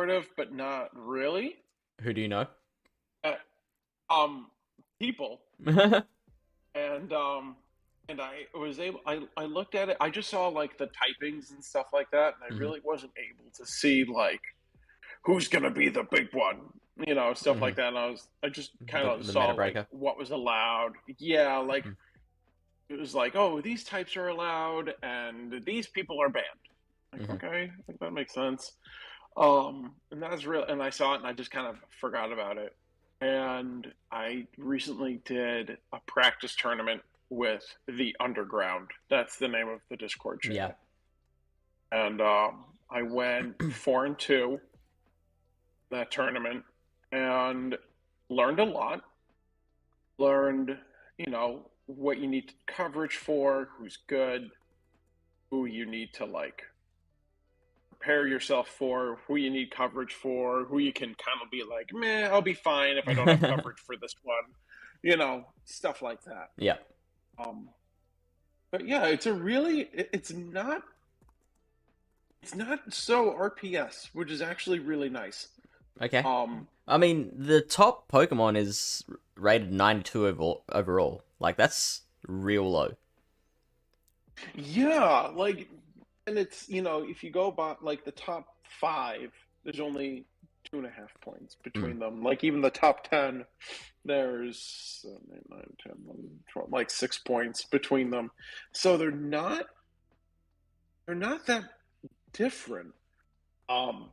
sort of, but not really. Who do you know? Uh, People, and I was able. I looked at it. I just saw like the typings and stuff like that, and I Hmm. really wasn't able to see like who's gonna be the big one, stuff like Hmm. that. And I just kind of The saw meta like breaker. what was allowed. Yeah, like Hmm. it was like, oh, these types are allowed and these people are banned. Like, Hmm. okay, I think that makes sense. And that's real. And I saw it and I just kind of forgot about it. And I recently did a practice tournament with the Underground. That's the name of the Discord Yeah. channel. And I went 4-2 that tournament and learned a lot. Learned, what you need coverage for, who's good, who you need to like prepare yourself for, who you need coverage for, who you can kind of be like, meh, I'll be fine if I don't have coverage for this one, stuff like that. Yeah. Um, but yeah, it's not so RPS, which is actually really nice. Okay. Um, I mean, the top Pokemon is rated 92 overall. Like, that's real low. yeah, like, and it's, if you go by like the top five, there's only 2.5 points Mm. between them. Like even the top 10, there's 7, 8, 9, 10, 11, 12, like 6 points between them. So they're not that different. Um,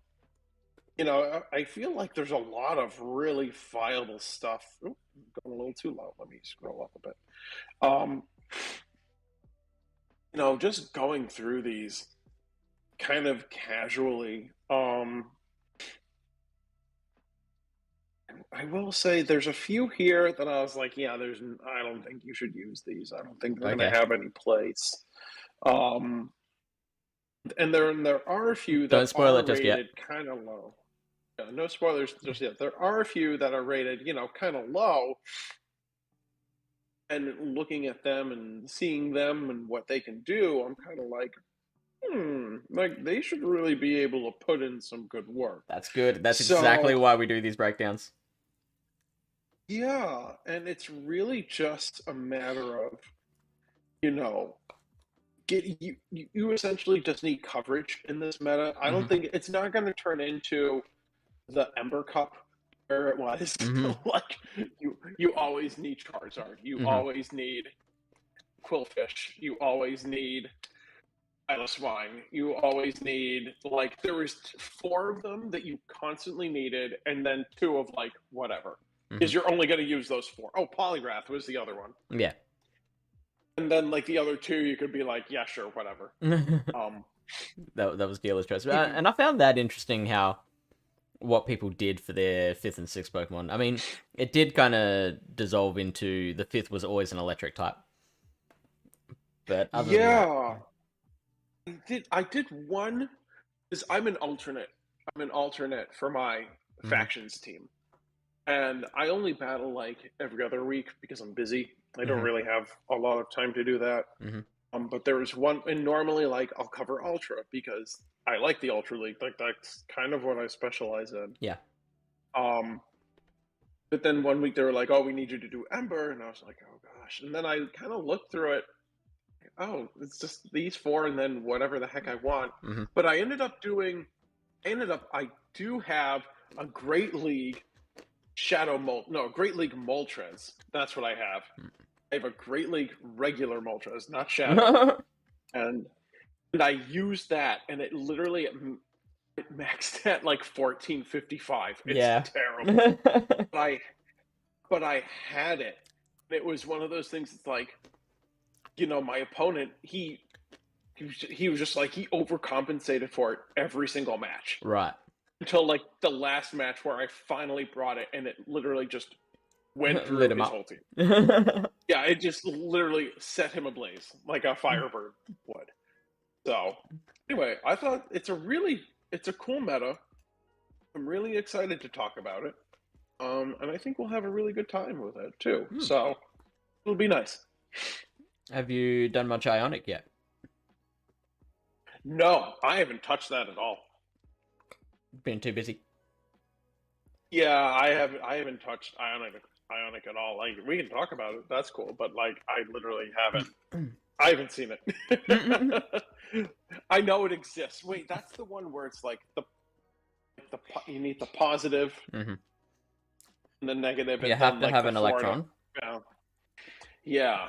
I feel like there's a lot of really viable stuff. Ooh, I'm going a little too low. Let me scroll up a bit. Um, just going through these kind of casually. I will say there's a few here that I was like, yeah, I don't think you should use these. I don't think they're going Okay. to have any place. Um, and there are a few Don't that spoil are it just yet. rated kind of low. Yeah, no spoilers just yet. There are a few that are rated, kind of low. And looking at them and seeing them and what they can do, I'm kind of like, like they should really be able to put in some good work. That's good. That's exactly So why we do these breakdowns. yeah, and it's really just a matter of, you know, you essentially just need coverage in this meta. I Hmm. don't think it's not going to turn into the Ember Cup where it was. Hmm. Like you always need Charizard, you Hmm. always need Quillfish, you always need Swine, you always need like there was four of them that you constantly needed, and then two of like whatever. Hmm. Because you're only going to use those four. Oh, Polygraph was the other one. Yeah. And then like the other two, you could be like, yeah, sure, whatever. that Um, that was dealer's choice, and I found that interesting how what people did for their fifth and sixth Pokemon. I mean, it did kind of dissolve into the fifth was always an electric type, but other than that, yeah, I did one because I'm an alternate for my hmm. factions team, and I only battle like every other week because I'm busy. I don't Hmm. really have a lot of time to do that. Hmm. But there was one, and normally like I'll cover Ultra because I like the Ultra League. Like that's kind of what I specialize in. Yeah. Um, but then one week they were like, "Oh, we need you to do Ember," and I was like, "Oh gosh!" And then I kind of looked through it. Oh, it's just these four, and then whatever the heck I want. Hmm. But I do have a Great League Great League Moltres. That's what I have. I have a Great League regular Moltres, not Shadow, and I used that, and it literally it maxed at like 1455. It's Yeah. terrible, but I had it. It was one of those things. It's like, my opponent, he was just like he overcompensated for it every single match Right. until like the last match where I finally brought it, and it literally just went Lit through him his up. whole team. Yeah, it just literally set him ablaze like a Firebird would. So anyway, I thought it's a cool meta. I'm really excited to talk about it. And I think we'll have a really good time with it too. Hmm. So it'll be nice. Have you done much Ionic yet? No, I haven't touched that at all. Been too busy. Yeah, I haven't touched Ionic at all. Like, we can talk about it. That's cool, but like, I literally haven't. I haven't seen it. I know it exists. Wait, that's the one where it's like you need the positive Mm-hmm. and the negative, You and have then to like have the an electron. Yeah. Yeah.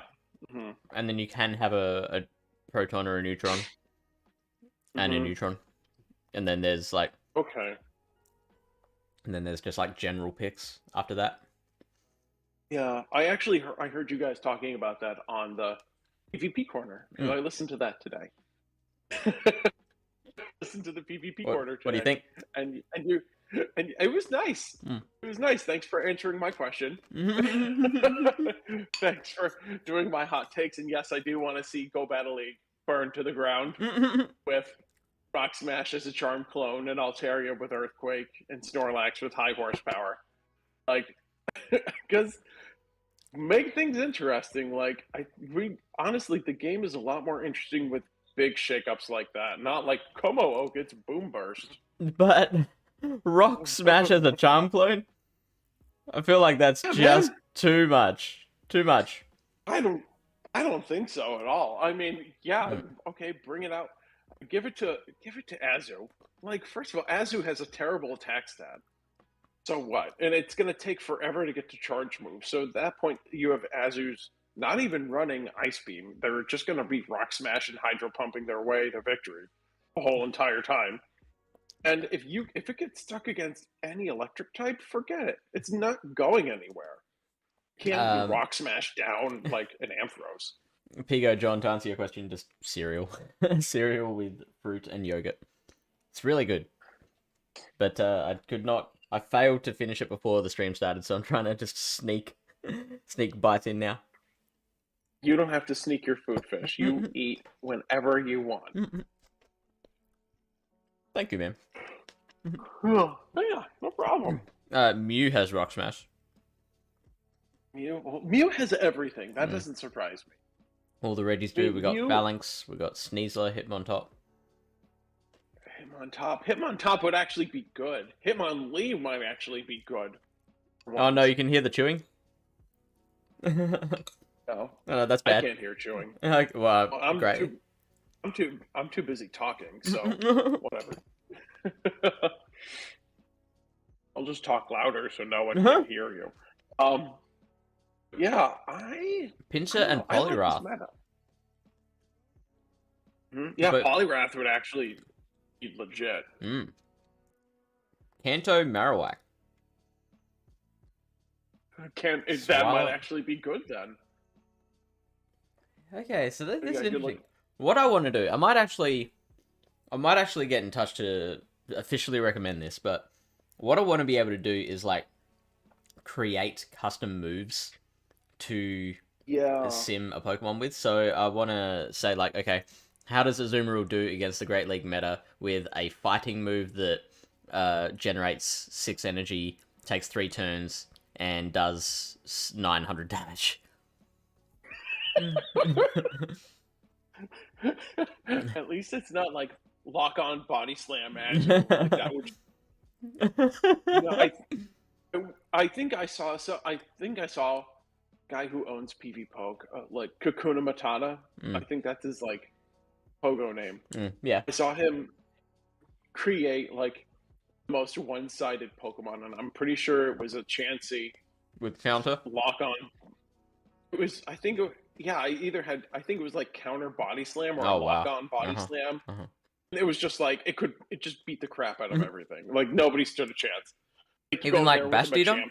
Mm-hmm. And then you can have a proton or a neutron. And a Mm-hmm. neutron. And then there's like... Okay. And then there's just like general picks after that. Yeah, I heard you guys talking about that on the PvP corner. I listened to that today. Listened to the PvP corner today. What do you think? And it was nice. It was nice. Thanks for answering my question. Thanks for doing my hot takes. And yes, I do want to see Go Battle League burn to the ground with Rock Smash as a Charm clone and Altaria with Earthquake and Snorlax with high horsepower. Like, because make things interesting. Like, honestly, the game is a lot more interesting with big shakeups like that. Not like Como gets Boom Burst. But Rock Smash as a Charm clone? I feel like that's just too much. Too much. I don't think so at all. I mean, yeah, okay, bring it out. Give it to Azu. Like, first of all, Azu has a terrible attack stat. So what? And it's going to take forever to get to charge move. So at that point, you have Azu's not even running Ice Beam. They're just going to be Rock Smash and Hydro Pumping their way to victory the whole entire time. And if it gets stuck against any electric type, forget it. It's not going anywhere. Can't Rock Smash down like an Ampharos. Pigo, John, to answer your question, just cereal. Cereal with fruit and yogurt. It's really good. But I failed to finish it before the stream started, so I'm trying to just sneak bites in now. You don't have to sneak your food, Fish. You eat whenever you want. Thank you, man. Oh, yeah, no problem. Mew has Rock Smash. Mew has everything. That doesn't surprise me. All the Reggies do. We got Phalanx, we got Sneasler, Hitmontop. Hitmontop would actually be good. Hitmonlee might actually be good. Oh no, you can hear the chewing? No. No, that's bad. I can't hear chewing. Well, great. I'm too busy talking, so whatever. I'll just talk louder so no one can hear you. Yeah, Pinsir and Poliwrath. Yeah, Poliwrath would actually be legit. Kanto Marowak. That might actually be good then. Okay, so this is interesting. What I want to do, I might actually get in touch to officially recommend this, but what I want to be able to do is like create custom moves to sim a Pokemon with. So I want to say like, okay, how does Azumarill do against the Great League meta with a fighting move that generates 6 energy, takes 3 turns, and does 900 damage? At least it's not like lock on body slam magic. Like that would. I think I saw a guy who owns PV Poke, like Kakuna Matata. I think that's his like Pogo name. Yeah. I saw him create like the most one-sided Pokemon, and I'm pretty sure it was a Chansey with counter lock on. It was, I think it was like counter body slam or a lock on body slam. It was just like it just beat the crap out of everything. Like nobody stood a chance. Even like Bastida? I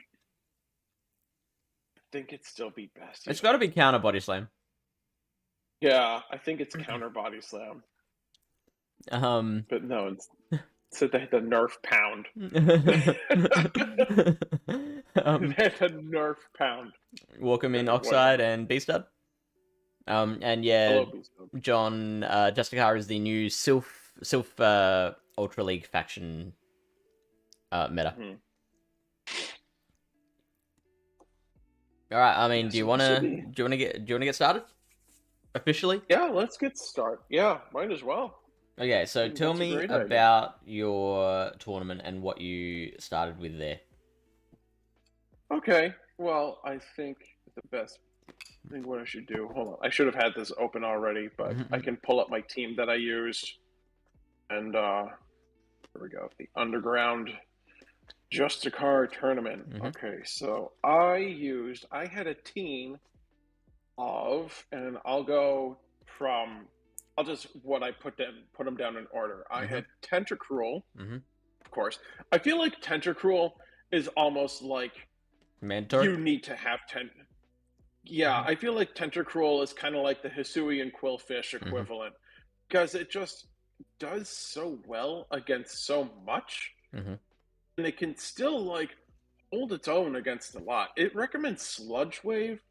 think it still beat Bastida. It's got to be counter body slam. Yeah, I think it's counter body slam. But no, it's said they had the Nerf pound. They had the Nerf pound. Welcome in Oxide and Beastad. And yeah, John, Justicar is the new Silph Ultra League faction meta. All right. I mean, do you wanna get started officially? Yeah, let's get started. Yeah, might as well. Okay, so tell That's a me great idea. about your tournament and what you started with there. Okay, well, I think the best thing what I should do. Hold on, I should have had this open already, but I can pull up my team that I used, and here we go. The Underground Justicar tournament. Okay, so I had a team of, and I'll go from, I'll just what I put them down in order. I had Tentacruel, of course. I feel like Tentacruel is almost like Mentor. you need to have Yeah, I feel like Tentacruel is kind of like the Hisuian Quillfish equivalent because it just does so well against so much, and it can still like hold its own against a lot. It recommends Sludge Wave.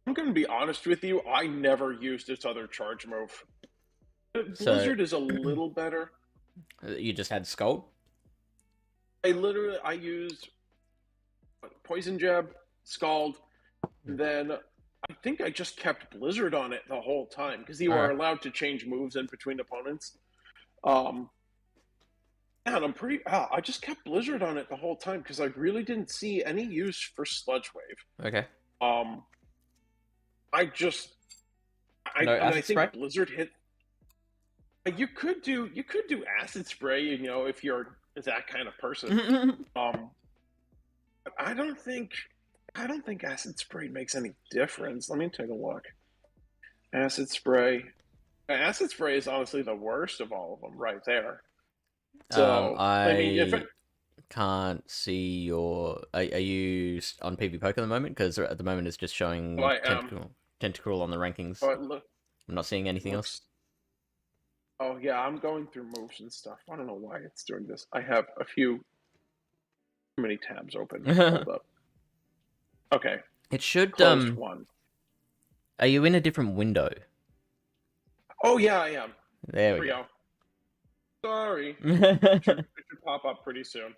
I'm going to be honest with you, I never used its other charge move. Blizzard is a little better. You just had Scald? I used Poison Jab, Scald, then I think I just kept Blizzard on it the whole time because you are allowed to change moves in between opponents. And I'm pretty. I just kept Blizzard on it the whole time because I really didn't see any use for Sludge Wave. Okay. I think Blizzard hit. You could do Acid Spray, you know, if you're that kind of person. I don't think Acid Spray makes any difference. Let me take a look. Acid Spray is honestly the worst of all of them, right there. So I mean, if can't see your. Are you on PvP Poke at the moment? Because at the moment it's just showing Tentacruel on the rankings. I'm not seeing anything else. Oh yeah, I'm going through moves and stuff. I don't know why it's doing this. I have a few too many tabs open. Hold up. Okay. It should. Closed one. Are you in a different window? Oh yeah, I am. There we go. Sorry. it should pop up pretty soon.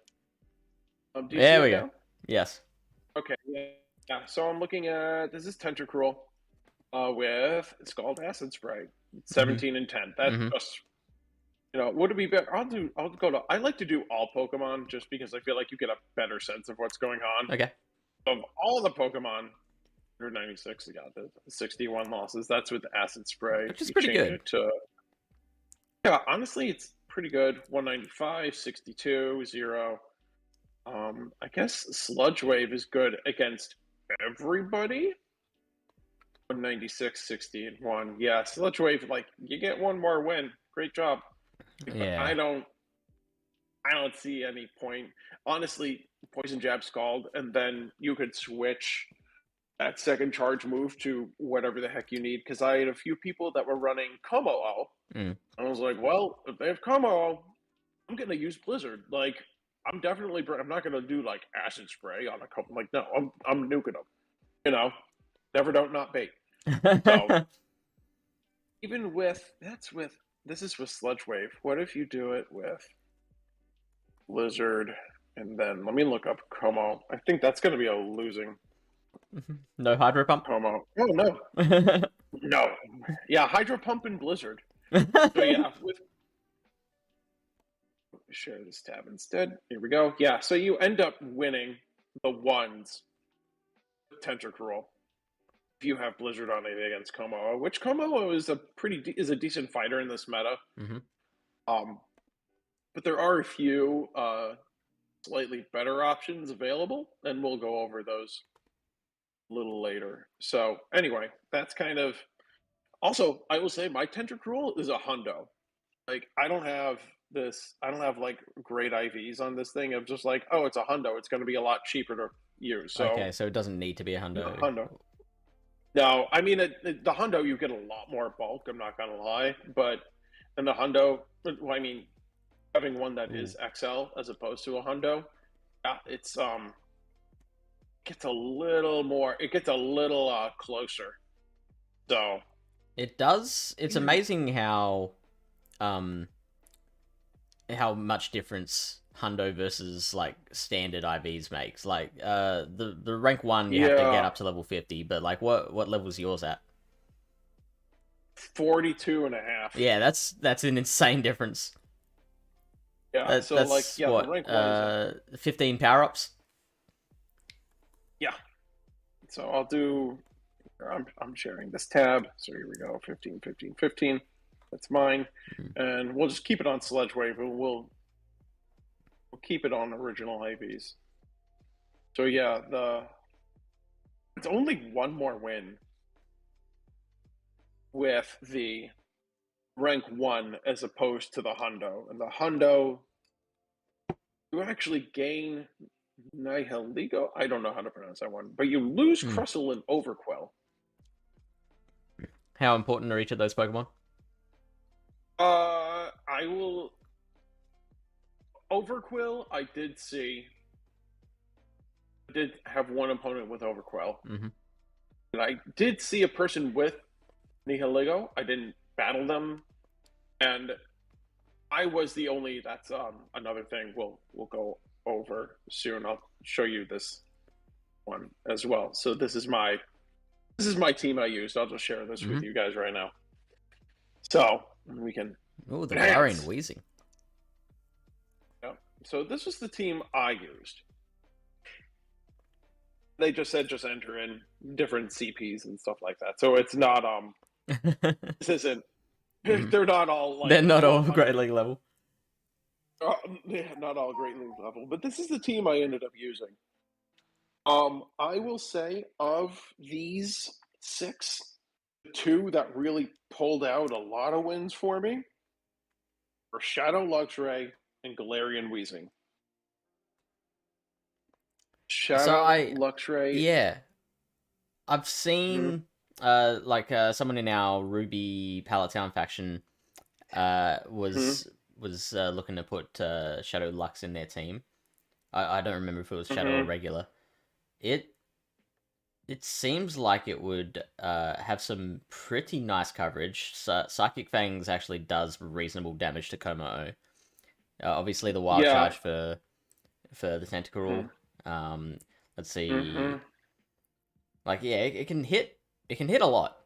There we go. Yes. Okay. Yeah. So I'm looking at this is Tentacruel, with it's called Acid Spray. 17 and 10. That's just, you know, would it be better? I like to do all Pokemon just because I feel like you get a better sense of what's going on. Okay. Of all the Pokemon, 196, you got the 61 losses. That's with Acid Spray. Which is pretty good. Yeah, honestly, it's pretty good. 195, 62, 0. I guess Sludge Wave is good against everybody. 196, 60, and 1. Yeah, Sludge Wave, like, you get one more win. Great job. Yeah. I don't see any point. Honestly, Poison Jab, Scald, and then you could switch that second charge move to whatever the heck you need. Because I had a few people that were running Como-O. And I was like, well, if they have Como-O, I'm going to use Blizzard. Like, I'm not going to do, like, Acid Spray on a couple. Like, no, I'm nuking them. You know? Never, don't, not bait. So, even this is with Sludge Wave. What if you do it with Blizzard, and then let me look up Como. I think that's going to be a losing. No Hydro Pump? Como. Oh, no. No. Yeah, Hydro Pump and Blizzard. So, yeah, share this tab instead. Here we go. Yeah, so you end up winning the ones with Tentacruel if you have Blizzard on it against Como, which Como is a decent fighter in this meta. But there are a few slightly better options available, and we'll go over those a little later. So anyway, that's kind of. Also, I will say my Tentacruel is a hundo. Like, I don't have like great IVs on this thing. I'm just like, oh, it's a hundo. It's going to be a lot cheaper to use. So okay, so it doesn't need to be a hundo. No, I mean, the hundo, you get a lot more bulk, I'm not going to lie. But in the hundo, well, I mean, having one that is XL as opposed to a hundo, it's gets a little more, it gets a little closer. So it does. It's amazing how much difference hundo versus like standard IVs makes. Like the rank 1 you have to get up to level 50, but like what level's yours at? 42.5. Yeah, that's an insane difference. Yeah, so That's like, yeah, what, the rank 1 is 15 power-ups? yeah. So I'll do. I'm sharing this tab. So here we go. 15, 15, 15. That's mine, and we'll just keep it on Sledge Wave, and we'll keep it on original AVs. So yeah, it's only one more win with the rank 1 as opposed to the Hundo. And the Hundo, you actually gain Nihiligo. I don't know how to pronounce that one, but you lose Crustle and Overquill. How important are each of those Pokemon? I will. Overquill, I did see. I did have one opponent with Overquill. And I did see a person with Nihiligo. I didn't battle them. And I was the only. That's another thing we'll go over soon. I'll show you this one as well. So this is my team I used. I'll just share this with you guys right now. So we can. Oh, the Galarian Wheezing. Yeah. So this was the team I used. They just said just enter in different CPs and stuff like that. So it's not this isn't. They're not all like. They're not all Great League level. Yeah, not all Great League level, but this is the team I ended up using. I will say of these 6, the 2 that really pulled out a lot of wins for me were Shadow Luxray and Galarian Wheezing. Shadow Luxray. Yeah, I've seen someone in our Ruby Pallet Town faction was looking to put Shadow Lux in their team. I don't remember if it was Shadow or regular. It seems like it would have some pretty nice coverage. Psychic Fangs actually does reasonable damage to Komo-o. Obviously the Wild Charge for the Tentacruel. Let's see. Like, yeah, it can hit a lot.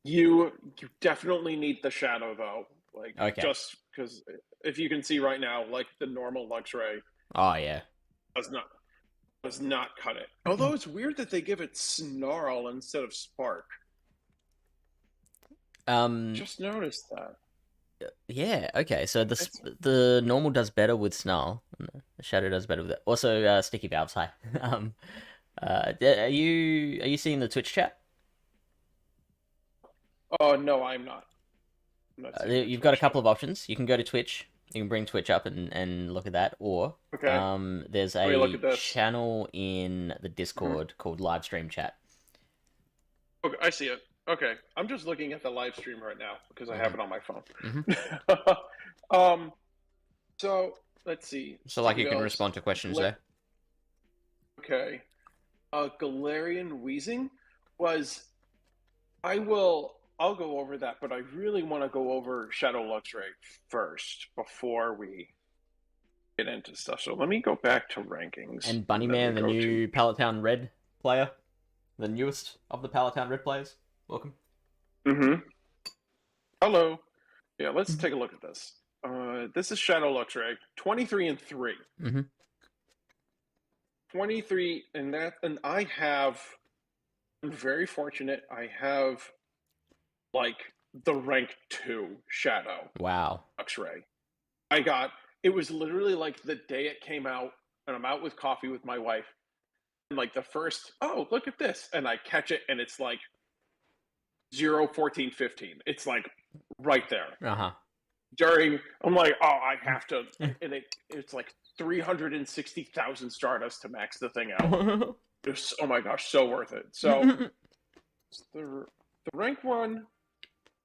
You definitely need the Shadow though. Like, just because if you can see right now, like the normal Luxray. Oh yeah. Does not cut it. Although it's weird that they give it Snarl instead of Spark. Just noticed that. Yeah. Okay. So the normal does better with Snarl. The Shadow does better with it. Also, Sticky Valves. Hi. Are you seeing the Twitch chat? Oh no, I'm not. You've got a couple of options. You can go to Twitch. You can bring Twitch up and look at that, or there's a channel in the Discord called Live Stream Chat. Okay, I see it. Okay, I'm just looking at the live stream right now because I have it on my phone. So let's see. So like you can respond to questions there. Okay. Galarian Wheezing was. I'll go over that, but I really want to go over Shadow Luxray first before we get into stuff. So let me go back to rankings. And Bunnyman, the new Pallet Town Red player, the newest of the Pallet Town Red players. Welcome. Hello. Yeah, let's take a look at this. This is Shadow Luxray, 23-3. 23, and I'm very fortunate. I have like the rank 2 Shadow. Wow. Luxray. It was literally like the day it came out, and I'm out with coffee with my wife, and like the first, oh, look at this, and I catch it, and it's like 0, 14, 15. It's like right there. I'm like, oh, I have to, and it's like 360,000 Stardust to max the thing out. Oh my gosh, so worth it. So the rank 1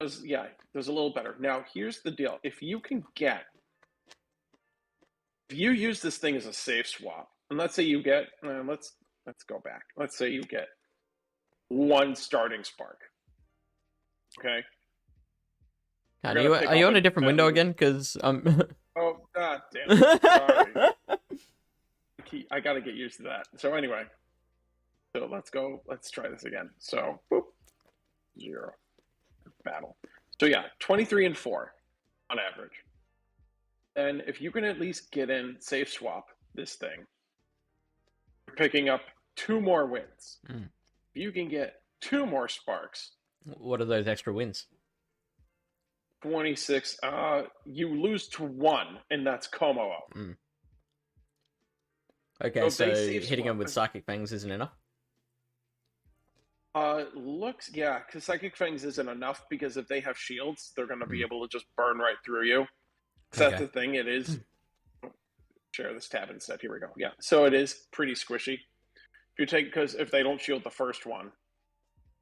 does a little better. Now here's the deal: if you use this thing as a safe swap, and let's say you get, let's go back. Let's say you get 1 starting spark. Okay. Are you on a different window again? Because Oh god damn it! Sorry. I gotta get used to that. So anyway, so let's go. Let's try this again. So boop, 0. battle. So yeah, 23 and 4 on average. And if you can at least get in safe swap this thing, you're picking up 2 more wins. Mm. If you can get 2 more sparks. What are those extra wins? 26. You lose to 1, and that's Como. Mm. Okay, so hitting them with Psychic Fangs isn't enough? Yeah, because Psychic Fangs isn't enough, because if they have shields, they're going to be able to just burn right through you. So that's the thing, it is... Share this tab instead, here we go. Yeah, so it is pretty squishy. If you take, because if they don't shield the first one,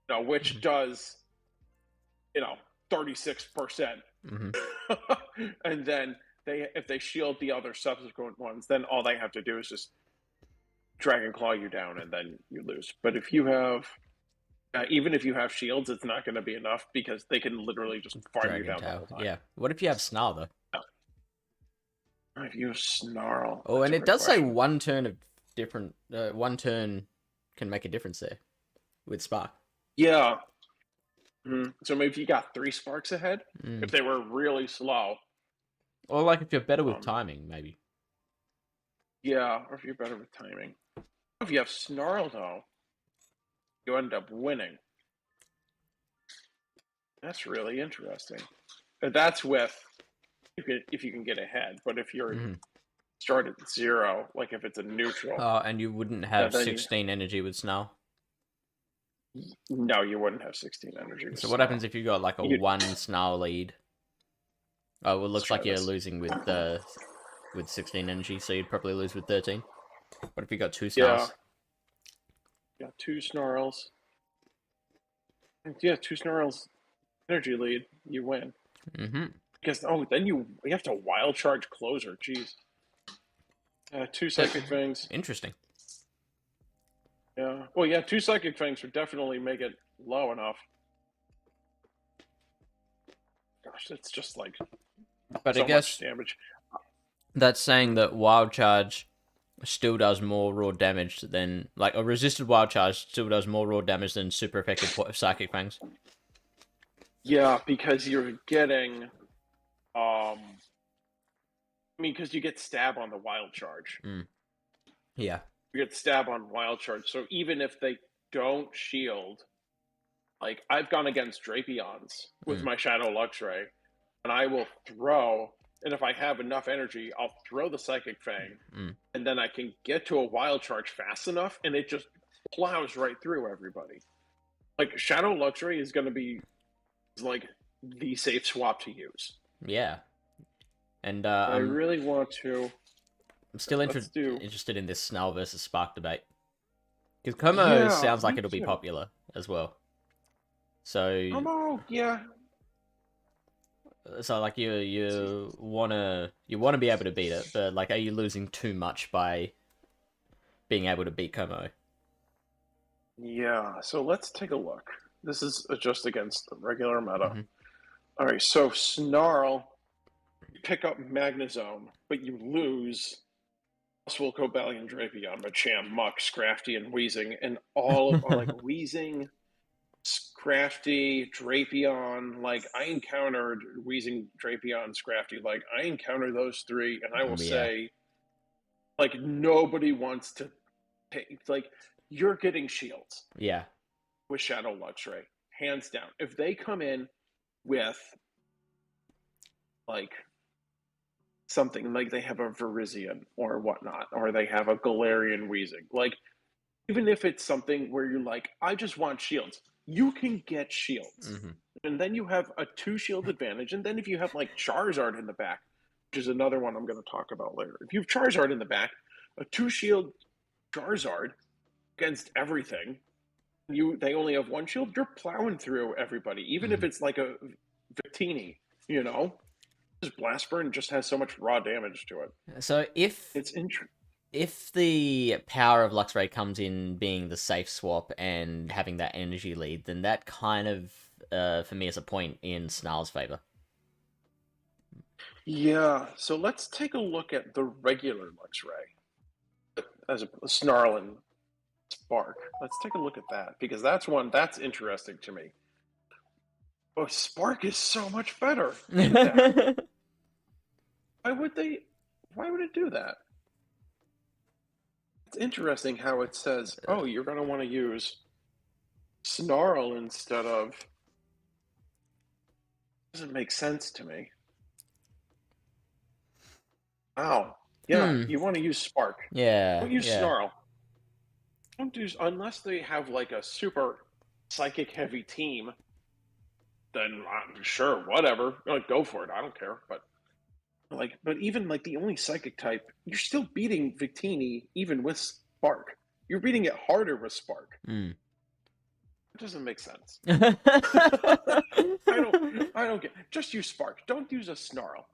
you know, which does, you know, 36%. And then if they shield the other subsequent ones, then all they have to do is just Dragon Claw you down, and then you lose. But if you have, even if you have shields, it's not going to be enough, because they can literally just farm you down the whole time. Yeah. What if you have Snarl, though? If you Snarl. Oh, and it does say 1 turn of different. 1 turn can make a difference there with Spark. Yeah. So maybe if you got 3 sparks ahead, if they were really slow. Or like if you're better with timing, maybe. Yeah, or if you're better with timing. If you have Snarl, though, you end up winning. That's really interesting. That's with if you can get ahead, but if you're start at 0, like if it's a neutral. Oh, and you wouldn't have 16 energy with Snarl? No, you wouldn't have 16 energy with So what happens if you got like a 1 Snarl lead? Oh, well, it looks like you're losing with 16 energy, so you'd probably lose with 13. What if you got 2 Snarls? Yeah, 2 Snarls. Yeah, 2 Snarls energy lead, you win. Because then you have to wild charge closer. Jeez. 2 Psychic Fangs. Interesting. Yeah. Well, yeah, 2 Psychic Fangs would definitely make it low enough. Gosh, that's just like but so I guess much damage. That's saying that Wild Charge still does more raw damage than... Like, a resisted Wild Charge still does more raw damage than super effective Psychic Fangs. Yeah, because you're getting... I mean, because you get stab on the Wild Charge. Yeah. You get stab on Wild Charge. So even if they don't shield... Like, I've gone against Drapions with my Shadow Luxray, and I will throw... And if I have enough energy, I'll throw the Psychic Fang, and then I can get to a Wild Charge fast enough, and it just plows right through everybody. Like, Shadow Luxray is going to be, like, the safe swap to use. Yeah. And I really want to... I'm still interested in this Snarl versus Spark debate. Because Como sounds like it'll be popular as well. So... Como, yeah. So like you wanna be able to beat it, but like, are you losing too much by being able to beat Como? Yeah. So let's take a look. This is just against the regular meta. All right. So Snarl, you pick up Magnezone, but you lose Will Cobalion, Drapion, Machamp, Muk, Scrafty, and Weezing, and all of like Weezing, Scrafty, Drapion. Like, I encountered Weezing, Drapion, Scrafty. Like, I encountered those 3, and I will say, like, nobody wants to take, like, you're getting shields. Yeah. With Shadow Luxray, hands down. If they come in with, like, something like they have a Virizion or whatnot, or they have a Galarian Weezing, like, even if it's something where you're like, I just want shields, you can get shields. And then you have a 2 shield advantage. And then if you have like Charizard in the back, which is another one I'm going to talk about later. If you have Charizard in the back, a 2 shield Charizard against everything, they only have 1 shield, you're plowing through everybody. Even if it's like a Victini, you know? Just Blast Burn just has so much raw damage to it. So if the power of Luxray comes in being the safe swap and having that energy lead, then that kind of, for me, is a point in Snarl's favor. Yeah, so let's take a look at the regular Luxray as a Snarl and Spark. Let's take a look at that, because that's one that's interesting to me. Oh, Spark is so much better. Do that. Why would they? Why would it do that? It's interesting how it says, "Oh, you're going to want to use Snarl instead of." Doesn't make sense to me. Wow. Yeah, you want to use Spark. Yeah. Don't use Snarl. Don't do unless they have like a super psychic heavy team. Then sure, whatever. Like, go for it. I don't care. But even like the only psychic type, you're still beating Victini even with Spark. You're beating it harder with Spark. It doesn't make sense. I don't get. Just use Spark. Don't use a Snarl.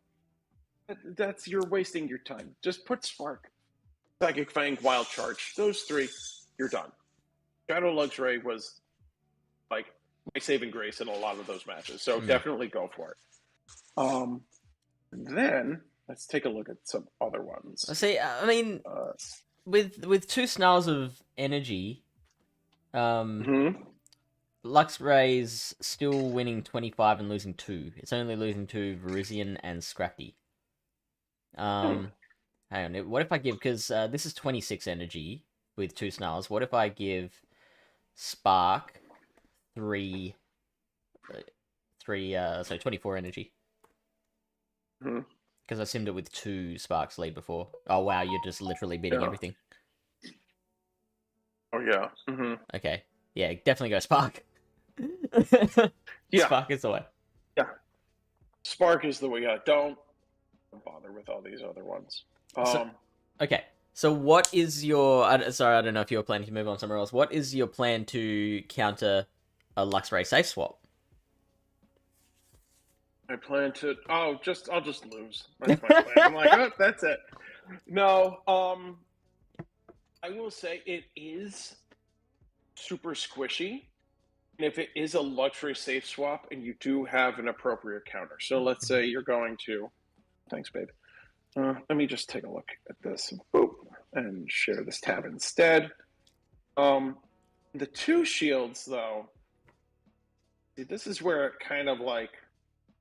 That's you're wasting your time. Just put Spark, Psychic Fang, Wild Charge. Those three, you're done. Shadow Luxray was like my saving grace in a lot of those matches, so definitely go for it. Then let's take a look at some other ones. See, I mean, with 2 snarls of energy, Luxray's still winning 25 and losing 2. It's only losing to Verizian and Scrafty. Hang on, what if I give, because this is 26 energy with 2 snarls, what if I give Spark 3, so 24 energy? Because I simmed it with 2 Sparks lead before. Oh wow, you're just literally beating everything. Oh yeah. Okay. Yeah, definitely go Spark. Yeah. Spark is the way. Yeah. Spark is the way. Yeah. Don't bother with all these other ones. Okay. So what is your... Sorry, I don't know if you were planning to move on somewhere else. What is your plan to counter a Luxray safe swap? I plan to. I'll just lose. That's my plan. I'm like, oh, that's it. No. I will say it is super squishy. And if it is a luxury safe swap and you do have an appropriate counter. So let's say you're going to. Thanks, babe. Let me just take a look at this. Boop, and share this tab instead. The 2 shields, though. See, this is where it kind of like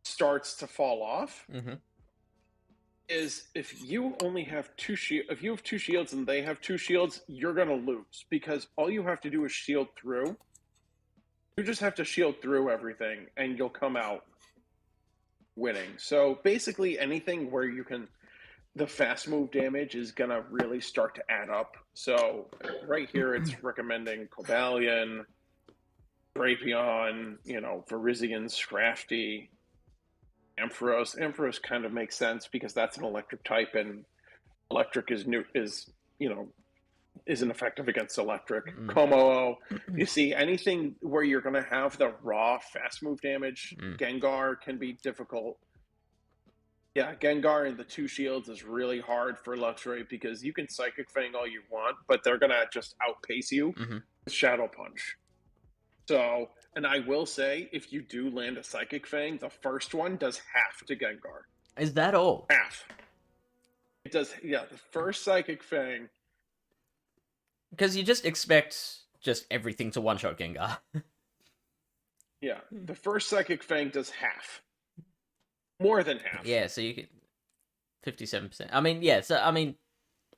starts to fall off. Is if you only have 2 shields, if you have 2 shields and they have 2 shields, you're gonna lose because all you have to do is shield through. You just have to shield through everything, and you'll come out winning. So basically, anything where you can, the fast move damage is gonna really start to add up. So right here, it's recommending Cobalion, Drapion, Verizian, Scrafty. Ampharos. Ampharos kind of makes sense because that's an electric type, and electric isn't effective against electric. Como, you see anything where you're going to have the raw fast move damage. Gengar can be difficult. Yeah, Gengar and the 2 shields is really hard for Luxray because you can Psychic Fang all you want, but they're going to just outpace you with Shadow Punch. So, and I will say, if you do land a Psychic Fang, the first one does half to Gengar. Is that all? Half. It does, yeah, the first Psychic Fang. Because you just expect just everything to one-shot Gengar. Yeah, the first Psychic Fang does half. More than half. Yeah, so you could... 57%. I mean, yeah, so, I mean,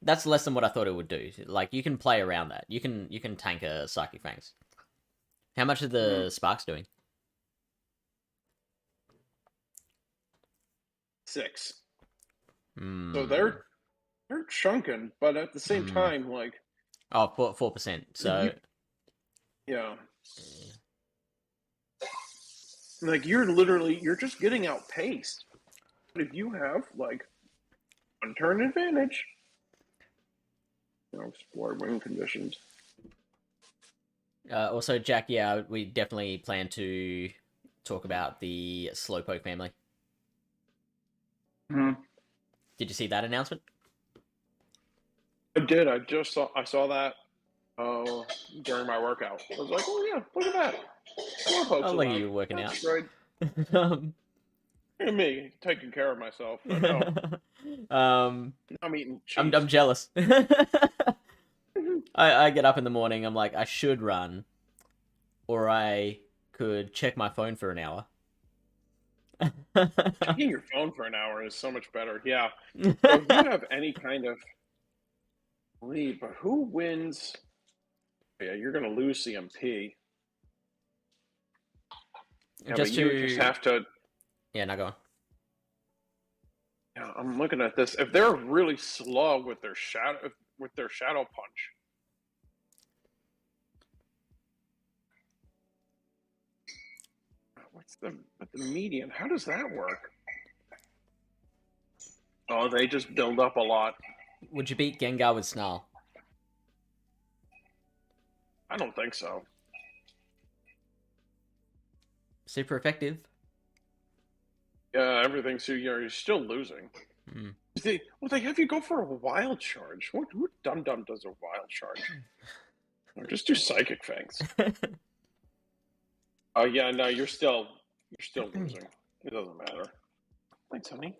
that's less than what I thought it would do. Like, you can play around that. You can tank a Psychic Fangs. How much are the Sparks doing? 6. So they're chunking, but at the same time, like... Oh, 4%, so... Yeah. Like, you're just getting outpaced. But if you have, like, 1 turn advantage, explore win conditions. Also, Jack, yeah, we definitely plan to talk about the Slowpoke family. Did you see that announcement? I did. I saw that during my workout. I was like, oh yeah, look at that. Slowpoke's Oh, look at alive. you working That's out. Right. And me taking care of myself. I'm eating cheese. I'm jealous. I get up in the morning, I'm like, I should run, or I could check my phone for an hour. Checking your phone for an hour is so much better. Yeah. So if you have any kind of lead, but who wins? Yeah, you're going to lose CMP. Yeah, Just but you just have to. Yeah, now go on. Yeah, I'm looking at this. If they're really slow with their shadow punch, what's the median? How does that work? Oh, they just build up a lot. Would you beat Gengar with Snarl? I don't think so. Super effective. Yeah, everything. So you're still losing. They have you go for a wild charge. What dum dum does a wild charge? Or just do psychic fangs. Oh yeah, no, you're still losing. It doesn't matter. Thanks, honey.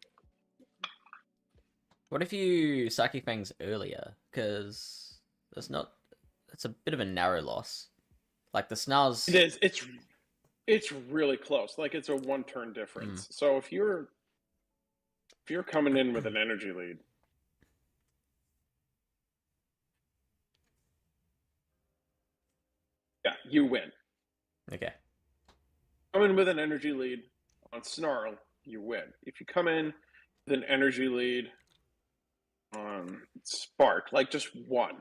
What if you Psychic Fangs earlier? Because that's a bit of a narrow loss. Like the Snarls. It is. It's really close. Like it's a 1 turn difference. So if you're coming in with an energy lead, yeah, you win. Okay. Come in with an energy lead on Snarl, you win. If you come in with an energy lead on Spark, like just 1,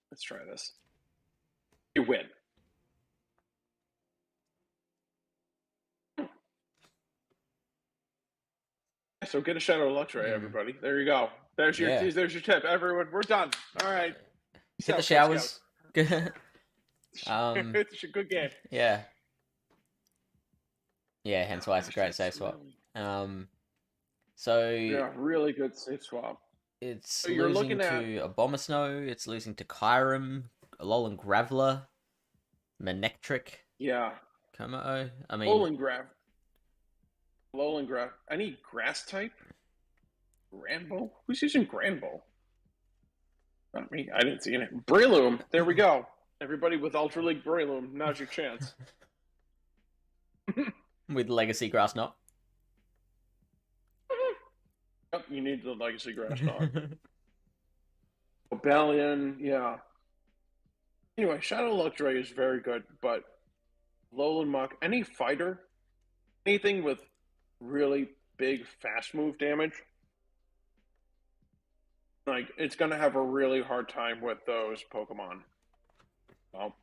let's try this, you win. So get a Shadow Luxray, everybody. There you go. There's your tip, everyone. We're done. All right. Hit the showers. It's a good game. Yeah. Yeah, hence why it's a great safe swap. So yeah, really good safe swap. It's so you're losing to Abomasnow, it's losing to Kyurem, Alolan Graveler, Manectric. Yeah. Komodo. I mean Alolan Grav. Any grass type? Granbull? Who's using Granbull? Not me. I didn't see any. Breloom. There we go. Everybody with Ultra League Breloom. Now's your chance. With Legacy Grass Knot. Yep, you need the Legacy Grass Knot. Rebellion, yeah. Anyway, Shadow Luxray is very good, but Alolan Muck, any fighter, anything with really big fast move damage, like it's going to have a really hard time with those Pokemon. Well,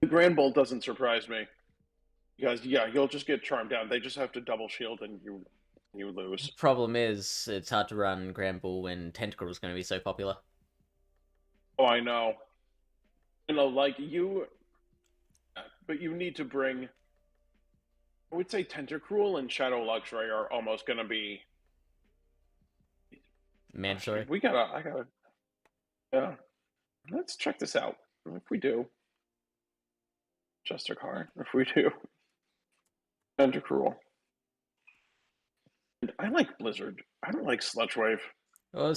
the Granbull doesn't surprise me. Because, yeah, you'll just get charmed down. They just have to double shield and you lose. The problem is, it's hard to run Granbull when Tentacruel is going to be so popular. Oh, I know. You know, like you... But you need to bring... I would say Tentacruel and Shadow Luxray are almost going to be... Mandatory. I gotta... Yeah. Let's check this out. If we do... Justicar. If we do... Tentacruel. And I like Blizzard. I don't like Sludge Wave. Well,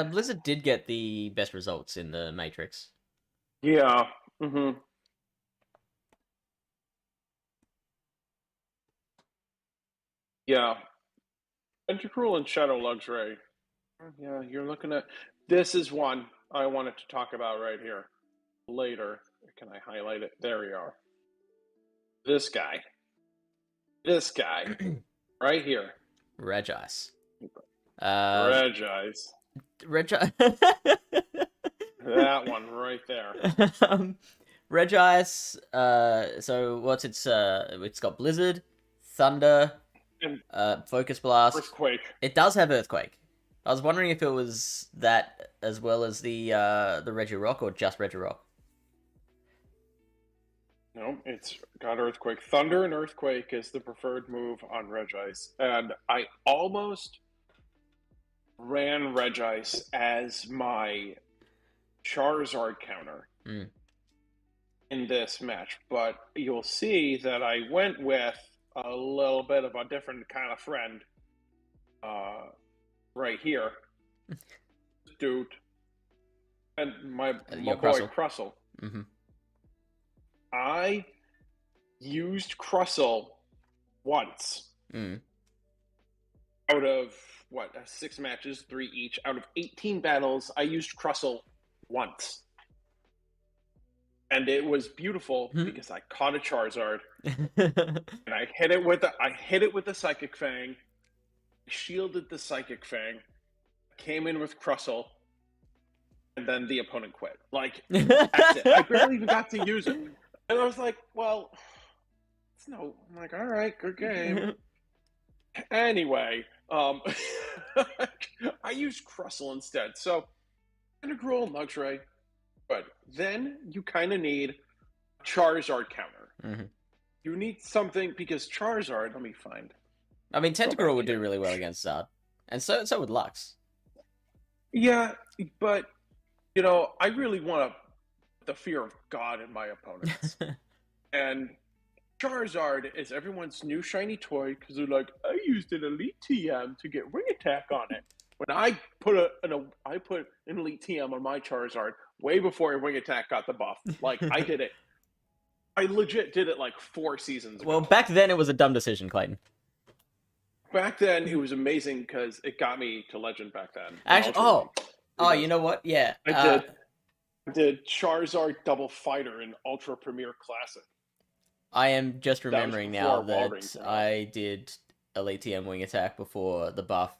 Blizzard did get the best results in the Matrix. Yeah. Mm-hmm. Yeah. Tentacruel and Shadow Luxray. Yeah, you're looking at... This is one I wanted to talk about right here. Later. Can I highlight it? There we are. This guy. This guy. Right here. Regice. Regice. That one right there. Regice, so what's it's got Blizzard, Thunder, Focus Blast, Earthquake. It does have Earthquake. I was wondering if it was that as well as the Regirock or just Regirock. No, it's got Earthquake. Thunder and Earthquake is the preferred move on Regice. And I almost ran Regice as my Charizard counter in this match. But you'll see that I went with a little bit of a different kind of friend right here. Dude. And my boy Crustle. Mm-hmm. I used Crustle once. Mm. Out of, 6 matches, 3 each. Out of 18 battles, I used Crustle once. And it was beautiful because I caught a Charizard. And I hit it with the Psychic Fang. Shielded the Psychic Fang. Came in with Crustle. And then the opponent quit. Like, that's it. I barely even got to use it. And I was like, well, it's no. I'm like, all right, good game. Anyway, I used Crustle instead. So, Integral and Luxray, but then you kind of need a Charizard counter. Mm-hmm. You need something because Charizard. Let me find. I mean, Tentacruel would do really well against Zard, and so would Lux. Yeah, but I really want to put the fear of God in my opponents, and Charizard is everyone's new shiny toy because they're like, I used an Elite TM to get Wing Attack on it. When I put an Elite TM on my Charizard way before Wing Attack got the buff. Like, I did it. I legit did it like 4 seasons ago. Well, back then it was a dumb decision, Clayton. Back then it was amazing because it got me to Legend back then. Actually, you know what? Yeah. I did Charizard Double Fighter in Ultra Premier Classic. I am just remembering now that I did Elite TM Wing Attack before the buff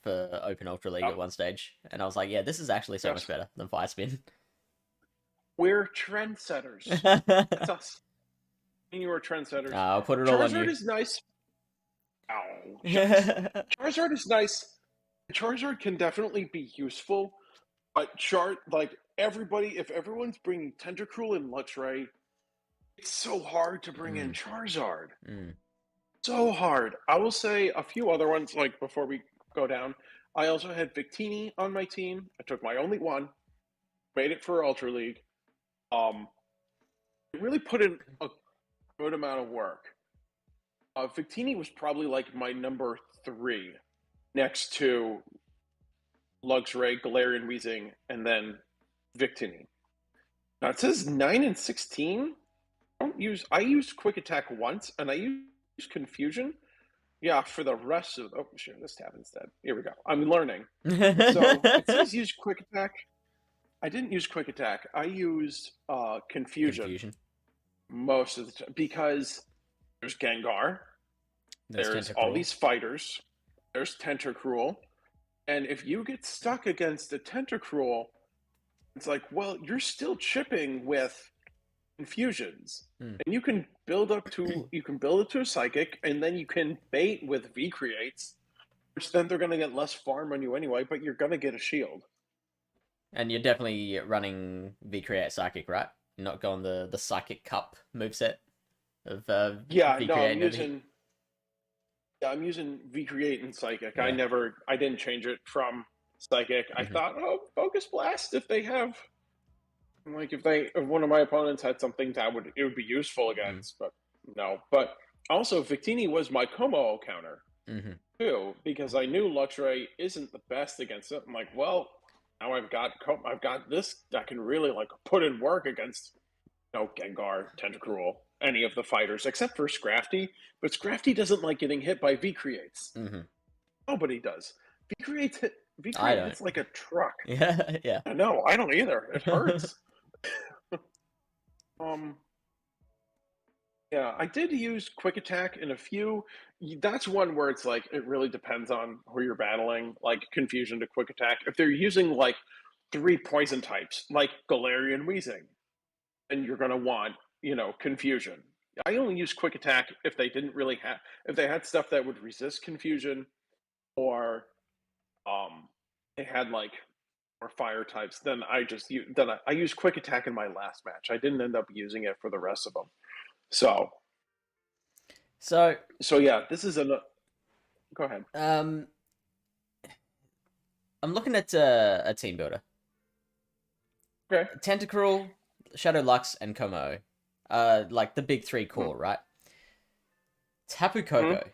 for Open Ultra League at one stage, and I was like, yeah, this is actually so much better than Fire Spin. We're trendsetters. That's us. You were trendsetters. I'll put it all on you. Charizard is nice. Ow. Charizard is nice. Charizard can definitely be useful, but if everyone's bringing Tentacruel and Luxray, it's so hard to bring in Charizard. So hard. I will say a few other ones, like, before we go down. I also had Victini on my team. I took my only one, made it for Ultra League. It really put in a good amount of work. Victini was probably like my number 3 next to Luxray, Galarian Weezing, and then Victini. Now it says 9 and 16. I used Quick Attack once, and I used Confusion. Yeah, for the rest of... Oh, sure, this tab instead. Here we go. I'm learning. So it says use Quick Attack. I didn't use Quick Attack. I used Confusion most of the time because there's Gengar, there's all these fighters, there's Tentacruel, and if you get stuck against a Tentacruel, it's like, well, you're still chipping with Confusions, and you can build it to a Psychic, and then you can bait with V-Creates, which then they're going to get less farm on you anyway, but you're going to get a shield. And you're definitely running V-Create Psychic, right? You're not going the Psychic Cup moveset of V-Create. I'm using V-Create and Psychic. Yeah. I didn't change it from Psychic. I thought, Focus Blast if they have... Like, if one of my opponents had something it would be useful against, but no. But also, Victini was my Como counter, too, because I knew Luxray isn't the best against it. I'm like, well, now I've got this that can really, like, put in work against, Gengar, Tentacruel, any of the fighters, except for Scrafty. But Scrafty doesn't like getting hit by V-Creates. Nobody does. V-Creates hits like a truck. Yeah. No, I don't either. It hurts. Yeah, I did use Quick Attack in a few. That's one where it's like, it really depends on who you're battling, like Confusion to Quick Attack. If they're using like 3 poison types, like Galarian Weezing, then you're going to want, Confusion. I only use Quick Attack if they if they had stuff that would resist Confusion, or they had like or fire types, then I used Quick Attack in my last match. I didn't end up using it for the rest of them. So yeah, this is go ahead. I'm looking at a team builder. Okay. Tentacruel, Shadow Lux, and Como. Like the big 3 core, right? Tapu Koko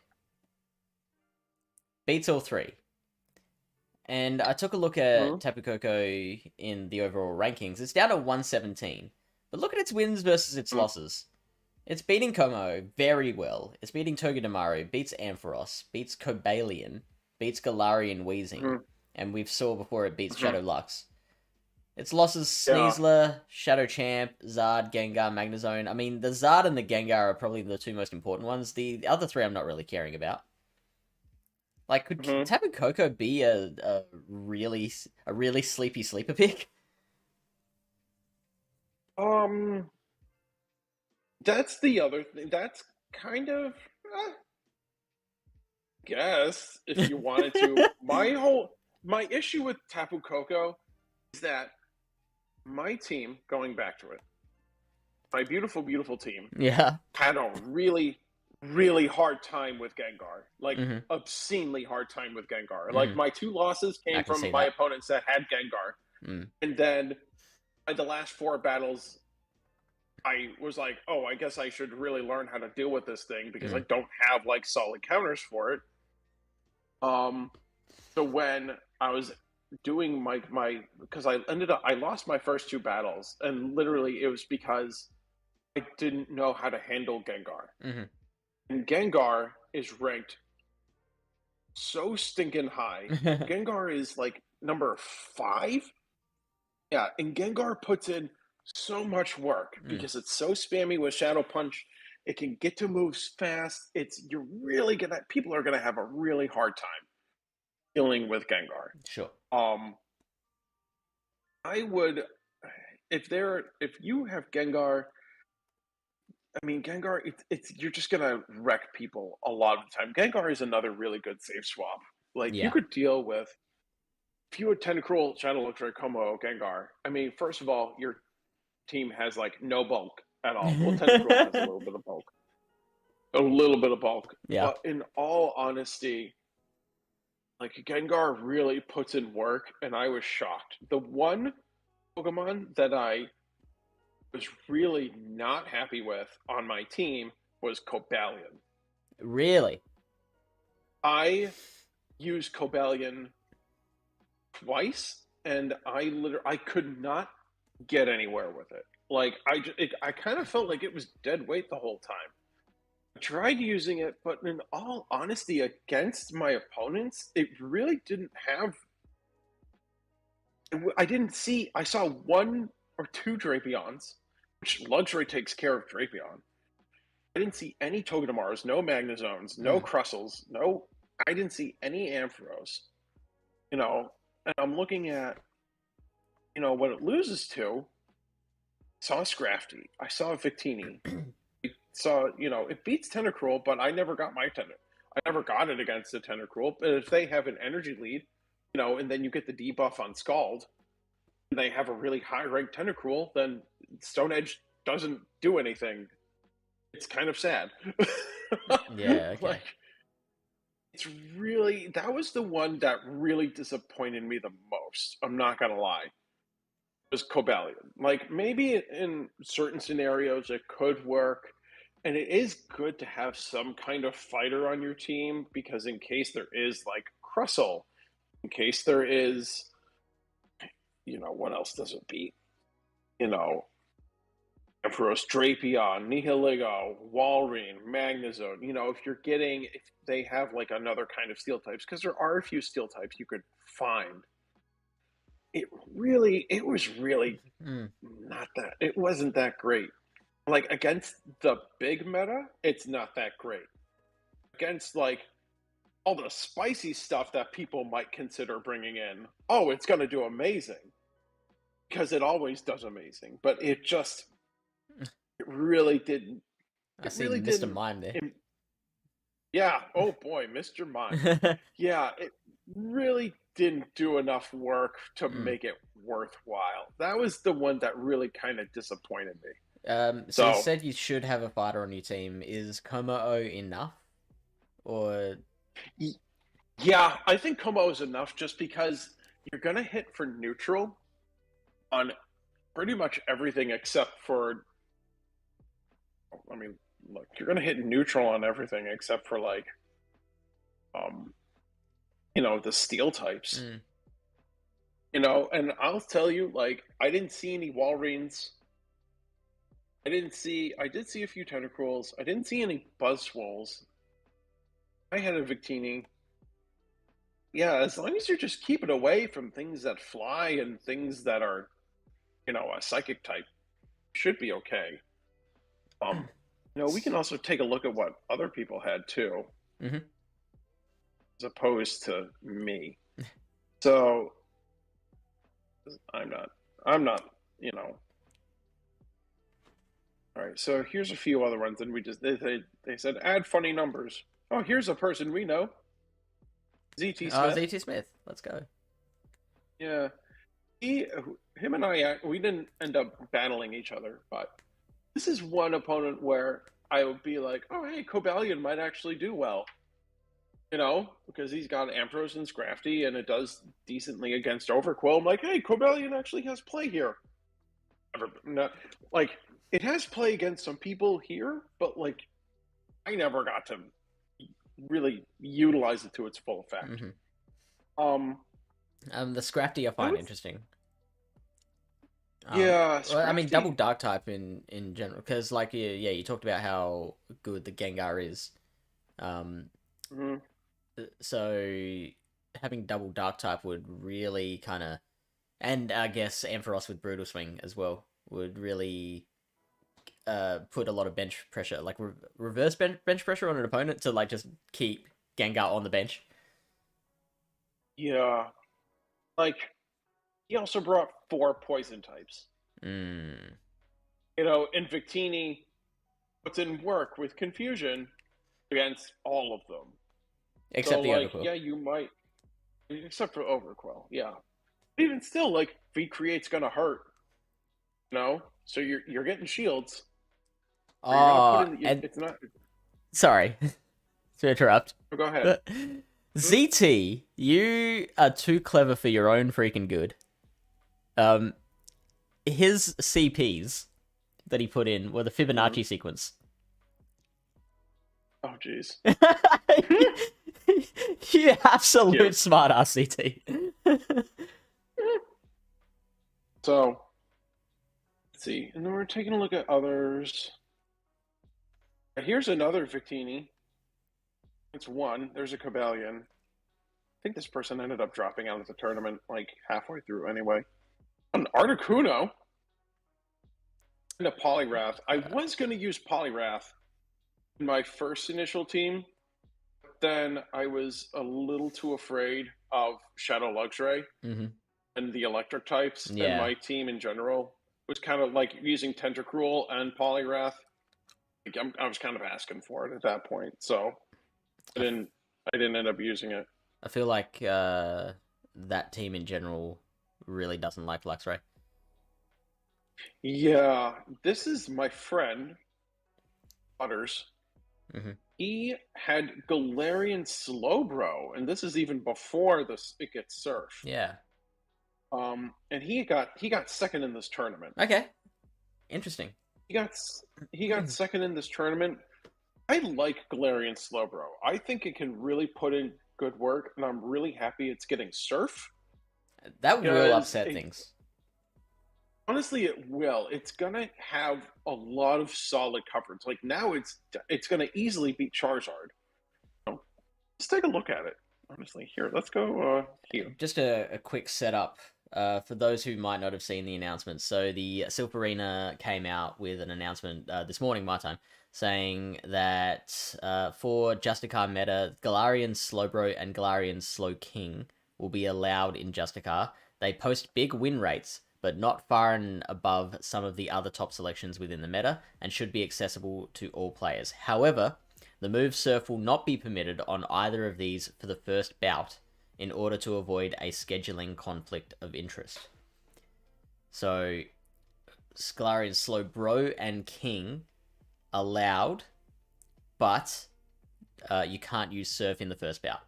beats all 3. And I took a look at Tapu Koko in the overall rankings. It's down to 117. But look at its wins versus its losses. It's beating Como very well. It's beating Togedemaru, beats Ampharos, beats Cobalion, beats Galarian Weezing, and we've saw before it beats Shadow Lux. Its losses Sneasler, Shadow Champ, Zard, Gengar, Magnezone. I mean, the Zard and the Gengar are probably the two most important ones. The other three I'm not really caring about. Like, could Tapu Koko be a really sleepy sleeper pick? That's the other thing. That's kind of, guess, if you wanted to. My issue with Tapu Koko is that my team, going back to it, my beautiful, beautiful team, had a really, really hard time with Gengar. Like, obscenely hard time with Gengar. Like, my 2 losses came from my opponents that had Gengar. And then, by the last 4 battles, I was like, oh, I guess I should really learn how to deal with this thing because I don't have, like, solid counters for it. So when I was doing my because I lost my first 2 battles, and literally it was because I didn't know how to handle Gengar. And Gengar is ranked so stinking high. Gengar is like number 5. Yeah, and Gengar puts in so much work because it's so spammy with Shadow Punch. It can get to moves fast. People are gonna have a really hard time dealing with Gengar. Sure. I would, if you have Gengar, I mean Gengar, you're just gonna wreck people a lot of the time. Gengar is another really good safe swap. Like you could deal with if you had Tentacruel, Shadow Electric, Como, Gengar. I mean, first of all, your team has like no bulk at all. Well, Tentacruel has a little bit of bulk. A little bit of bulk. Yeah. But in all honesty, like Gengar really puts in work, and I was shocked. The one Pokemon that I was really not happy with on my team was Cobalion. Really? I used Cobalion twice, and I could not get anywhere with it. Like I kind of felt like it was dead weight the whole time. I tried using it, but in all honesty, against my opponents, it really didn't have. I saw 1 or 2 Drapions, which Luxury takes care of Drapion. I didn't see any Togedemars, no Magnezones, no Crustles, no. I didn't see any Ampharos. And I'm looking at, what it loses to. I saw Scrafty. I saw Victini. So, it beats Tentacruel, but I never got my I never got it against the Tentacruel. But if they have an energy lead, and then you get the debuff on Scald, and they have a really high-ranked Tentacruel, then Stone Edge doesn't do anything. It's kind of sad. Yeah, okay. That was the one that really disappointed me the most. I'm not going to lie. Was Cobalion. Like, maybe in certain scenarios it could work. And it is good to have some kind of fighter on your team because in case there is like Crustle, in case there is, what else does it beat? Ampharos, Drapion, Nihilego, Walrein, Magnezone. If they have like another kind of steel types, because there are a few steel types you could find. It was really not that. It wasn't that great. Like, against the big meta, it's not that great. Against, like, all the spicy stuff that people might consider bringing in, it's going to do amazing. Because it always does amazing. But it really didn't. I see Mr. Mime there. Yeah, oh boy, Mr. Mime. Yeah, it really didn't do enough work to make it worthwhile. That was the one that really kind of disappointed me. So you said you should have a fighter on your team. Is Como enough? Or yeah, I think Como is enough just because you're gonna hit for neutral on pretty much everything except for. I mean, look, you're gonna hit neutral on everything except for like, the steel types. And I'll tell you, like, I didn't see any Walreins. I did see a few tentacles. I didn't see any buzzwoles. I had a Victini. Yeah, as long as you just keep it away from things that fly and things that are, a psychic type, should be okay. We can also take a look at what other people had too, Mm-hmm. as opposed to me. So I'm not, All right, so here's a few other ones, and they said add funny numbers. Oh, here's a person we know, ZT Oh, Smith. ZT Smith. Let's go. Yeah, him and I, we didn't end up battling each other, but this is one opponent where I would be like, oh, hey, Cobalion might actually do well, because he's got Ampharos and Scrafty, and it does decently against Overquill. I'm like, hey, Cobalion actually has play here. Like, it has play against some people here, but like, I never got to really utilize it to its full effect. The Scrafty I find interesting. Yeah, well, I mean, double dark type in general, because like you talked about how good the Gengar is. So having double dark type would really kind of, and I guess Ampharos with Brutal Swing as well would really put a lot of bench pressure, like reverse bench pressure on an opponent to like just keep Gengar on the bench. Yeah, like he also brought 4 poison types. Mm. In Victini puts in work with confusion against all of them. Except the like, Overquill. yeah, you might, except for Overquill, yeah. But even still, like, V-Create's gonna hurt, So you're getting shields. It's not. Sorry to interrupt. Go ahead. ZT, you are too clever for your own freaking good. His CPs that he put in were the Fibonacci sequence. Oh, jeez. You absolute smart ass CT. So, let's see. And then we're taking a look at others. Here's another Victini. It's 1. There's a Cobalion. I think this person ended up dropping out of the tournament like halfway through anyway. An Articuno and a Poliwrath. I was going to use Poliwrath in my first initial team, but then I was a little too afraid of Shadow Luxray and the electric types, and my team in general was kind of like using Tentacruel and Poliwrath. I was kind of asking for it at that point, so I didn't end up using it. I feel like that team in general really doesn't like Luxray. Yeah, this is my friend Butters. He had Galarian Slowbro, and this is even before it gets Surf. Yeah. And he got second in this tournament. Okay, interesting. He got second in this tournament. I like Galarian Slowbro. I think it can really put in good work, and I'm really happy it's getting Surf. That will upset things. Honestly, it will. It's gonna have a lot of solid coverage. Like now, it's gonna easily beat Charizard. Let's take a look at it. Honestly, here, let's go here. Just a quick setup for those who might not have seen the announcement. So the Silph Arena came out with an announcement this morning, my time, saying that for Justicar meta, Galarian Slowbro and Galarian Slowking will be allowed in Justicar. They post big win rates, but not far and above some of the other top selections within the meta, and should be accessible to all players. However, the move Surf will not be permitted on either of these for the first bout, in order to avoid a scheduling conflict of interest. So, Galarian Slowbro and King allowed, but you can't use Surf in the first bout.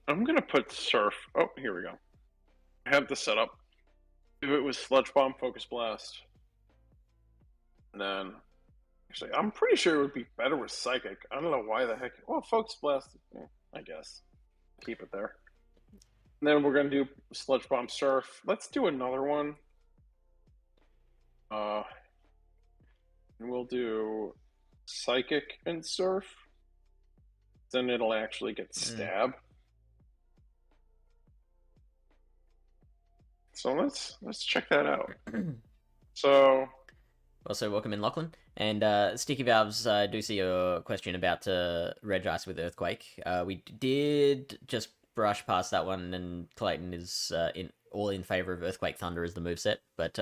I'm gonna put Surf. Oh, here we go. I have the setup. If it was Sludge Bomb, Focus Blast, and then actually, I'm pretty sure it would be better with Psychic. I don't know why the heck. Well, Focus Blast, I guess. Keep it there. And then we're gonna do Sludge Bomb Surf. Let's do another one. And we'll do Psychic and Surf. Then it'll actually get Stab. So let's check that out. So also welcome in, Lachlan. And Sticky Valves, I do see your question about Reg Ice with Earthquake. We did just brush past that one, and Clayton is all in favor of Earthquake Thunder as the moveset. But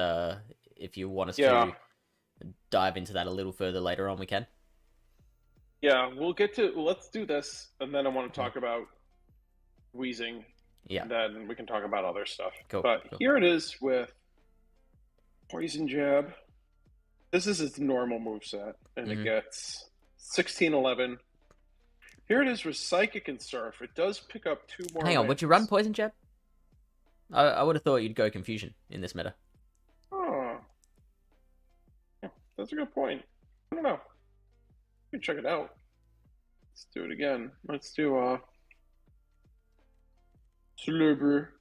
if you want us to dive into that a little further later on, we can. Yeah, let's do this, and then I want to talk about Wheezing. Yeah. And then we can talk about other stuff. Cool. But here it is with Poison Jab. This is its normal moveset, and it gets 16-11. Here it is with Psychic and Surf. It does pick up 2 more. Hang on, would you run Poison Jab? I would have thought you'd go Confusion in this meta. Oh. Yeah, that's a good point. I don't know. We can check it out. Let's do it again. Let's do Slubber,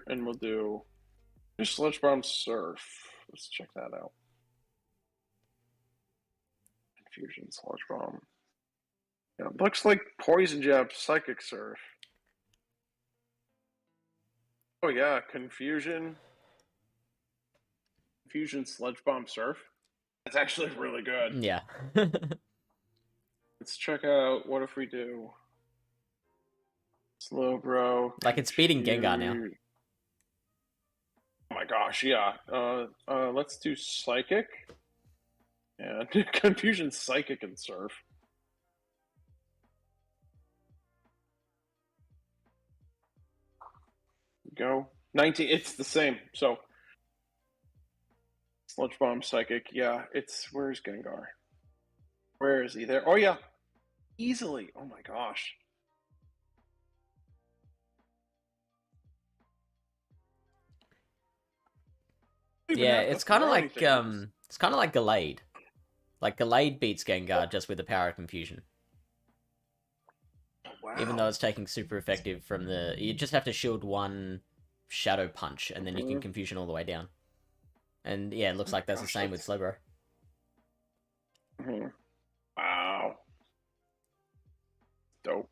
and we'll do just Sludge Bomb Surf. Let's check that out. Confusion, Sludge Bomb. Yeah, it looks like Poison Jab, Psychic Surf. Oh yeah, Confusion, Sludge Bomb Surf. That's actually really good. Yeah. Let's check out, what if we do Slowbro. Like, it's beating Gengar now. Oh my gosh, yeah. Let's do Psychic. And Confusion, Psychic, and Surf. Go. 19, it's the same. So, Sludge Bomb, Psychic. Yeah, where's Gengar? Where is he? There. Oh, yeah. Easily. Oh my gosh. Yeah, it's kind of like Gallade. Like Gallade beats Gengar just with the power of Confusion. Wow. Even though it's taking super effective from you just have to shield one Shadow Punch, and then you can Confusion all the way down. And yeah, it looks like that's the same with Slowbro. Wow. Dope.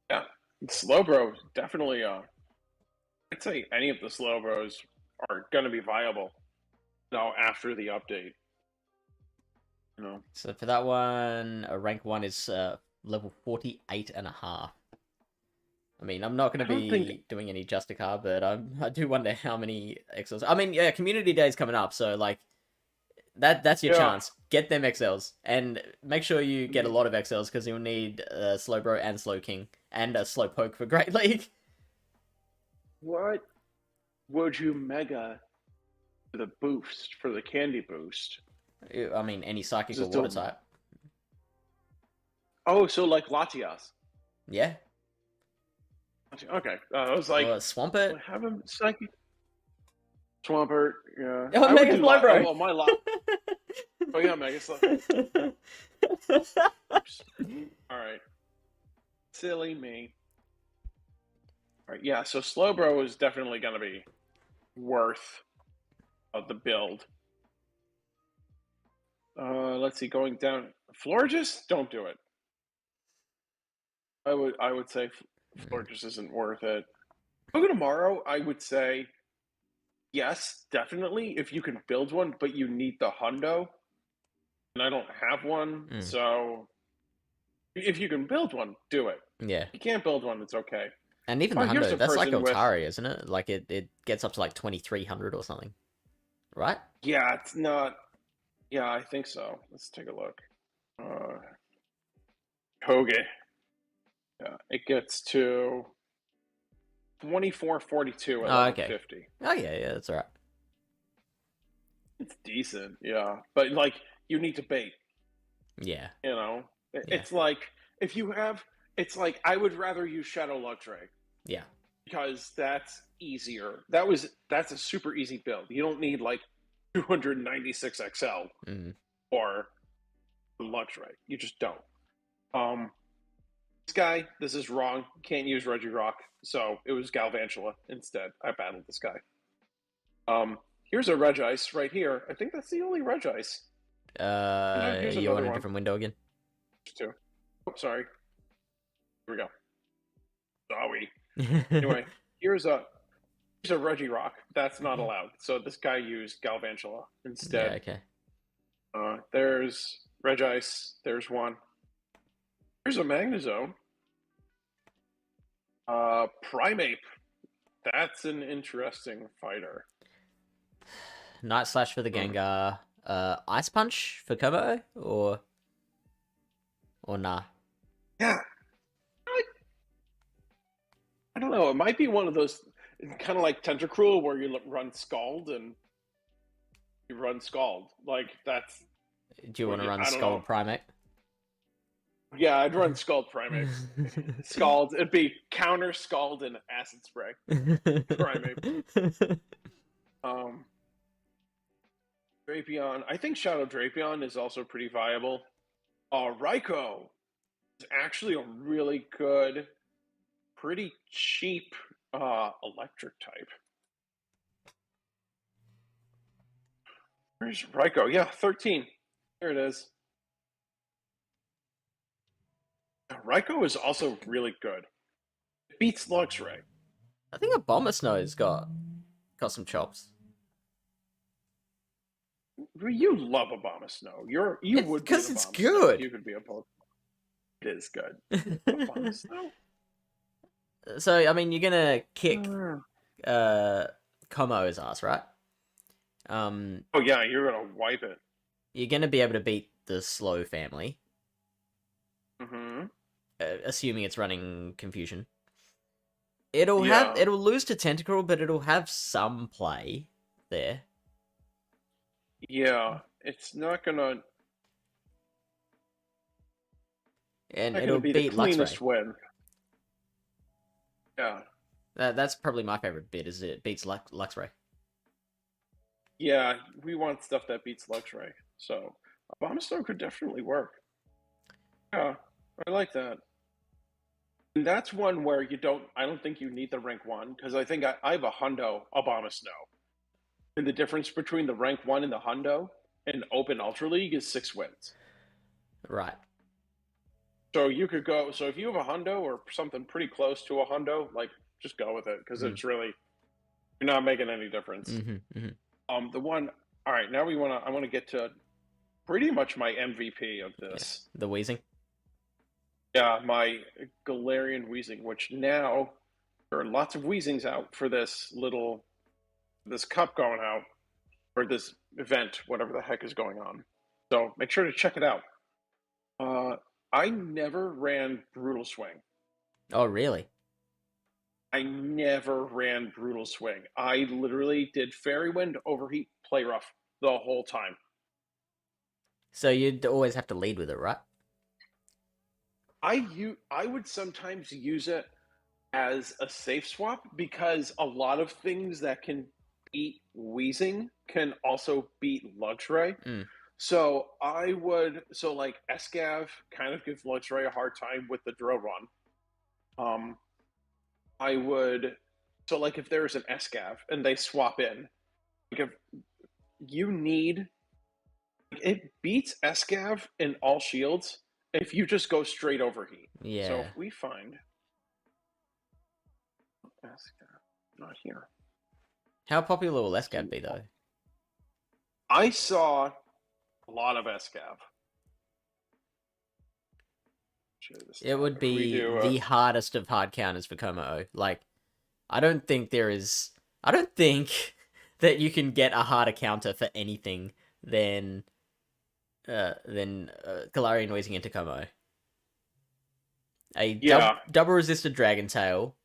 Yeah, Slowbro definitely. I'd say any of the Slowbros are going to be viable now after the update. You know. So for that one, a rank 1 is level 48.5. I mean, I'm not going to be doing any Justicar, but I do wonder how many XLs. I mean, yeah, Community Day is coming up, so like that's your chance. Get them XLs, and make sure you get a lot of XLs because you'll need Slowbro and Slowking and a Slowpoke for Great League. What would you mega for the boost, for the candy boost? I mean, any Psychic or Water type. Oh, so like Latias. Yeah. Okay. I was like... Swampert? Have him Psychic... Swampert, yeah. Oh, Mega Slowbro! Oh, my lot. Oh, yeah, Mega Slowbro. Alright. Silly me. Alright, yeah, so Slowbro is definitely going to be worth the build. Let's see, going down... Florges? Don't do it. I would say Florges isn't worth it. Tomorrow, I would say yes, definitely, if you can build one, but you need the hundo. And I don't have one, so if you can build one, do it. Yeah. If you can't build one, it's okay. And even the hundo, that's like Otari, isn't it? Like it gets up to like 2,300 or something. Right? Yeah, it's not... Yeah, I think so. Let's take a look. Koge. Yeah, it gets to 2442 at 50. Oh yeah, that's all right. It's decent, yeah, but like you need to bait. Yeah, you know, it's like if you have, it's like I would rather use Shadow Luxray. Yeah, because that's easier. That's a super easy build. You don't need like 296 XL or Luxray. You just don't. this guy, this is wrong. Can't use Regirock. So it was Galvantula instead. I battled this guy. Here's a Regice right here. I think that's the only Regice. Here's you want a one. different window again? Two. Oh, sorry. Here we go. Sorry. Anyway, here's a Regirock. That's not allowed. So this guy used Galvantula instead. Yeah, okay. There's Regice. There's one. Here's a Magnezone. Primeape. That's an interesting fighter. Night Slash for the Gengar. Ice Punch for Kobo, or nah? Yeah. I don't know. It might be one of those kind of like Tentacruel where you run Scald and you run Scald. Like that's. Do you want to run Scald Primeape? Yeah, I'd run Scald Primeape. Scald. It'd be counter Scald and Acid Spray. Primeape. Drapion. I think Shadow Drapion is also pretty viable. Raikou is actually a really good, pretty cheap electric type. Where's Raikou? Yeah, 13. There it is. Raikou is also really good. It beats Luxray. I think Abomasnow's got some chops. You love Abomasnow. You would because it's good. You could be a Pokemon. It is good. Abomasnow. So I mean, you're gonna kick Komo's ass, right? Oh yeah, you're gonna wipe it. You're gonna be able to beat the Slow family. Mm-hmm. Assuming it's running Confusion. It'll lose to Tentacruel, but it'll have some play there. Yeah, it's not gonna. And it'll be beat the cleanest Luxray. win. Yeah. That's probably my favorite bit, is it beats Luxray. Yeah, we want stuff that beats Luxray. So Abomasnow could definitely work. Yeah, I like that. And that's one where I don't think you need the rank 1, because I think I have a Hundo Abomasnow. And the difference between the rank 1 and the Hundo in Open Ultra League is 6 wins. Right. So you could go. So if you have a Hundo or something pretty close to a Hundo, like just go with it, because it's really, you're not making any difference. The one. All right, now I want to get to pretty much my MVP of this. Yeah. The Weezing. Yeah, my Galarian Weezing, which now there are lots of Weezings out for this cup going out, or this event, whatever the heck is going on. So make sure to check it out. I never ran Brutal Swing. Oh, really? I never ran Brutal Swing. I literally did Fairy Wind, Overheat, Play Rough the whole time. So you'd always have to lead with it, right? I would sometimes use it as a safe swap, because a lot of things that can beat Weezing can also beat Luxray. So like Escav kind of gives Luxray a hard time with the drill run. So like if there's an Escav and they swap in, like if you need, it beats Escav in all shields if you just go straight overheat. Yeah. So if we find Escav, not here. How popular will Escav be, though? I saw a lot of Escav. It would be the hardest of hard counters for Como. Like, I don't think that you can get a harder counter for anything than Galarian Weezing into Como. Double resisted Dragon Tail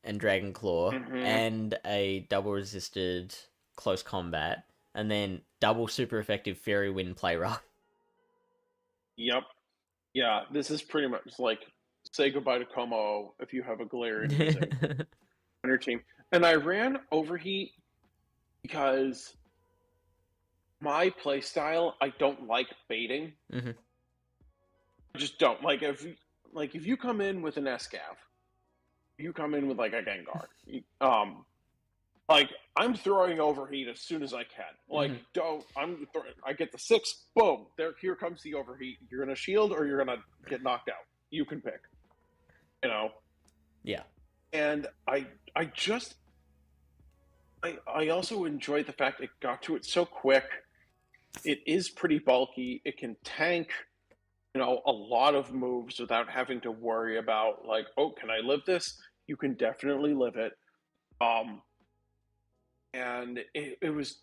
and Dragon Claw, and a double resisted Close Combat, and then double super effective Fairy Wind Play Rough. Yep. Yeah, this is pretty much like say goodbye to Como if you have a Galarian Weezing on your team. And I ran Overheat because my playstyle, I don't like baiting. I just don't. Like, like if you come in with an Scav, you come in with like a Gengar, like I'm throwing overheat as soon as I can. Like I get the 6, boom, here comes the overheat. You're gonna shield or you're gonna get knocked out. You can pick. You know. Yeah. And I also enjoyed the fact it got to it so quick. It is pretty bulky. It can tank, a lot of moves without having to worry about like, oh, can I live this? You can definitely live it. And it was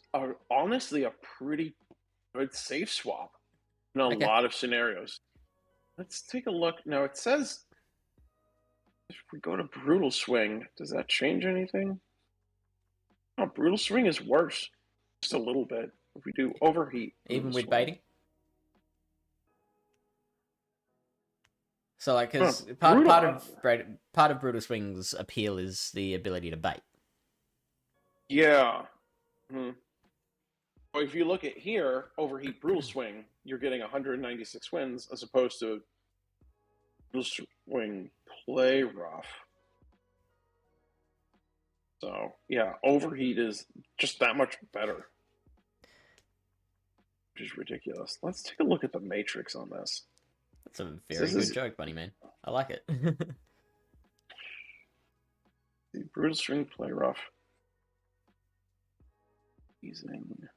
honestly a pretty good safe swap in a lot of scenarios. Let's take a look. Now it says if we go to Brutal Swing, does that change anything? Oh, Brutal Swing is worse. Just a little bit. If we do Overheat. Even with baiting? So, like, because part of Brutal Swing's appeal is the ability to bait. Yeah. Well, if you look at here, Overheat Brutal Swing, you're getting 196 wins as opposed to Brutal Swing Play Rough. So, yeah, Overheat is just that much better. Which is ridiculous. Let's take a look at the matrix on this. That's a very good joke, Bunny Man. I like it. The Brutal Swing Play Rough. Using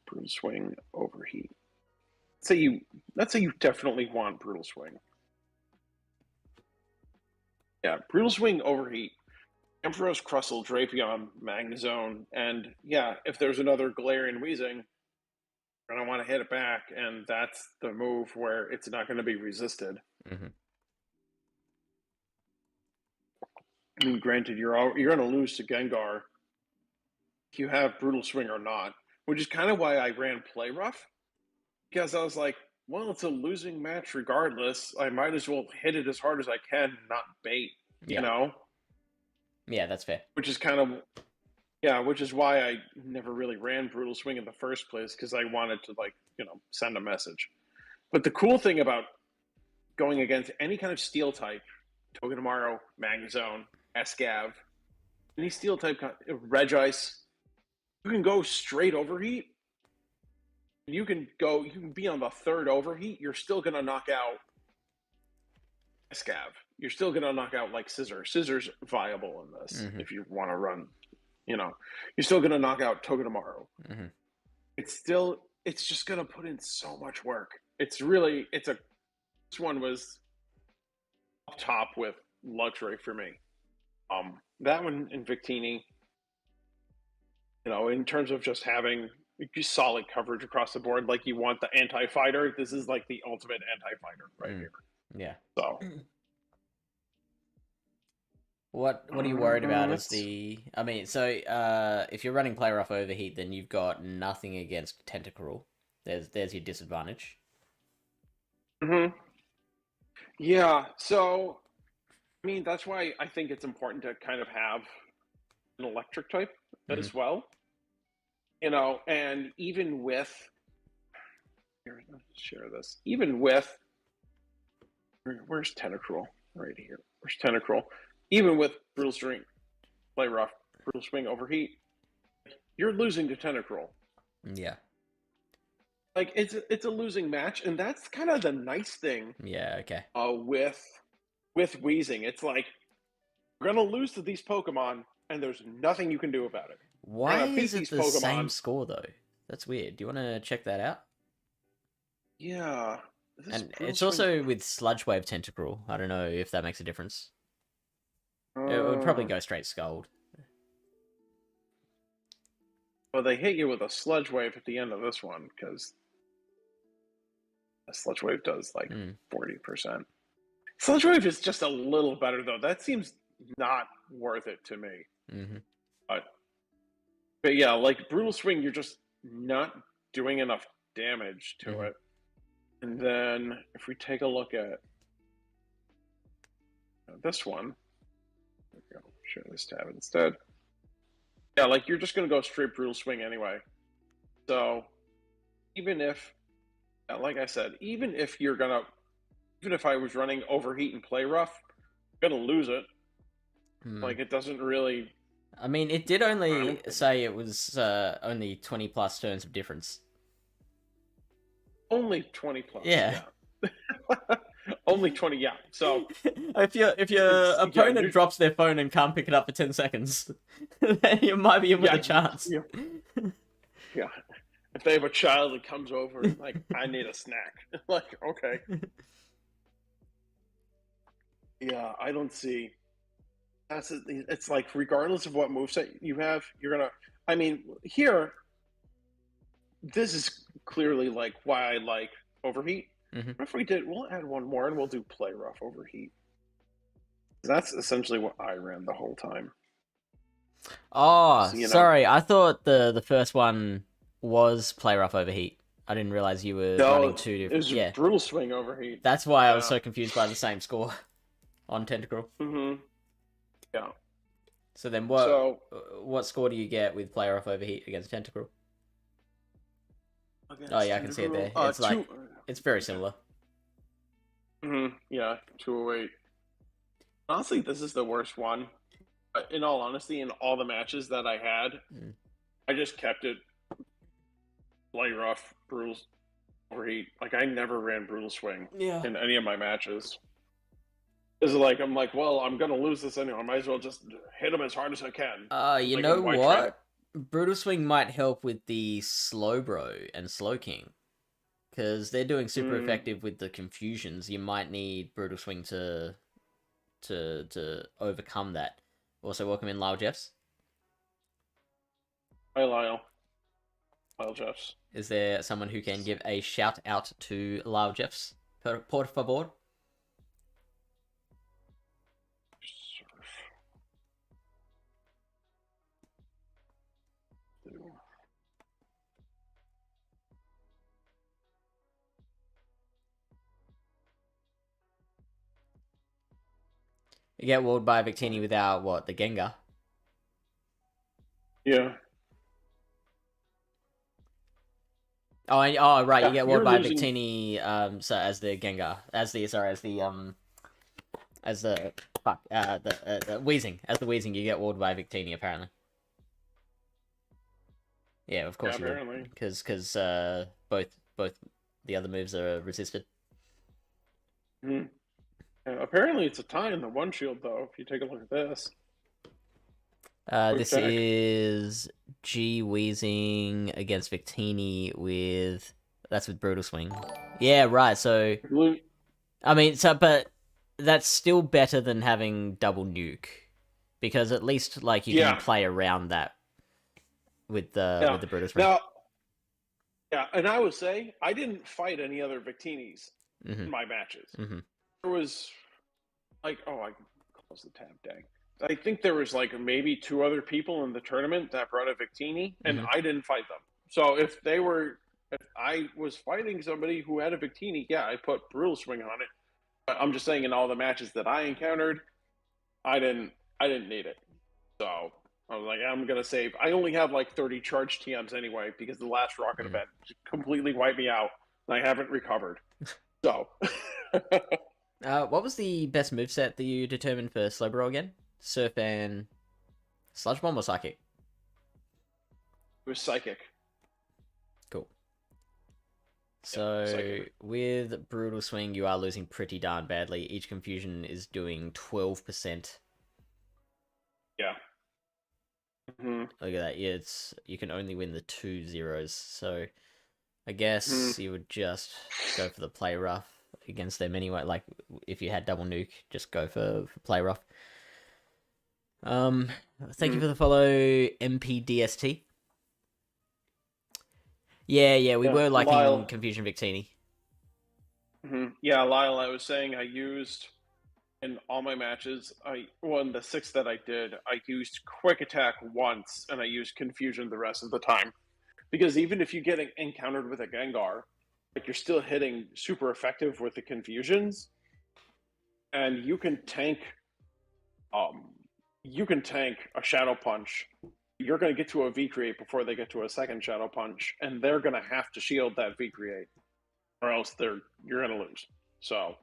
Brutal Swing Overheat. Let's say you definitely want Brutal Swing. Yeah, Brutal Swing Overheat. Emperor's Crustle, Drapion, Magnezone, and yeah, if there's another Galarian Weezing, you're going to want to hit it back, and that's the move where it's not going to be resisted. I mean, granted, you're going to lose to Gengar if you have Brutal Swing or not, which is kind of why I ran Play Rough, because I was like, well, it's a losing match regardless. I might as well hit it as hard as I can, not bait, you know? Yeah, that's fair. Which is why I never really ran Brutal Swing in the first place, because I wanted to, like, send a message. But the cool thing about going against any kind of Steel type, Togedemaru, Magnezone, Escav, any Steel type, Regice, you can go straight Overheat. You can be on the 3rd Overheat. You're still going to knock out Escav. You're still going to knock out, like, Scissor. Scissor's viable in this if you want to run. You're still going to knock out Togedemaru. It's just going to put in so much work. This one was up top with luxury for me. That one in Victini, in terms of just having solid coverage across the board, like you want the anti-fighter, this is like the ultimate anti-fighter right here. Yeah. So. What are you worried about if you're running Play Rough Overheat, then you've got nothing against Tentacruel. There's your disadvantage. Yeah, so I mean that's why I think it's important to kind of have an electric type as well. And even with let's share this. Even with where's Tentacruel? Right here. Where's Tentacruel? Even with Brutal Swing, Play Rough, Brutal Swing Overheat, you're losing to Tentacruel. Yeah. Like, it's a losing match, and that's kind of the nice thing. Yeah, okay. With Weezing. It's like, we're going to lose to these Pokemon, and there's nothing you can do about it. Why is it the same score, though? That's weird. Do you want to check that out? Yeah. And it's also with Sludge Wave Tentacruel. I don't know if that makes a difference. It would probably go straight Scald. Well, they hit you with a Sludge Wave at the end of this one, because a Sludge Wave does, like, 40%. Sludge Wave is just a little better, though. That seems not worth it to me. But yeah, like, Brutal Swing, you're just not doing enough damage to it. And then, if we take a look at this one, share this tab instead. Yeah, like you're just going to go straight Brutal Swing anyway. So even if, like I said, even if you're going to even if I was running overheat and play rough, I'm gonna lose it. Like, it doesn't really. I mean, it did only say it was only 20 plus turns of difference. Only 20 plus. Yeah. Only 20. Yeah. So if your opponent drops their phone and can't pick it up for 10 seconds, then you might be in with a chance. Yeah. If they have a child that comes over and like, I need a snack. Like, okay. Yeah, I don't see. It's like, regardless of what moveset you have, you're gonna. I mean, here, this is clearly like why I like overheat. Mm-hmm. If we'll add one more and we'll do play rough overheat. That's essentially what I ran the whole time. Oh, so, sorry. I thought the first one was play rough overheat. I didn't realize you were running two different. It was brutal swing overheat. That's why I was so confused by the same score on Tentacruel. Mm-hmm. Yeah. So then what score do you get with player off overheat against Tentacruel? Oh yeah, I can see it there. It's it's very similar. Mm-hmm. Yeah, 208. Honestly, this is the worst one. In all honesty, in all the matches that I had, I just kept it play rough, brutal overheat. Like, I never ran brutal swing in any of my matches. It's like, I'm like, well, I'm gonna lose this anyway. I might as well just hit him as hard as I can. You like, know what? Brutal swing might help with the slow bro and slow king, because they're doing super effective with the confusions. You might need brutal swing to overcome that. Also, welcome in LyleJeffsIII. Hi, Lyle. LyleJeffsIII. Is there someone who can give a shout out to LyleJeffsIII? Por favor. You get walled by Victini without, what, the Gengar? Yeah. Oh, right, you get walled by Victini, so as the Gengar. As the Weezing. As the Weezing, you get walled by Victini, apparently. Yeah, of course you would. Because both the other moves are resisted. Mm-hmm. Apparently it's a tie in the one shield, though, if you take a look at this. This is G Weezing against Victini with... That's with Brutal Swing. Yeah, right, so... I mean, but that's still better than having double nuke. Because at least, like, you can play around that with the Brutal Swing. Now, yeah, and I would say, I didn't fight any other Victinis in my matches. There was, like, I closed the tab, dang. I think there was, like, maybe 2 other people in the tournament that brought a Victini, and I didn't fight them. So if I was fighting somebody who had a Victini, yeah, I put Brutal Swing on it. But I'm just saying, in all the matches that I encountered, I didn't need it. So I was like, I'm gonna save. I only have like 30 charged TMs anyway, because the last Rocket event completely wiped me out, and I haven't recovered. So. What was the best moveset that you determined for Slowbro again? Surf and Sludge Bomb or Psychic? It was Psychic. Cool. So, with Brutal Swing, you are losing pretty darn badly. Each confusion is doing 12%. Yeah. Look at that. Yeah, you can only win the 2 zeros. So, I guess you would just go for the play rough against them anyway. Like, if you had double nuke, just go for play rough. Thank you for the follow, MPDST. Yeah, we were liking Lyle. Confusion Victini. Yeah, Lyle, I was saying I used, in all my matches, in the 6 that I did, I used Quick Attack once, and I used Confusion the rest of the time. Because even if you get encountered with a Gengar, like, you're still hitting super effective with the Confusions, and you can tank a Shadow Punch. You're going to get to a V-Create before they get to a second Shadow Punch, and they're going to have to shield that V-Create, or else you're going to lose. So,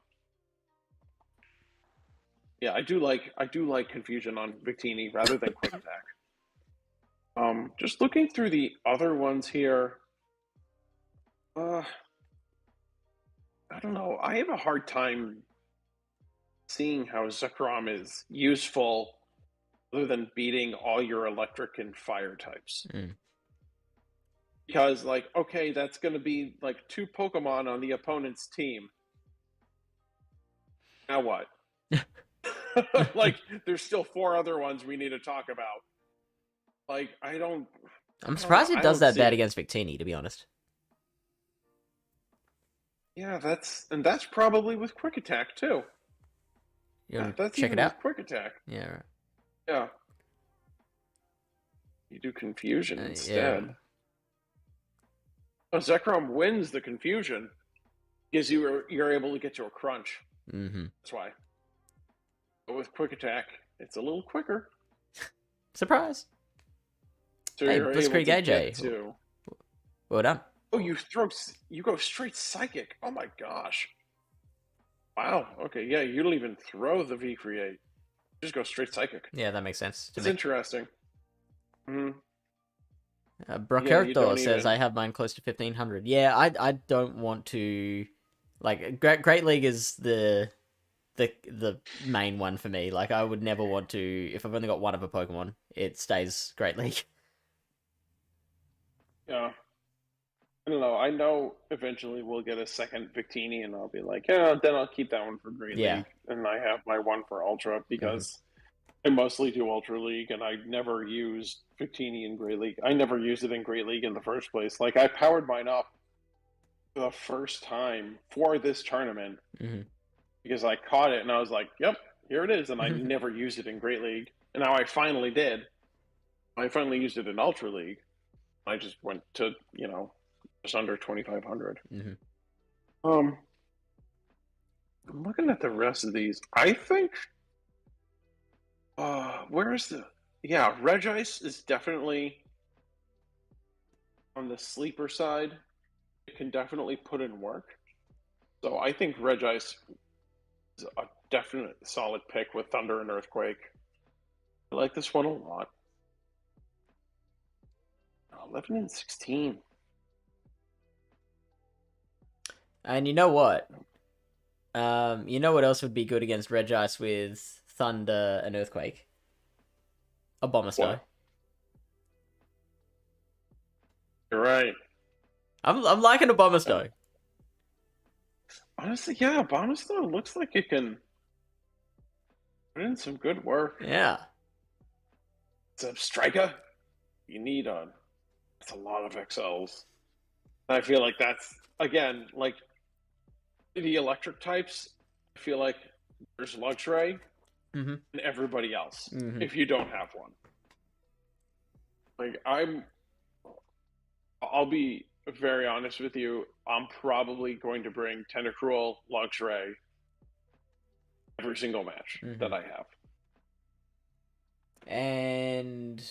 Yeah, I do like confusion on Victini rather than quick attack. Just looking through the other ones here, I don't know. I have a hard time seeing how Zekrom is useful other than beating all your electric and fire types. Because, like, okay, that's going to be like 2 Pokemon on the opponent's team. Now what? Like, there's still 4 other ones we need to talk about. Like, I'm surprised it does that bad it. against Victini, to be honest. Yeah, that's probably with quick attack too. You that's check even it out? with quick attack. Yeah, right. Yeah. You do confusion instead. Yeah. Oh, Zekrom wins the confusion because you're able to get to a crunch. That's why. But with quick attack, it's a little quicker. Surprise! So hey, you're able to AJ. get to... Well done. Oh, you go straight psychic. Oh my gosh. Wow. Okay, yeah, you don't even throw the V create. Just go straight psychic. Yeah, that makes sense. It's interesting. Brokerto says I have mine close to 1500. Yeah, I don't want to, like, Great League is the main one for me. Like, I would never want to, if I've only got one of a Pokemon, it stays Great League. Yeah. I don't know. I know eventually we'll get a second Victini, and I'll be like, yeah, then I'll keep that one for Great League, and I have my one for Ultra because I mostly do Ultra League, and I never use Victini in Great League. I never used it in Great League in the first place. Like, I powered mine up the first time for this tournament because I caught it, and I was like, yep, here it is, and I never used it in Great League. And now I finally did. I finally used it in Ultra League. I just went to, just under 2,500. I'm looking at the rest of these. I think where's the Regice is definitely on the sleeper side. It can definitely put in work. So I think Regice is a definite solid pick with Thunder and Earthquake. I like this one a lot. 11 and 16. And you know what? You know what else would be good against Regice with Thunder and Earthquake? A Abomasnow. You're right. I'm liking a Abomasnow. Honestly, yeah, Abomasnow looks like it can put in some good work. Yeah. It's a Striker. You need it's a lot of XLs. I feel like that's, again, like the electric types, I feel like there's Luxray and everybody else if you don't have one. Like, I'll be very honest with you, I'm probably going to bring Tentacruel, Luxray every single match that I have. And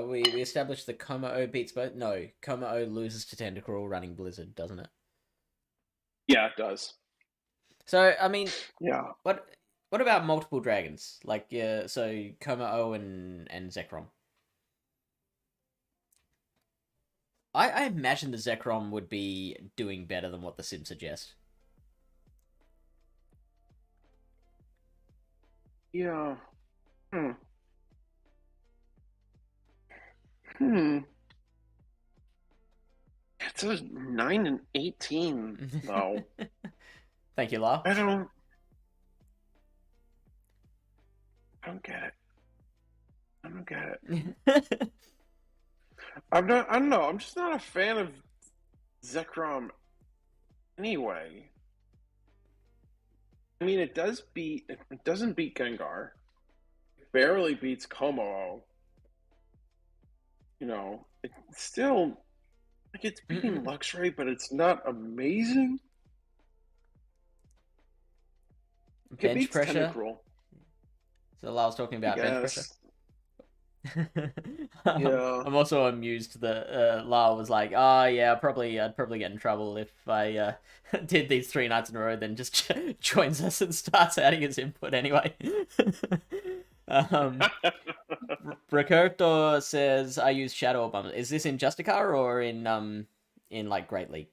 we established the Como-O beats both. No, Como-O loses to Tentacruel running Blizzard, doesn't it? Yeah, it does. So, I mean, yeah. What about multiple dragons? Like, so Como-O and Zekrom. I imagine the Zekrom would be doing better than what the Sims suggest. Yeah. It's a 9 and 18, though. Thank you, Lyle. I don't get it. I don't get it. I don't know. I'm just not a fan of Zekrom anyway. I mean, it doesn't beat Gengar. It barely beats Como-O. It's still, like, it's beating Luxray, but it's not amazing. Bench pressure. So Lyle's talking about bench pressure. Yeah. I'm also amused that Lyle was like, "Oh yeah, I'd probably get in trouble if I did these 3 nights in a row." Then just joins us and starts adding his input anyway. um, Ricardo says, "I use Shadow Bomb." Is this in Justicar or in like Great League?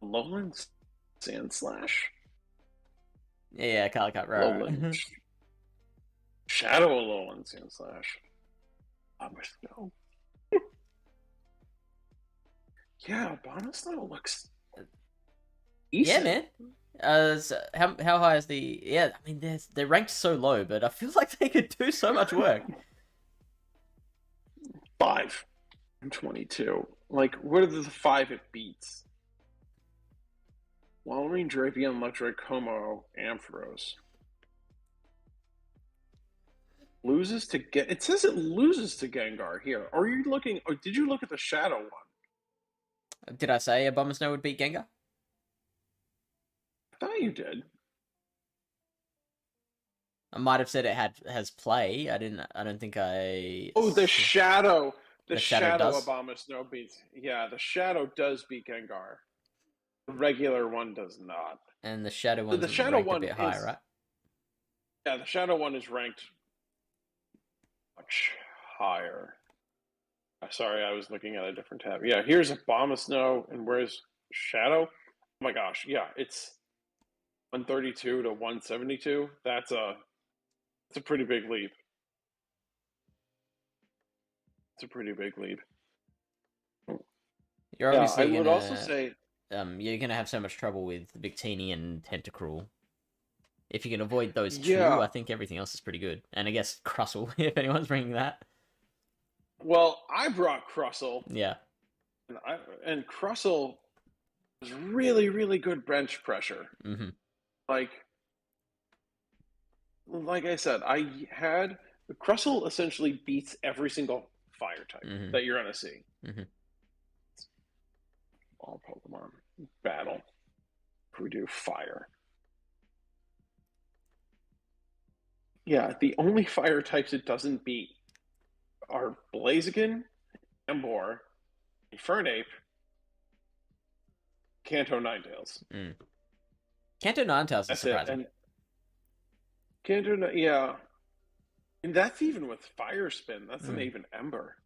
Lowland Sand Slash? Yeah, Calicut, Lowland right. Shadow Lowland Sand Slash. Abomasnow. Yeah, Abomasnow looks Yeah, decent. man. So how high is the? Yeah, I mean they're ranked so low, but I feel like they could do so much work. 5 and 22. Like, what are the 5 it beats? Walrein, Drapion, Electric, Homo, Ampharos. Loses to get. It says it loses to Gengar here. Are you looking? Or did you look at the Shadow one? Did I say Abomasnow would beat Gengar? I thought you did. I might have said it has play. I didn't. I don't think I. Oh, the Shadow. The Shadow Shadow does. Abomasnow beats. Yeah, the Shadow does beat Gengar. The regular one does not. And the Shadow The one's Shadow ranked a one bit higher, is. right? Yeah, the Shadow one is ranked much higher. Sorry, I was looking at a different tab. Yeah, here's Abomasnow, and where's Shadow? Oh my gosh, yeah, it's 132 to 172. That's a pretty big leap. It's a pretty big leap. You're Yeah, I obviously would also gonna say you're gonna have so much trouble with Victini and Tentacruel. If you can avoid those two, yeah. I think everything else is pretty good. And I guess Crustle, if anyone's bringing that. Well, I brought Crustle, Yeah. and Crustle was really, really good bench pressure. Mm-hmm. Like, like I said, I had Crustle essentially beats every single fire type Mm-hmm. that you're gonna see. Mm-hmm. All Pokemon battle. If we do fire, yeah, the only fire types it doesn't beat are Blaziken, Emboar, Infernape, Kanto Ninetales. Mm. Kanto Ninetales is That's it. surprising. And Kanto, yeah, and that's even with Fire Spin. That's not even Ember.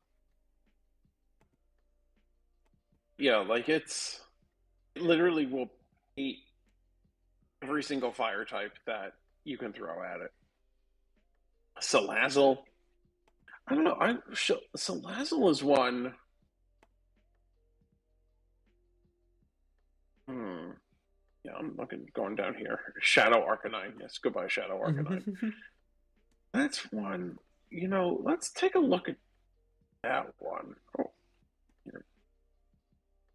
Yeah, like it literally will beat every single fire type that you can throw at it. Salazzle. I don't know. Salazzle is one. Yeah, I'm looking going down here. Shadow Arcanine. Yes, goodbye, Shadow Arcanine. That's one. Let's take a look at that one. Oh, here.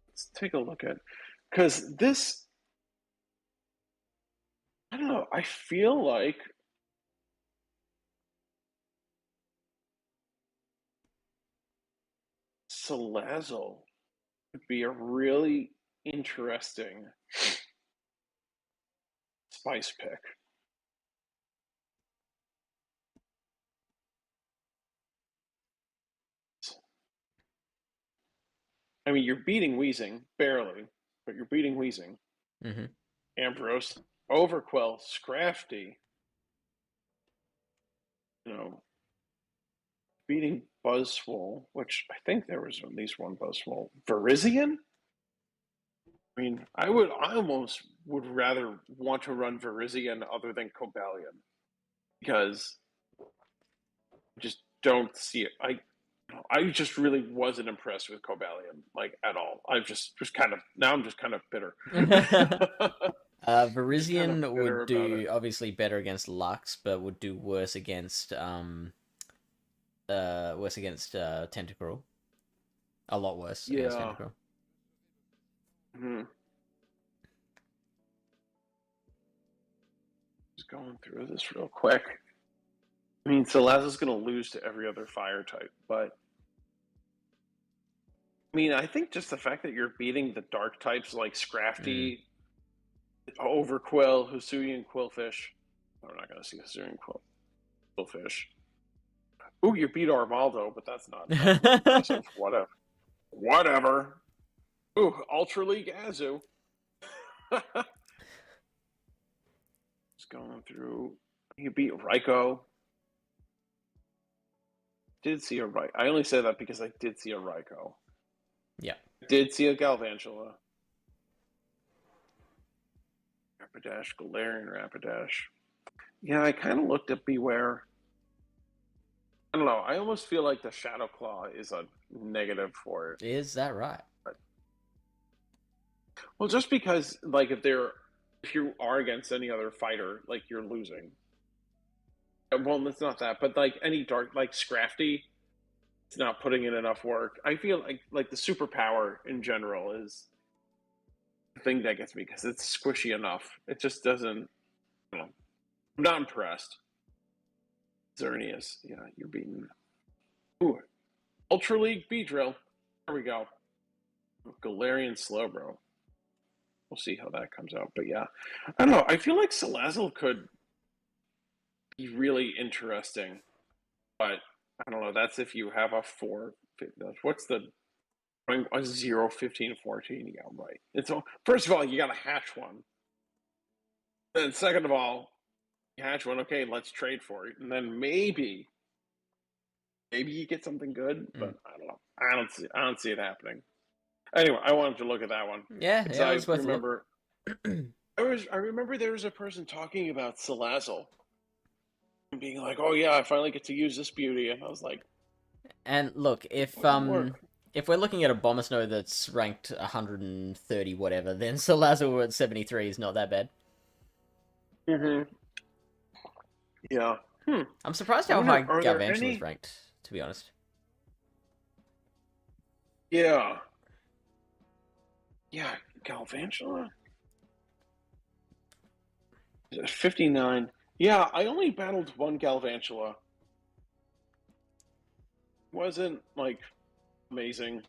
Let's take a look at because this. I don't know. I feel like Salazzle would be a really interesting spice pick. I mean, you're beating Weezing, barely, but you're beating Weezing. Mm-hmm. Ambrose, Overquill, Scrafty, beating Buzzwole, which I think there was at least one Buzzwole. Virizion? I mean, I almost would rather want to run Virizion other than Cobalion because I just don't see it. I just really wasn't impressed with Cobalion, like at all. I've just kind of now I'm just kind of bitter. Virizion would do it. obviously better against Lux, but would do worse against Tentacruel. A lot worse against Tentacruel. Mm-hmm. Just going through this real quick. I mean, Salazzle's going to lose to every other fire type, but I mean, I think just the fact that you're beating the dark types like Scrafty, Overquill, Hisuian Quillfish. I'm not going to see Hisuian Quillfish. Ooh, you beat Armaldo, but that's not impressive. Whatever. Ooh, Ultra League Azu. Just going through. You beat Raikou. Did see a Raikou. I only say that because I did see a Raikou. Yeah. Did see a Galvantula. Rapidash, Galarian Rapidash. Yeah, I kind of looked at Beware. I don't know. I almost feel like the Shadow Claw is a negative for it. Is that right? Well, just because, like, if you are against any other fighter, like, you're losing. Well, it's not that, but like any dark, like Scrafty, it's not putting in enough work. I feel like the superpower in general is the thing that gets me because it's squishy enough. It just doesn't. I don't know. I'm not impressed. Xerneas, yeah, you're beaten. Ooh, Ultra League Beedrill. There we go. Galarian Slowbro. We'll see how that comes out, but yeah, I don't know. I feel like Salazzle could be really interesting, but I don't know. That's if you have a 4. What's the a 0, 15, 14? Yeah, right. It's all, first of all, you got to hatch one. Then second of all, you hatch one. Okay, let's trade for it, and then maybe you get something good. But I don't know. I don't see it happening. Anyway, I wanted to look at that one. Yeah, it was worth a look. I remember there was a person talking about Salazzle and being like, "Oh yeah, I finally get to use this beauty," and I was like, and look, if we're looking at a Abomasnow that's ranked 130 whatever, then Salazzle at 73 is not that bad. Yeah. I'm surprised how high Galvantula is ranked, to be honest. Yeah. Yeah, Galvantula. 59. Yeah, I only battled one Galvantula. Wasn't like amazing.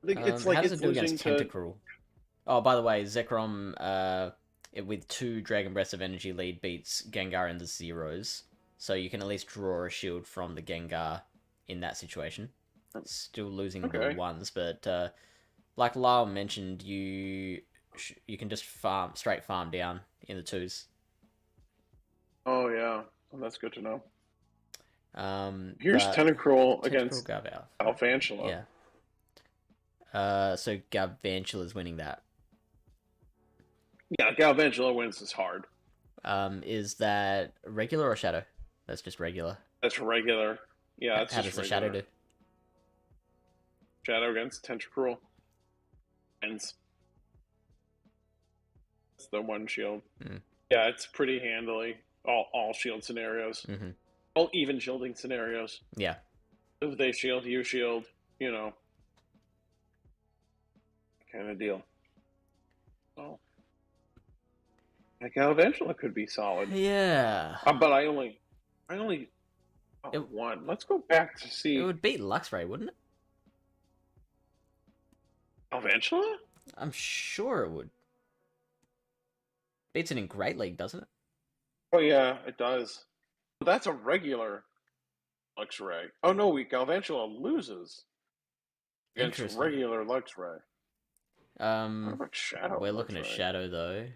I think it's like how does it's it do against to... Tentacruel? Oh, by the way, Zekrom with 2 Dragon Breaths of Energy lead beats Gengar in the zeros, so you can at least draw a shield from the Gengar in that situation. Still losing the ones, but like Lyle mentioned, you can just straight farm down in the 2s. Oh yeah, well, that's good to know. Here's Tentacruel against Galvantula. Yeah. So Galvantula's winning that. Yeah, Galvantula wins this hard. Is that regular or shadow? That's just regular. That's regular. Yeah, that's how does the shadow do? Shadow against Tentacruel. Ends. That's the one shield. Yeah, it's pretty handily. All shield scenarios. All even shielding scenarios. Yeah. If they shield, you shield, you know. Kind of deal. Oh. Like Galvantula could be solid. Yeah. But I only won. Let's go back to see. It would beat Luxray, wouldn't it? Galvantula? I'm sure it would. Beats it in Great League, doesn't it? Oh yeah, it does. That's a regular Luxray. Oh no, Galvantula loses against regular Luxray. What about Shadow? We're looking at Shadow though.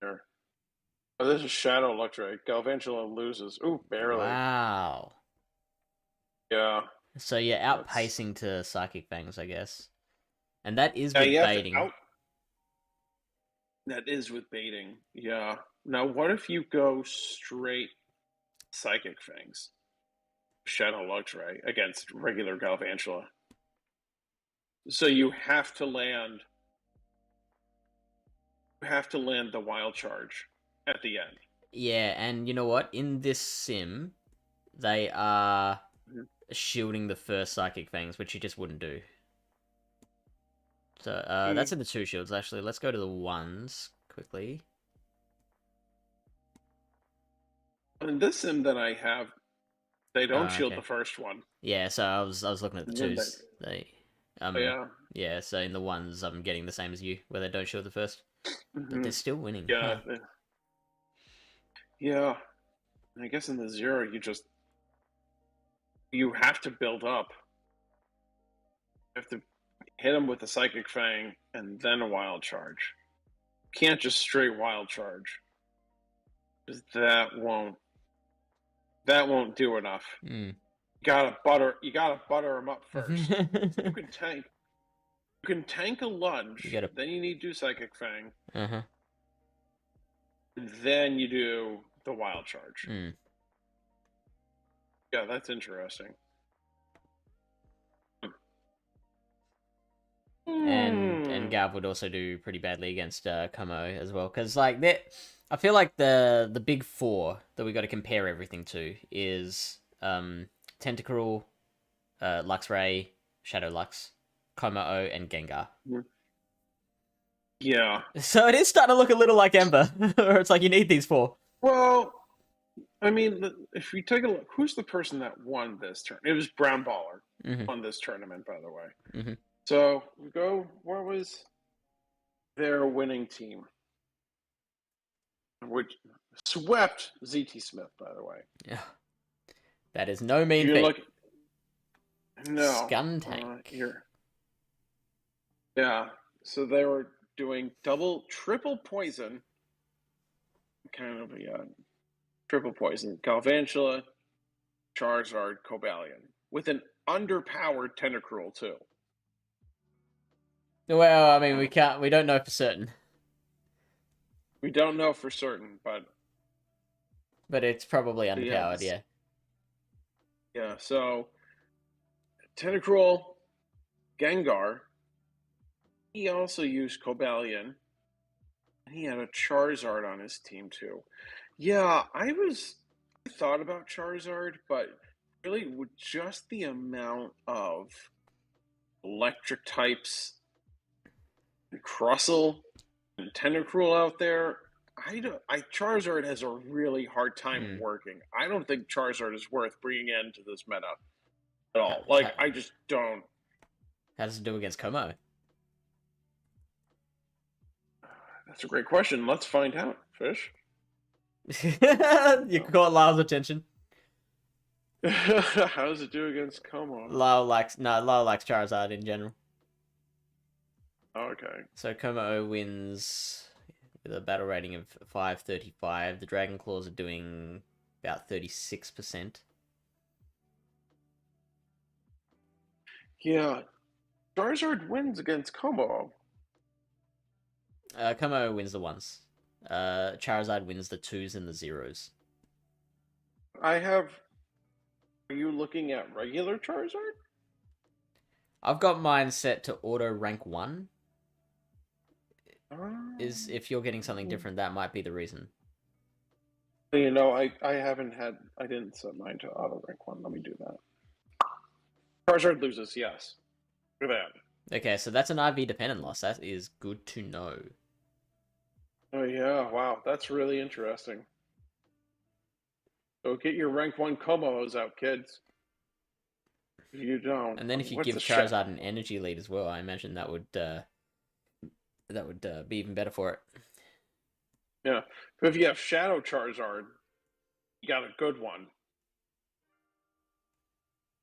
Here. Oh, this is Shadow Luxray. Galvantula loses. Ooh, barely. Wow. Yeah. So you're outpacing to Psychic Fangs, I guess. And that is with baiting. That is with baiting, yeah. Now, what if you go straight Psychic Fangs? Shadow Luxray against regular Galvantula. So you have to land the Wild Charge at the end. Yeah, and you know what? In this sim, they are shielding the first Psychic Fangs, which you just wouldn't do. So that's in the 2 shields, actually. Let's go to the 1s quickly. In this sim that I have, they don't shield the first one. Yeah, so I was looking at the 2s. Yeah. Yeah, so in the 1s, I'm getting the same as you, where they don't shield the first. But they're still winning. Yeah. Huh. Yeah. I guess in the zero, you have to build up. You have to hit them with a Psychic Fang and then a Wild Charge. You can't just straight Wild Charge. Because that won't do enough. Mm. You gotta butter them up first. You can tank a lunge, then you need to do Psychic Fang. Uh-huh. And then you do the Wild Charge. Mm. Yeah, that's interesting. And Gav would also do pretty badly against Como as well, because like I feel like the big four that we got to compare everything to is Tentacruel, Luxray, Shadow Lux, Como-O, and Gengar. Yeah. So it is starting to look a little like Ember, where it's like you need these four. Well, I mean, if we take a look, who's the person that won this turn? It was Brown Baller won this tournament, by the way. So we go. What was their winning team? Which swept ZT Smith, by the way. Yeah, that is no mean feat. No, Skuntank. Yeah, so they were doing triple poison, kind of a triple poison. Galvantula, Charizard, Cobalion, with an underpowered Tentacruel too. Well, I mean, we don't know for certain. We don't know for certain, but it's probably underpowered, yeah. Yeah, so Tentacruel, Gengar, he also used Cobalion, and he had a Charizard on his team too. Yeah, I thought about Charizard, but really with just the amount of electric types, and Crustle, and Tentacruel out there, Charizard has a really hard time working. I don't think Charizard is worth bringing into this meta at all. I just don't. How does it do against Como? That's a great question. Let's find out, Fish. You caught Lyle's attention. How does it do against Como? Lyle likes Charizard in general. Okay. So Como wins with a battle rating of 535. The Dragon Claws are doing about 36%. Yeah. Charizard wins against Como. Como wins the ones. Charizard wins the 2s and the 0s. Are you looking at regular Charizard? I've got mine set to auto rank 1. Is if you're getting something different, that might be the reason. You know, I didn't set mine to auto rank 1. Let me do that. Charizard loses, yes. Look at that. Okay, so that's an IV dependent loss. That is good to know. Oh yeah, wow, that's really interesting. So get your rank 1 Komos out, kids. If you don't. And then if you give Charizard an energy lead as well, I imagine that would be even better for it. Yeah, but if you have Shadow Charizard, you got a good one,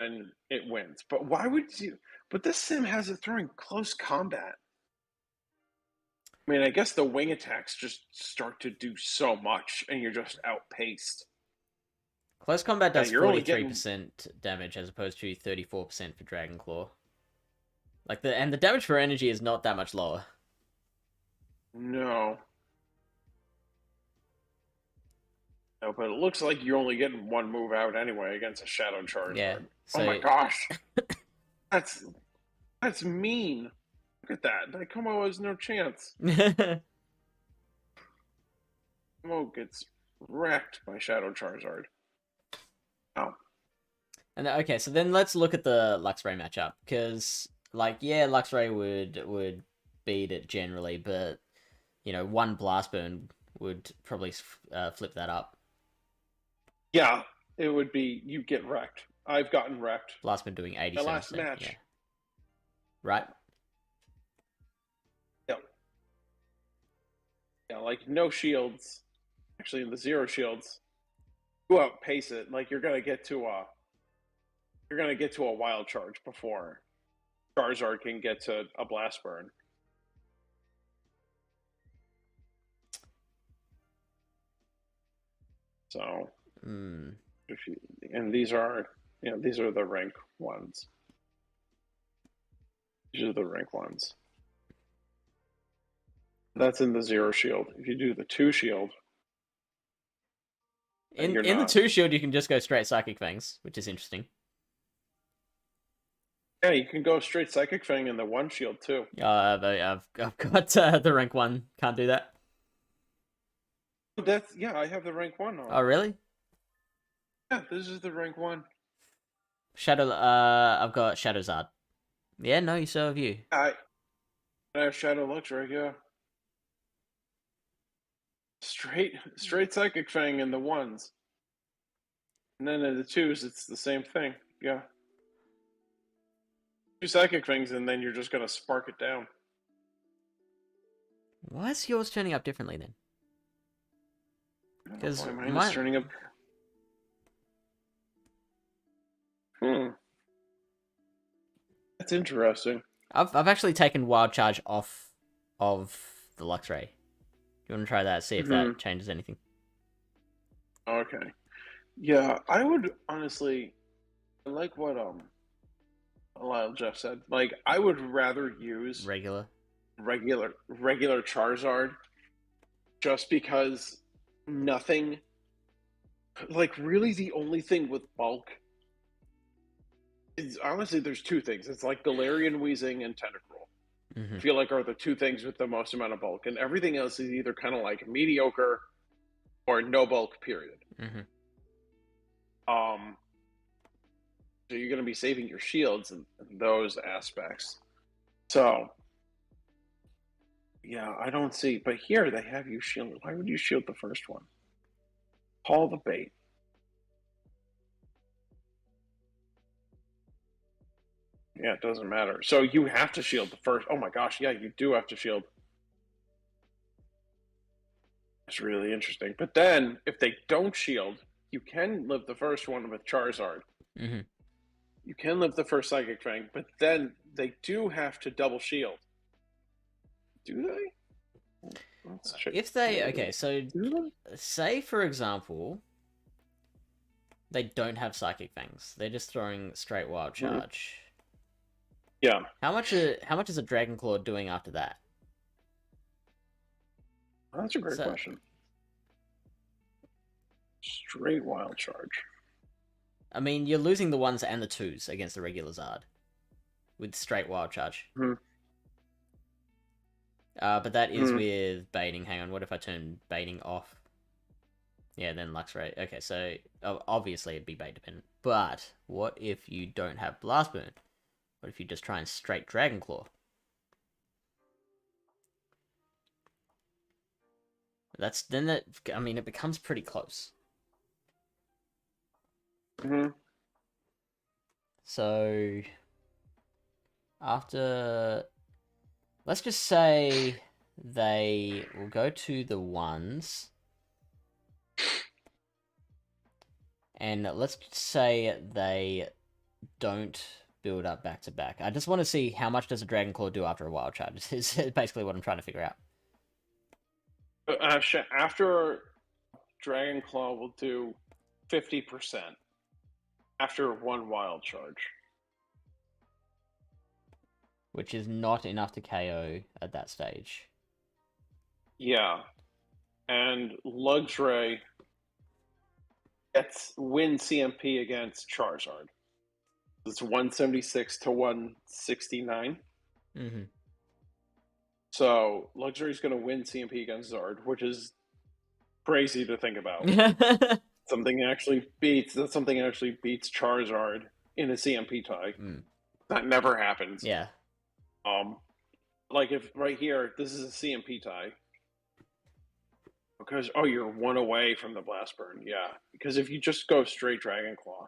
and it wins. But why would you? But this sim has it throwing close combat. I mean, I guess the wing attacks just start to do so much, and you're just outpaced. Close combat does 43% damage as opposed to 34% for Dragon Claw. And the damage for energy is not that much lower. No. No, but it looks like you're only getting one move out anyway against a Shadow Charizard. Yeah. So... Oh my gosh. That's mean. Look at that. Daikomo has no chance. Daikomo gets wrecked by Shadow Charizard. Oh. And okay, so then let's look at the Luxray matchup, because Luxray would beat it generally, but one Blast Burn would probably flip that up. Yeah, it would be you get wrecked. I've gotten wrecked. Blast Burn doing 87%. The last match. Yeah. Right? Yep. Yeah, like no shields. Actually, in the 0 shields, you outpace it. Like you're gonna get to a wild charge before Charizard can get to a blast burn. So, and these are the rank ones. These are the rank ones. That's in the 0 shield. If you do the 2 shield, in the 2 shield, you can just go straight Psychic Fangs, which is interesting. Yeah, you can go straight Psychic Fang in the 1 shield too. I've got the rank 1. Can't do that. I have the rank 1 on. Oh, really? Yeah, this is the rank 1. Shadow. I've got Shadow Zard. Yeah, no, so have you. I have Shadow Luxray, yeah. Straight Psychic Fang in the 1s. And then in the 2s, it's the same thing. Yeah. 2 Psychic Fangs, and then you're just going to spark it down. Why is yours turning up differently then? Because mine is turning up. That's interesting. I've actually taken Wild Charge off of the Luxray. You want to try that? See if that changes anything. Okay. Yeah, I would honestly, I like what LyleJeff said. Like, I would rather use regular Charizard, just because nothing. Like, really, the only thing with bulk is honestly there's 2 things. It's like Galarian Weezing and Tentacruel. I feel like are the 2 things with the most amount of bulk, and everything else is either kind of like mediocre or no bulk. Period. So you're going to be saving your shields in those aspects. So, yeah, I don't see. But here they have you shielded. Why would you shield the first one? Haul the bait. Yeah, it doesn't matter. So you have to shield the first. Oh my gosh, yeah, you do have to shield. It's really interesting. But then, if they don't shield, you can live the first one with Charizard. You can live the first Psychic Fang, but then they do have to double shield. Do they? If they... Okay, so say, for example, they don't have Psychic Fangs. They're just throwing straight Wild Charge. Yeah. How much is a Dragon Claw doing after that? That's a great question. Straight Wild Charge. I mean, you're losing the 1s and the 2s against the regular Zard with straight Wild Charge. But that is with baiting. Hang on, what if I turn baiting off? Yeah, then Luxray. Okay, so obviously it'd be bait dependent. But what if you don't have Blast Burn? What if you just try and straight Dragon Claw? I mean, it becomes pretty close. So, after... Let's just say they will go to the 1s. And let's say they don't build up back to back. I just want to see how much does a Dragon Claw do after a Wild Charge. Is basically what I'm trying to figure out. After Dragon Claw will do 50% after 1 Wild Charge. Which is not enough to KO at that stage. Yeah. And Luxray win CMP against Charizard. It's 176 to 169. So Luxray's going to win CMP against Zard, which is crazy to think about. something actually beats Charizard in a CMP tie. That never happens. Yeah. Like if right here, this is a CMP tie. Because you're 1 away from the Blast Burn. Yeah. Because if you just go straight Dragon Claw.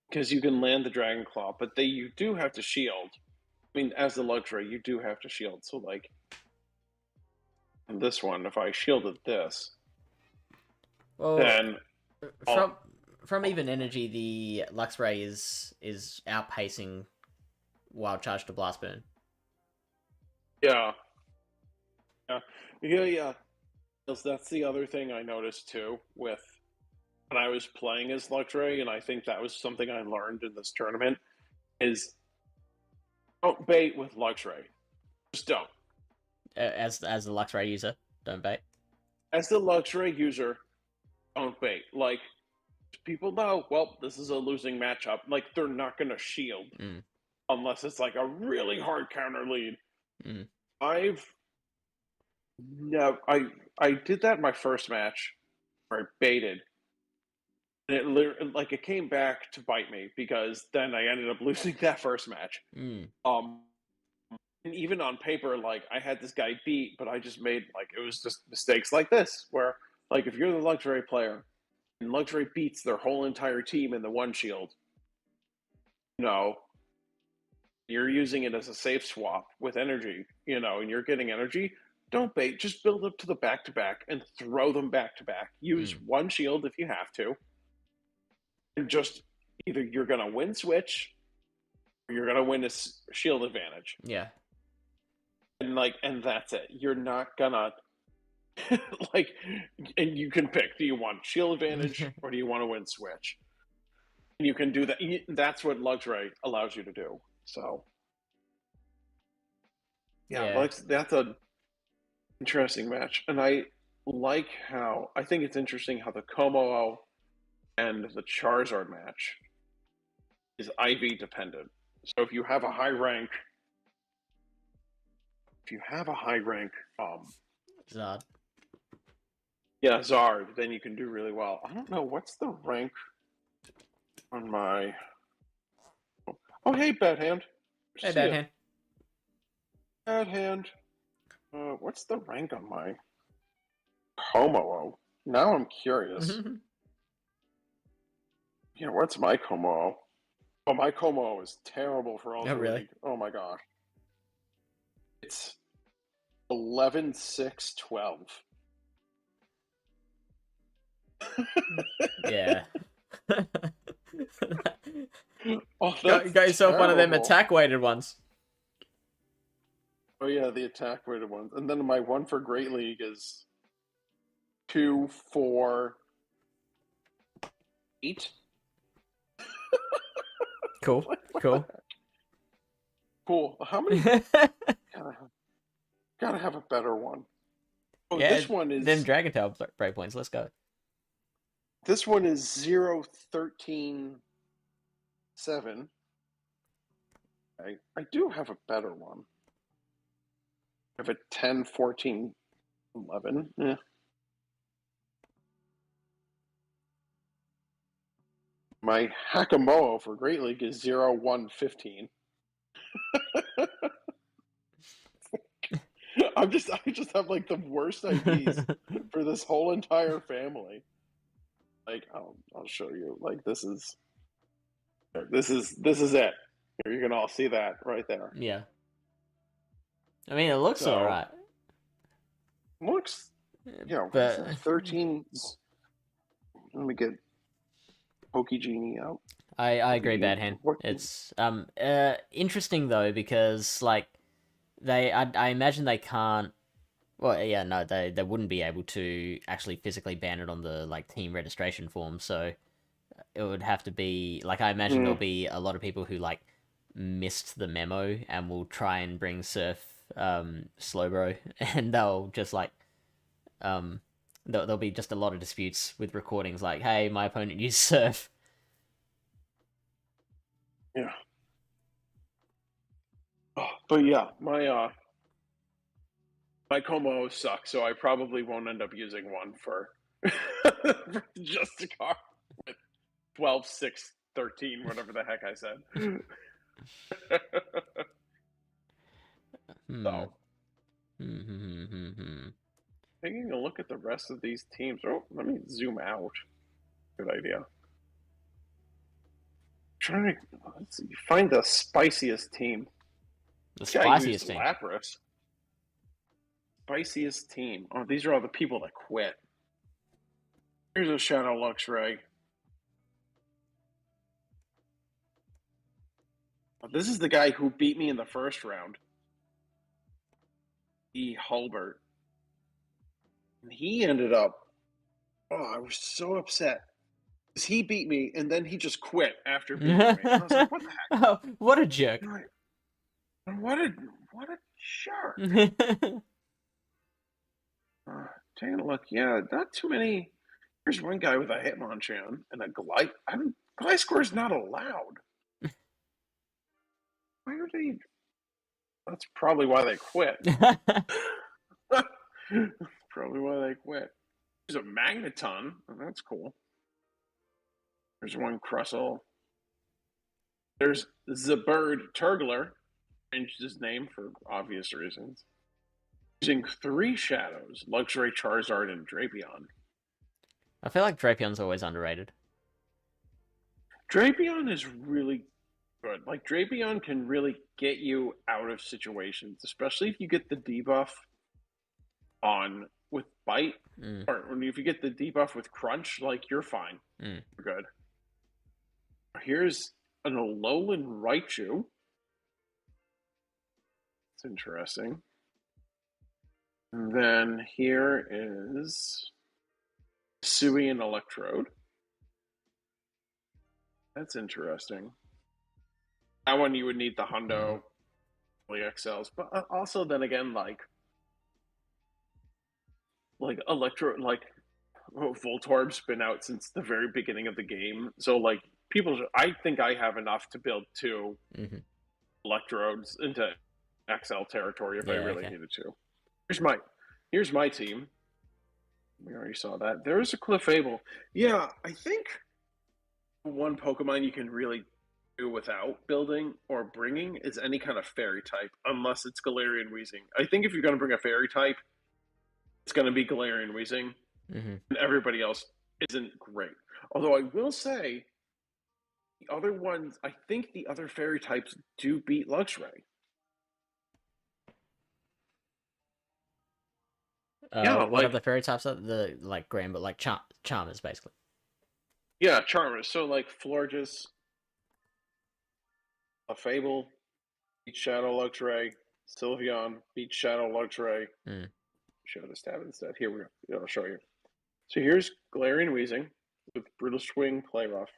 Because you can land the Dragon Claw, but you do have to shield. I mean, as the luxury, you do have to shield. So, like, on this one, if I shielded this, Well, then from even energy, the Luxray is outpacing Wild Charge to Blast Burn. yeah, yeah. That's the other thing I noticed too with when I was playing as luxury, and I think that was something I learned in this tournament is don't bait with luxury. Just don't. As the Luxray user, don't bait. As the luxury user, don't bait. Like people know, well, this is a losing matchup. Like they're not gonna shield unless it's like a really hard counter lead. I've no I did that in my first match where I baited. And it came back to bite me because then I ended up losing that first match. And even on paper, like I had this guy beat, but I just made like it was just mistakes like this, where like if you're the luxury player and luxury beats their whole entire team in the one shield, you're using it as a safe swap with energy, and you're getting energy. Don't bait, just build up to the back to back and throw them back to back. Use one shield if you have to. And just either you're gonna win switch or you're gonna win a shield advantage. Yeah. And that's it. You're not gonna like, and you can pick. Do you want shield advantage or do you want to win switch? And you can do that. That's what luxury allows you to do. So, yeah. That's a interesting match, and I think it's interesting how the Como and the Charizard match is IV dependent. So if you have a high rank Zard. Yeah, Zard, then you can do really well. I don't know what's the rank on my Oh hey Bad Hand. Hey Bad Hand. Bad Hand. What's the rank on my Como? Now I'm curious. What's my Como? Oh, my Como is terrible for Ultra really? League. Oh my gosh. It's 11, 6, 12. Yeah. Got yourself one of them attack weighted ones. Oh yeah, the attack weighted ones. And then my one for Great League is 2, 4, 8. Cool. Cool. How many? Gotta have a better one. Oh, yeah, this one is them Dragon Tail breakpoints. Let's go. This one is 0, 13, 7. I do have a better one. I have a 10, 14, 11. Yeah. My Hakamoa for Great League is 0, 1, 15. I just have like the worst IDs for this whole entire family. Like I'll show you. Like this is it. You can all see that right there. Yeah. I mean, it looks alright. Looks, but 13. Let me get Pokegenie out. I agree, Bad Hand. It's interesting though because like I imagine they can't. Well, yeah, no, they wouldn't be able to actually physically ban it on the like team registration form. So it would have to be like I imagine there'll be a lot of people who like missed the memo and will try and bring Surf Slowbro, and they'll just like there'll be just a lot of disputes with recordings like, hey, my opponent used Surf. Yeah. Oh, but yeah, my Como sucks, so I probably won't end up using one for Justicar with 12, 6, 13, whatever the heck I said. So, taking a look at the rest of these teams. Oh, let me zoom out. Good idea. Trying to find the spiciest team. The This guy used spiciest team. Lapras. Spiciest team. Oh, these are all the people that quit. Here's a Shadow Luxray. Oh, this is the guy who beat me in the first round. E. Hulbert. And he ended up... Oh, I was so upset. Because he beat me, and then he just quit after beating me. And I was like, what the heck? Oh, what a jerk. What a jerk. Taking a look. Yeah, not too many... Here's one guy with a Hitmonchan and a Glide. Gliscor's not allowed. Why are they... That's probably why they quit. Probably why they quit. There's a Magneton. Oh, that's cool. There's one Crustle. There's the bird Turgler. Changed his name for obvious reasons. Using 3 Shadows. Luxray, Charizard, and Drapion. I feel like Drapion's always underrated. Drapion is really good. Like, Drapion can really get you out of situations, especially if you get the debuff on with Bite, or if you get the debuff with Crunch, like, you're fine. You're good. Here's an Alolan Raichu. It's interesting. And then here is Suian Electrode. That's interesting. That one you would need the Hundo, the XLs, but also then again, like Electro, Voltorb's been out since the very beginning of the game, so like I think I have enough to build 2 Electrodes into XL territory if I really needed to. Here's my team. We already saw that. There's a Clefable. Yeah, I think one Pokemon you can really do without building or bringing is any kind of fairy type, unless it's Galarian Weezing. I think if you're going to bring a fairy type, it's going to be Galarian Weezing, and everybody else isn't great. Although I will say, the other ones, I think the other fairy types do beat Luxray. What are the fairy types? The Grand, but like Charmers, basically. Yeah, Charmers. So like Florges, a Fable, beat Shadow Luxray, Sylveon, beat Shadow Luxray. Show this tab instead. Here we go. I'll show you. So here's Galarian Weezing with Brutal Swing, Play Rough.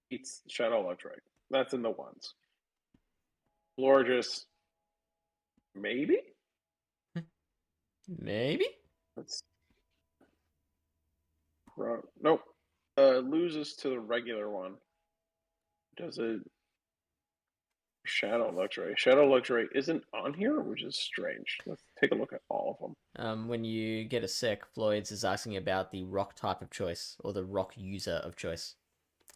Beats Shadow Luxray. That's in the ones. Florges, maybe? Maybe? Nope. Loses to the regular one. Does it? Shadow Luxray. Shadow Luxray isn't on here, which is strange. Let's take a look at all of them. When you get a sec, Floyd's is asking about the rock type of choice, or the rock user of choice.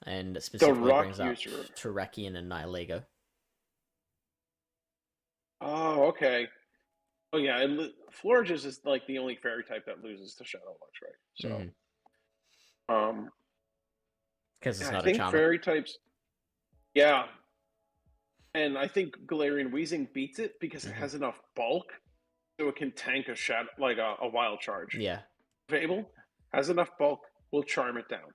And specifically brings up Terrakion and Nihilego. Oh, okay. Oh, yeah. Florges is like the only fairy type that loses to Shadow Luxray. So, because it's not a charmer. I think fairy types. Yeah. And I think Galarian Weezing beats it because it has enough bulk so it can tank a shadow, like a wild charge. Yeah. Fable has enough bulk, will charm it down.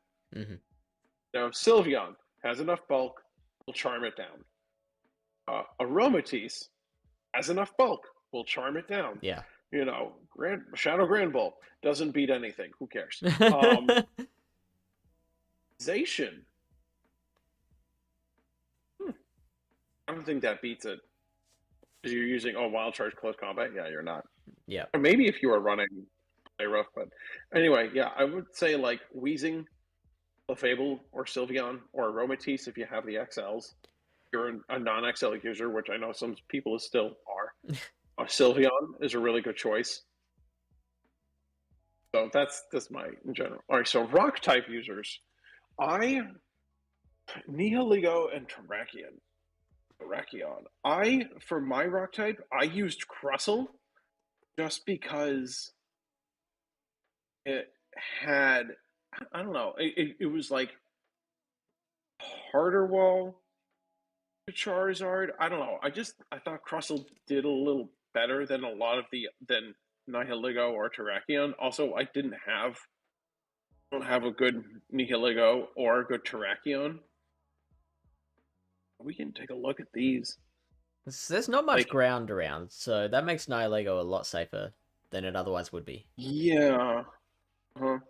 Now, Sylveon has enough bulk, will charm it down. Aromatisse has enough bulk, will charm it down. Yeah. You know, Shadow Grand Bull doesn't beat anything. Who cares? Zacian. I don't think that beats it. Because you're using wild charge close combat. Yeah, you're not. Yeah. Or maybe if you were running Play Rough, but anyway, yeah, I would say like Weezing, Clefable, or Sylveon, or Aromatisse if you have the XLs. You're a non-XL user, which I know some people still are. Sylveon is a really good choice. So that's my in general. All right, so rock type users, Nihilego and Terrakion. For my rock type, I used Crustle just because it had, I don't know, it was like harder wall, Charizard. I don't know. I thought Crustle did a little better than a lot of than Nihiligo or Terrakion. Also, don't have a good Nihiligo or a good Terrakion. We can take a look at these. There's not much Like, ground around, so that makes Nihilego a lot safer than it otherwise would be. yeah. Let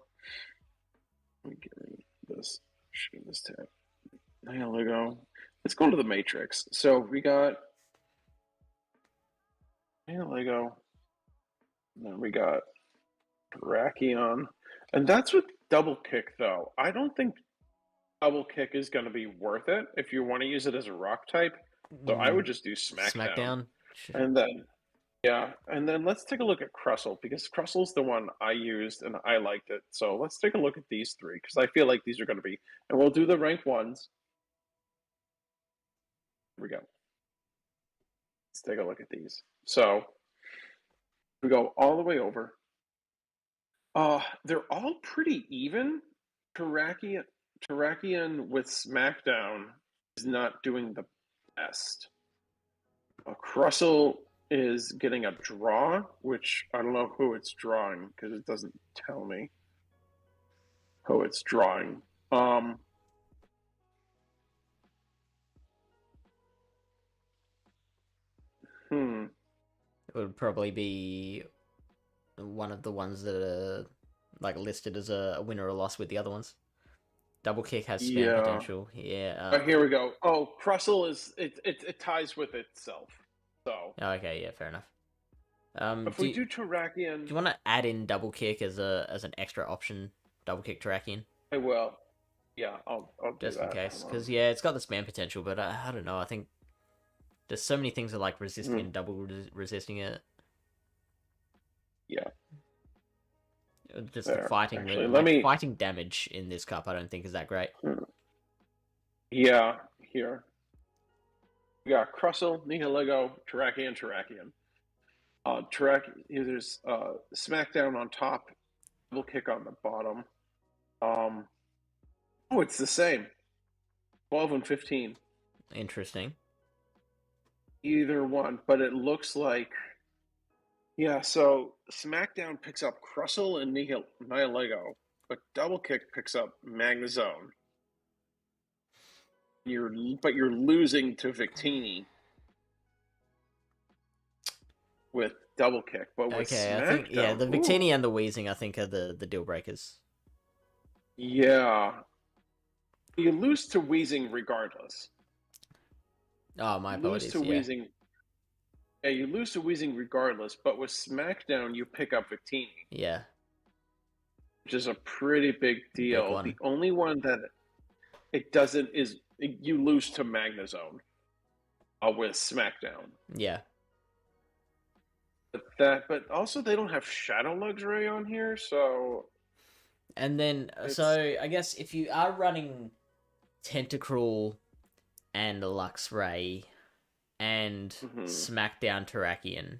me get rid of this. Shoot this tab. Nihiligo. Let's go to the Matrix. So we got Nihiligo. Then we got Terrakion. And that's with double kick, though. I don't think double kick is going to be worth it if you want to use it as a rock type. So I would just do Smackdown. And then, yeah. And then let's take a look at Crustle, because Crussle's the one I used and I liked it. So let's take a look at these three, because I feel like these are going to be, and we'll do the rank ones. Here we go. Let's take a look at these. So we go all the way over. They're all pretty even. Terrakion with Smackdown is not doing the best. Crustle is getting a draw, which I don't know who it's drawing because it doesn't tell me who it's drawing. It would probably be one of the ones that are like listed as a win or a loss with the other ones. Double kick has spam potential. Yeah. Here we go. Oh, Crustle is it ties with itself. So. Okay. Yeah. Fair enough. If we do Terrakion, do you want to add in double kick as an extra option? Double kick Terrakion. I will. Yeah, I'll just do in case, because yeah, it's got the spam potential, but I don't know. I think there's so many things that like resisting and double resisting it. Yeah. Just the fighting, fighting damage in this cup, I don't think is that great. Yeah, here. We got Crustle, Nihiligo, Terrakion. There's Smackdown on top, double kick on the bottom. Oh, it's the same. 12 and 15. Interesting. Either one, but it looks like... Yeah, so Smackdown picks up Crustle and Nihiligo, but double kick picks up Magnezone. But you're losing to Victini with double kick. But with Smackdown, I think the Victini and the Wheezing I think are the deal breakers. Yeah. You lose to Wheezing regardless. Oh, my apologies. Wheezing. Yeah, you lose to Wheezing regardless, but with Smackdown, you pick up Victini. Yeah. Which is a pretty big deal. The only one that it doesn't is you lose to Magnezone with Smackdown. Yeah. But also they don't have Shadow Luxray on here, so... And then, so I guess if you are running Tentacruel and Luxray and Smackdown Terrakion,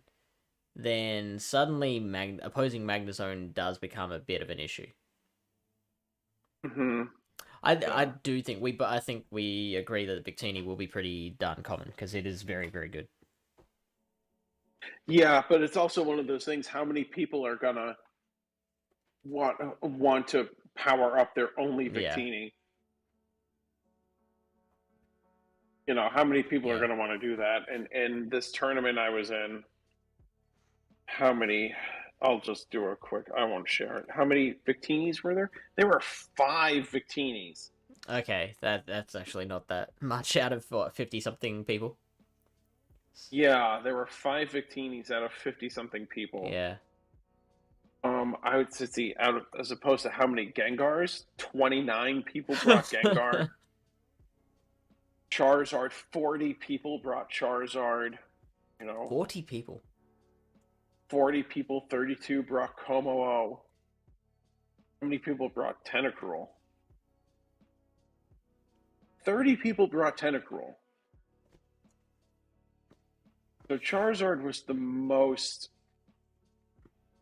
then suddenly opposing Magnezone does become a bit of an issue. I do think I think we agree that Victini will be pretty darn common because it is very, very good. Yeah, but it's also one of those things. How many people are gonna want to power up their only Victini? Yeah. You know, how many people are going to want to do that? And in this tournament I was in, how many? I'll just do a quick. I won't share it. How many Victinis were there? There were 5 Victinis. Okay, that's actually not that much out of 50-something people. Yeah, there were 5 Victinis out of 50-something people. Yeah. I would say as opposed to how many Gengars? 29 people brought Gengar. Charizard, 40 people brought Charizard. 40 people. 40 people, 32 brought Como-o. How many people brought Tentacruel? 30 people brought Tentacruel. So Charizard was the most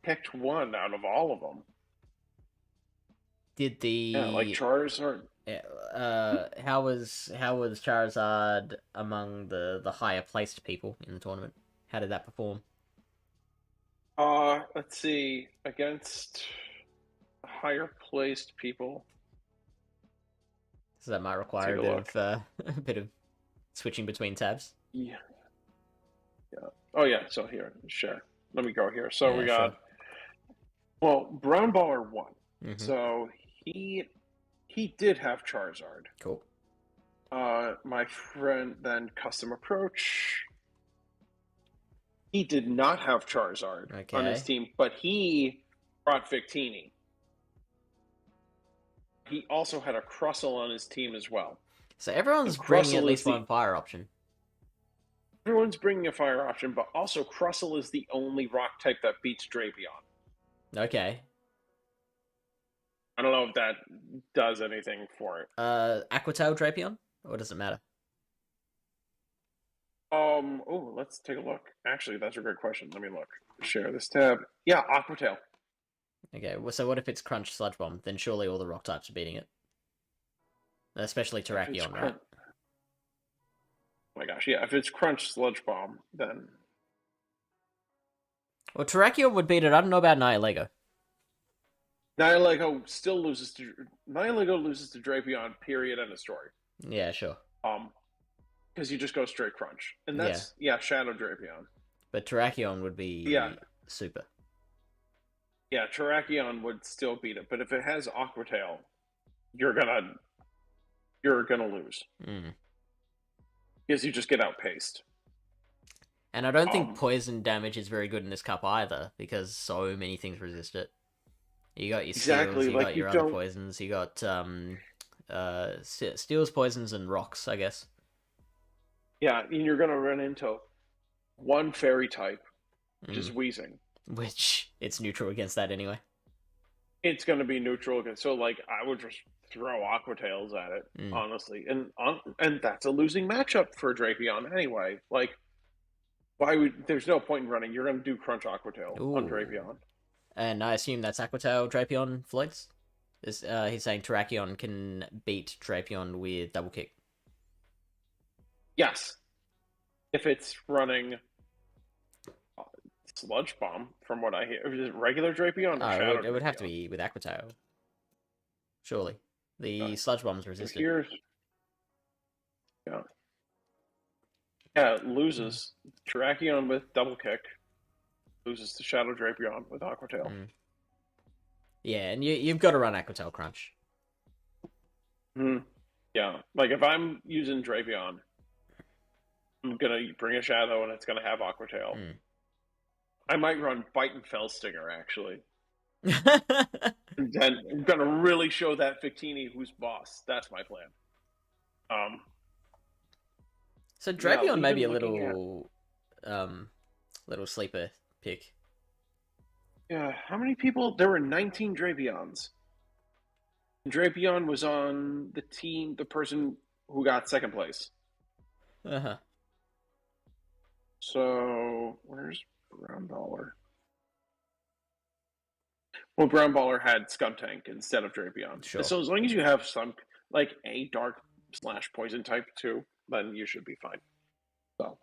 picked one out of all of them. Did the Charizard. Yeah, how was Charizard among the higher placed people in the tournament? How did that perform? Let's see. Against higher placed people. So that might require Take a a bit look. of a bit of switching between tabs. Yeah. Yeah. Oh yeah. So here, share. Let me go here. So we Yeah, sure. got Brown Baller won. Mm-hmm. So he did have Charizard. Cool. My friend then Custom Approach. He did not have Charizard on his Okay. team, but he brought Victini. He also had a Crustle on his team as well. So And everyone's bringing at Crustle is least the one fire option. everyone's bringing a fire option, but also Crustle is the only rock type that beats Drapion. Okay. I don't know if that does anything for it. Aquatail Drapion? Or does it matter? Oh, let's take a look. Actually, that's a great question. Let me look. Share this tab. Yeah, Aquatail. Okay, well, so what if it's Crunch Sludge Bomb? Then surely all the rock types are beating it. Especially Terrakion, right? Oh my gosh, yeah. If it's Crunch Sludge Bomb, then Well, Terrakion would beat it. I don't know about Nihilego. Nihilego loses to Drapion. Period. End of story. Yeah, sure. Because you just go straight Crunch, and Yeah. that's Shadow Drapion. But Terrakion would be Yeah, super. yeah. Terrakion would still beat it, but if it has Aquatail, you're gonna lose Mm. because you just get outpaced. And I don't think poison damage is very good in this cup either, because so many things resist it. You got your Exactly, steals, you like got you your other don't. poisons, you got steals, poisons, and rocks, I guess. Yeah, and you're gonna run into one fairy type, which is Mm. Wheezing. Which it's neutral against that anyway. It's gonna be neutral against. So like, I would just throw Aquatails at it, Mm. honestly, and that's a losing matchup for Drapion anyway. Like, why would? There's no point in running. You're gonna do Crunch Aquatail on Ooh. Drapion. And I assume that's Aquatail Drapion Floyds? He's saying Terrakion can beat Drapion with double kick. Yes, if it's running Sludge Bomb, from what I hear, is it regular Drapion or Shadow It would have to Drapion? be with Aquatail. Surely. The Sludge Bomb's resisted. Here's yeah, yeah. It loses Terrakion with double kick. Loses to Shadow Drapion with Aquatail. Mm. Yeah, and you've got to run Aquatail Crunch. Yeah, like if I'm using Drapion, I'm gonna bring a Shadow and it's gonna have Aquatail. Mm. I might run Bite and Fell Stinger actually. And then I'm gonna really show that Victini who's boss. That's my plan. So Drapion may be a looking little sleeper pick. Yeah, how many people? There were 19 Drapions. And Drapion was on the team, the person who got second place. Uh-huh. So where's Brown Baller? Well, Brown Baller had Skuntank instead of Drapion. Sure. So as long as you have some like a dark / poison type too, then you should be fine. So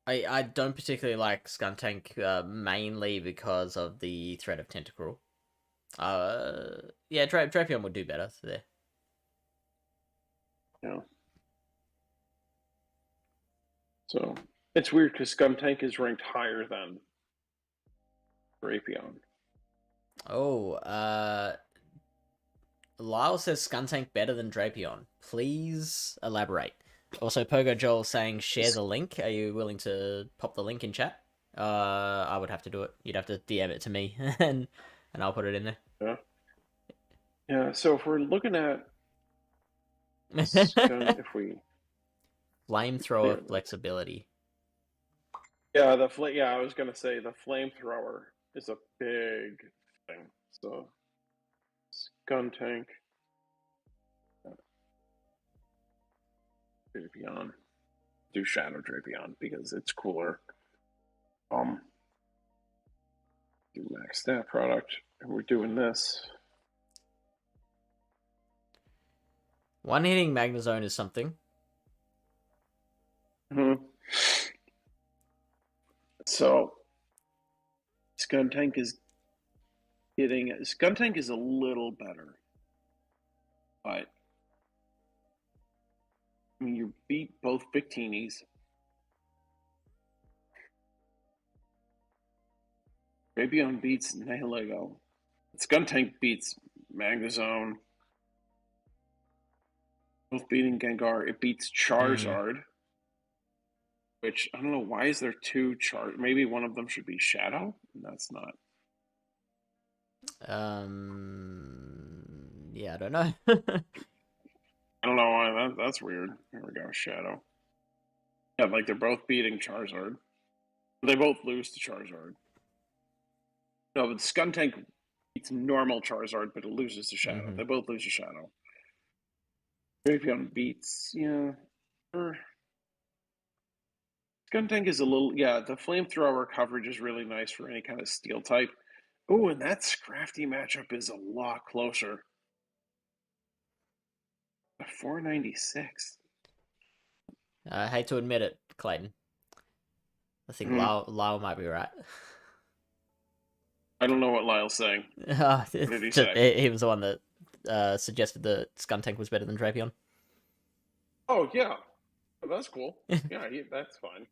I don't particularly like Skuntank mainly because of the threat of Tentacruel. Yeah, Drapion would do better there. yeah. So it's weird because Skuntank is ranked higher than Drapion. Oh, Lyle says Skuntank better than Drapion. Please elaborate. Also, Pogo Joel saying share the link. Are you willing to pop the link in chat? I would have to do it. You'd have to DM it to me, and I'll put it in there. Yeah. Yeah. So if we're looking at, if we flamethrower flexibility. Yeah, I was gonna say the flamethrower is a big thing. So Skuntank, Drapion, do Shadow Drapion because it's cooler. Do max stat product. And we're doing this. One-hitting Magnezone is something. So, Skuntank is Skuntank is a little better. But, I mean, you beat both Victinis. Drapion beats Nihilego. Skuntank beats Magnezone. Both beating Gengar. It beats Charizard. Which, I don't know, why is there two Charizard? Maybe one of them should be Shadow? That's not. Yeah, I don't know. I don't know why. That's weird. Here we go, Shadow. Yeah, like they're both beating Charizard. They both lose to Charizard. No, but Skuntank beats normal Charizard, but it loses to Shadow. They both lose to Shadow. Drapion beats, yeah. Skuntank is a little, yeah, the Flamethrower coverage is really nice for any kind of Steel type. Oh, and that Scrafty matchup is a lot closer. 496. I hate to admit it, Clayton. I think Lyle might be right. I don't know what Lyle's saying. What did he say? He was the one that suggested that Skuntank was better than Drapion. Oh, yeah. Oh, that's cool. Yeah, that's fine.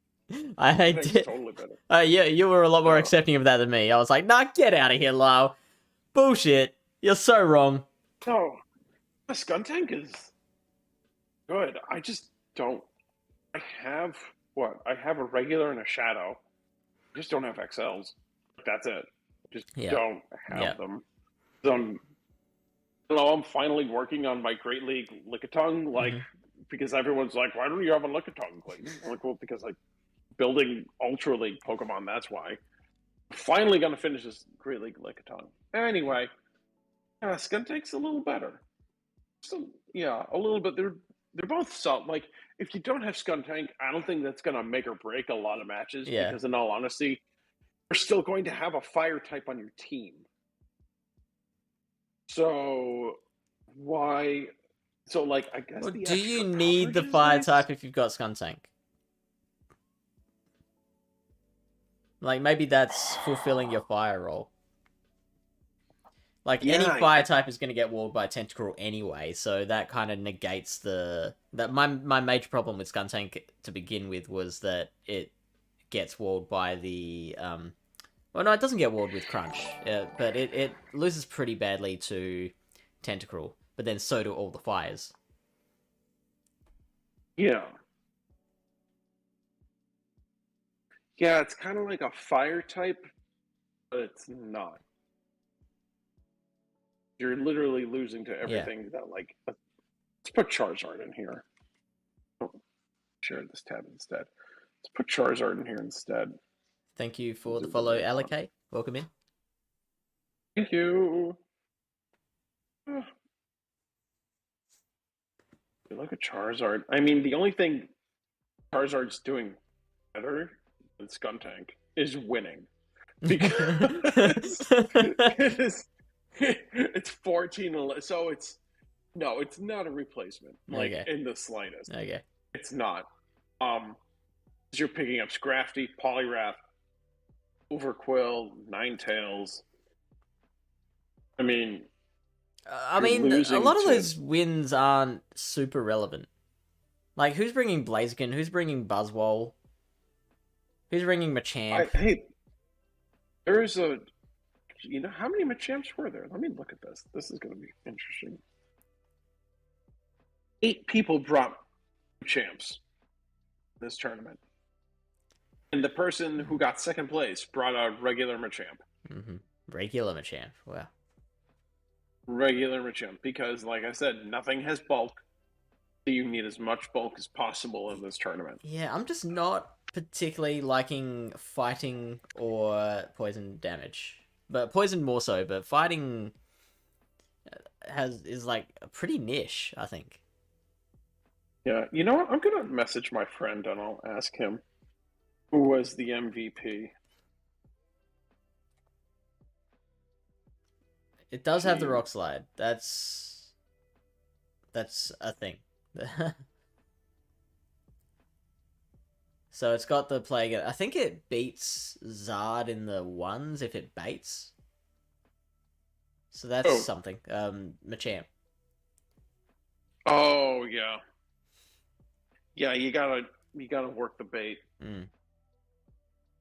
I did. Totally better. Yeah, you were a lot more accepting of that than me. I was like, nah, get out of here, Lyle. Bullshit. You're so wrong. No. The Skuntank is good. I just don't. I have a regular and a Shadow. I just don't have XLs. That's it. Just don't have them. So I'm finally working on my Great League Lickitung, because everyone's like, why don't you have a Lickitung, Clayton? I'm like, well, because I'm building Ultra League Pokemon, that's why. Finally gonna finish this Great League Lickitung. Anyway, Skuntank's a little better. So, yeah, a little bit. They're both solid. Like, if you don't have Skuntank, I don't think that's gonna make or break a lot of matches, because in all honesty, you're still going to have a fire type on your team. So why? So, like, I guess. Well, do you need the fire type if you've got Skuntank? Like, maybe that's fulfilling your fire role. Like, any fire type is going to get walled by Tentacruel anyway, so that kind of negates my major problem with Skuntank to begin with was that it gets walled by the well, no, it doesn't get walled with Crunch, but it loses pretty badly to Tentacruel, but then so do all the fires. Yeah. Yeah, it's kind of like a fire type, but it's not. You're literally losing to everything that, like, let's put Charizard in here. Oh, share this tab instead. Let's put Charizard in here instead. Thank you for the follow, Allocate. Welcome in. Thank you. Look at Charizard. I mean, the only thing Charizard's doing better than Skuntank is winning. Because it's 14, so it's not a replacement, like, in the slightest. Okay. It's not. You're picking up Scrafty, Poliwrath, Overquill, Ninetales. I mean, a lot of those wins aren't super relevant. Like, who's bringing Blaziken? Who's bringing Buzzwole? Who's bringing Machamp? Hey, there's a... how many Machamps were there? Let me look at this. This is going to be interesting. 8 people brought Machamps this tournament. And the person who got second place brought a regular Machamp. Regular Machamp, wow. Regular Machamp, because, like I said, nothing has bulk. So you need as much bulk as possible in this tournament. Yeah, I'm just not particularly liking fighting or poison damage. But poison more so, but fighting is like a pretty niche, I think. Yeah, you know what? I'm going to message my friend and I'll ask him who was the MVP. It does have the rock slide. That's a thing. So it's got the plague. I think it beats Zard in the ones if it baits. So that's something. Machamp. Oh yeah. Yeah, you gotta work the bait.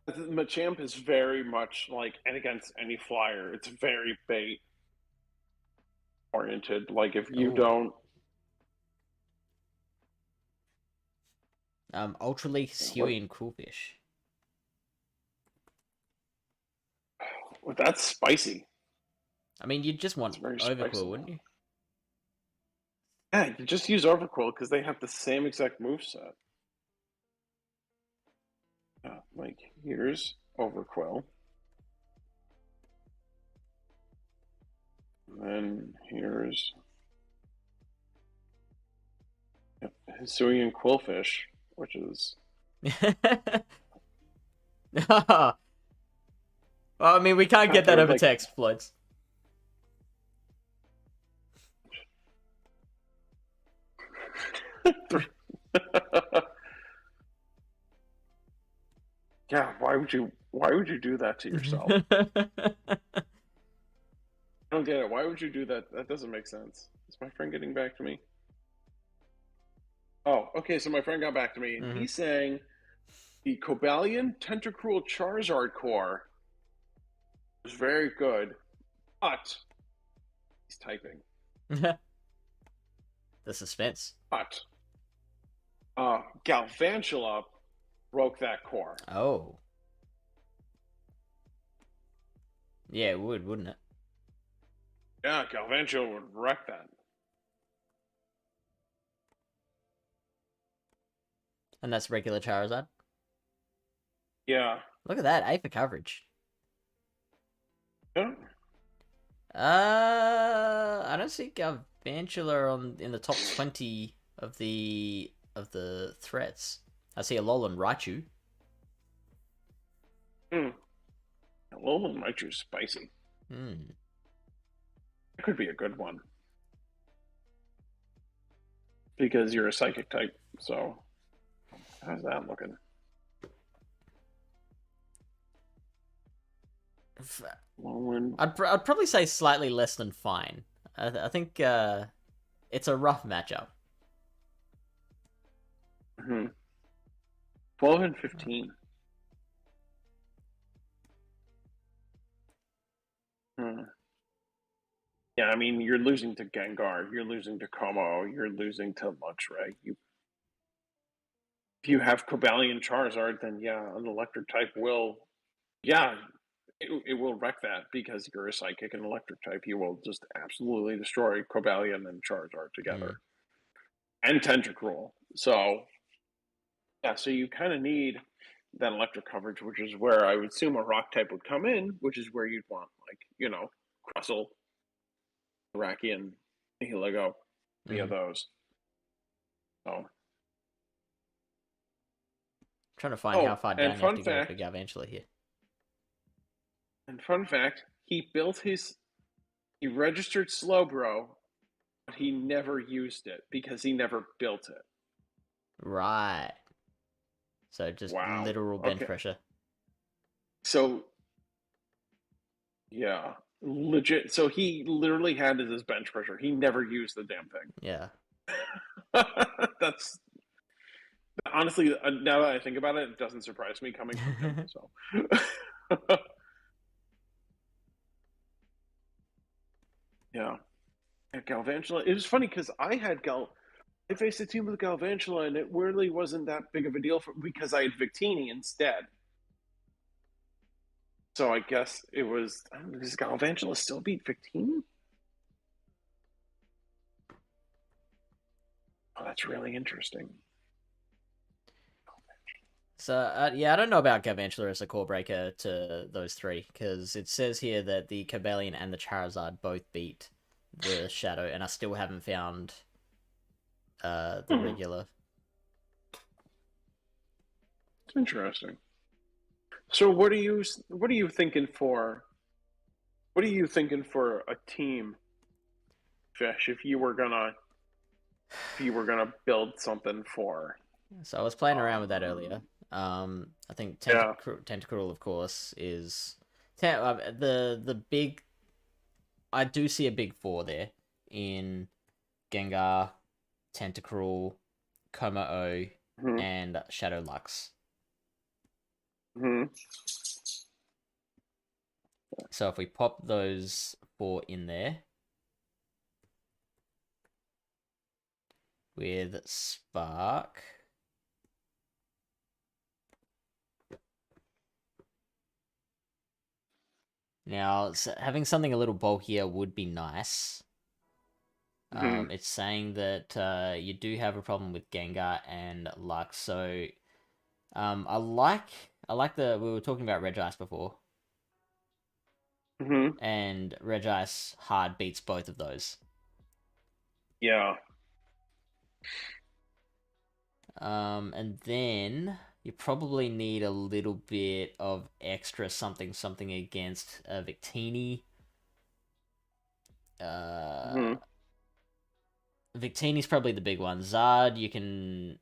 Machamp is very much like, and against any flyer, it's very bait oriented. Like if you don't Ultra Leaf, Huey, and Coolfish. Well, that's spicy. I mean, you'd just want Overcool, wouldn't you? Yeah, you just use Overcool because they have the same exact moveset. Like, here's Overquill. And then here's Hisui and Quillfish, which is... Well, I mean, we can't get that over text, Floods. Yeah, why would you do that to yourself? I don't get it. Why would you do that? That doesn't make sense. Is my friend getting back to me? Oh, okay, so my friend got back to me, and he's saying the Cobalion Tentacruel Charizard core was very good, but he's typing. The suspense. But Galvantula broke that core. Oh. Yeah, it would, wouldn't it? Yeah, Galvantula would wreck that. And that's regular Charizard? Yeah. Look at that, A for coverage. Yeah. I don't see Galvantula in the top 20 of the threats. I see a Alolan Raichu. Alolan Raichu is spicy. It could be a good one. Because you're a psychic type, so how's that looking? I'd probably say slightly less than fine. I think it's a rough matchup. 12 and 15. Yeah, I mean, you're losing to Gengar, you're losing to Como, you're losing to Luxray. If you have Cobalion Charizard, then yeah, an electric type will, it will wreck that because you're a psychic and electric type. You will just absolutely destroy Cobalion and Charizard together. And Tentacruel. So, yeah, so you kind of need that electric coverage, which is where I would assume a rock type would come in, which is where you'd want, like, Crustle, Rakian, Heligo, via those. So. Trying to find how far down you have to go for Galvantula here. And fun fact, he registered Slowbro, but he never used it because he never built it. Right. So just literal bench pressure. So, yeah, legit. So he literally had it as bench pressure. He never used the damn thing. Yeah. That's... Honestly, now that I think about it, it doesn't surprise me coming from him. So, yeah, Galvantula. It was funny because I faced a team with Galvantula, and it really wasn't that big of a deal because I had Victini instead. So I guess it was. Does Galvantula still beat Victini? Oh, that's really interesting. So, yeah, I don't know about Galvantula as a core breaker to those three, because it says here that the Cobalion and the Charizard both beat the Shadow, and I still haven't found the regular. It's interesting. So what are you thinking for What are you thinking for a team, Fish? If you were gonna build something for. So I was playing around with that earlier. I think Yeah. Tentacruel, of course, is the big. I do see a big four there in Gengar, Tentacruel, Como-O, Mm-hmm. and Shadow Lux. Mm-hmm. So if we pop those four in there with Spark. Now, having something a little bulkier would be nice. Mm-hmm. It's saying that you do have a problem with Gengar and Lux, so I like we were talking about Regice before, Mm-hmm. and Regice hard beats both of those. Yeah. And then you probably need a little bit of extra something against Victini. Mm-hmm. Victini's probably the big one. Zard you can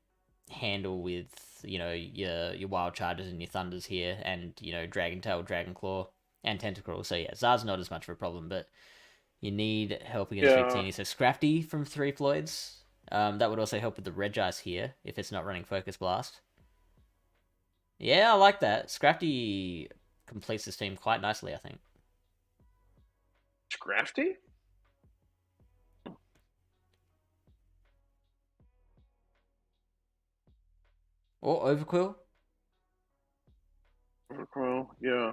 handle with your wild charges and your thunders here, and Dragon Tail, Dragon Claw, and Tentacruel. So yeah, Zard's not as much of a problem, but you need help against Yeah. Victini. So Scrafty from Three Floyds. That would also help with the Regice here if it's not running Focus Blast. Yeah, I like that. Scrafty completes this team quite nicely, I think. Scrafty? Or Overquill. Well, yeah.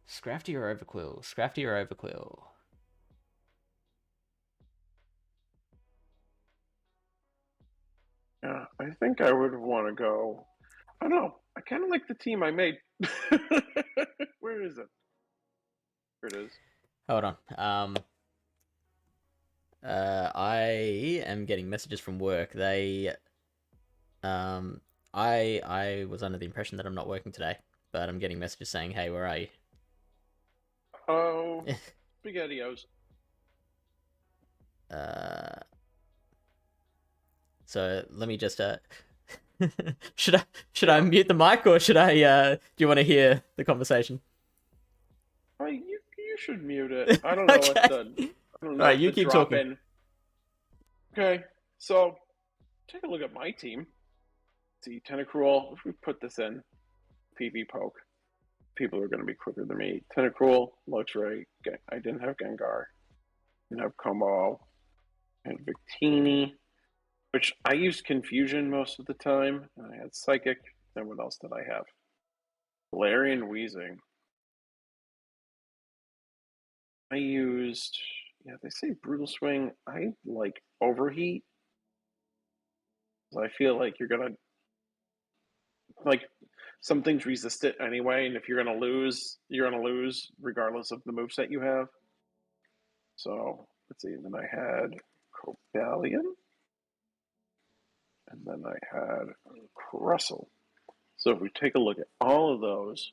Scrafty or Overquill? Scrafty or Overquill? Yeah, I think I would want to go. I don't know. I kind of like the team I made. Where is it? Here it is. Hold on. I am getting messages from work. I was under the impression that I'm not working today, but I'm getting messages saying, "Hey, where are you?" Oh, SpaghettiOs. So let me just should I mute the mic, or should I do you want to hear the conversation? You should mute it. I don't know Okay. what the I don't know. Alright, you keep talking. In. Okay, so take a look at my team. See, Tentacruel. If we put this in PV poke, people are going to be quicker than me. Tentacruel, Luxray. I didn't have Gengar. Didn't have Como. I had Victini, which I used Confusion most of the time. And I had Psychic. Then what else did I have? Galarian Weezing. I used, yeah, they say Brutal Swing. I like Overheat. I feel like you're going to, like, some things resist it anyway. And if you're going to lose, you're going to lose regardless of the moveset you have. So, let's see. And then I had Cobalion. And then I had Crustle. So if we take a look at all of those,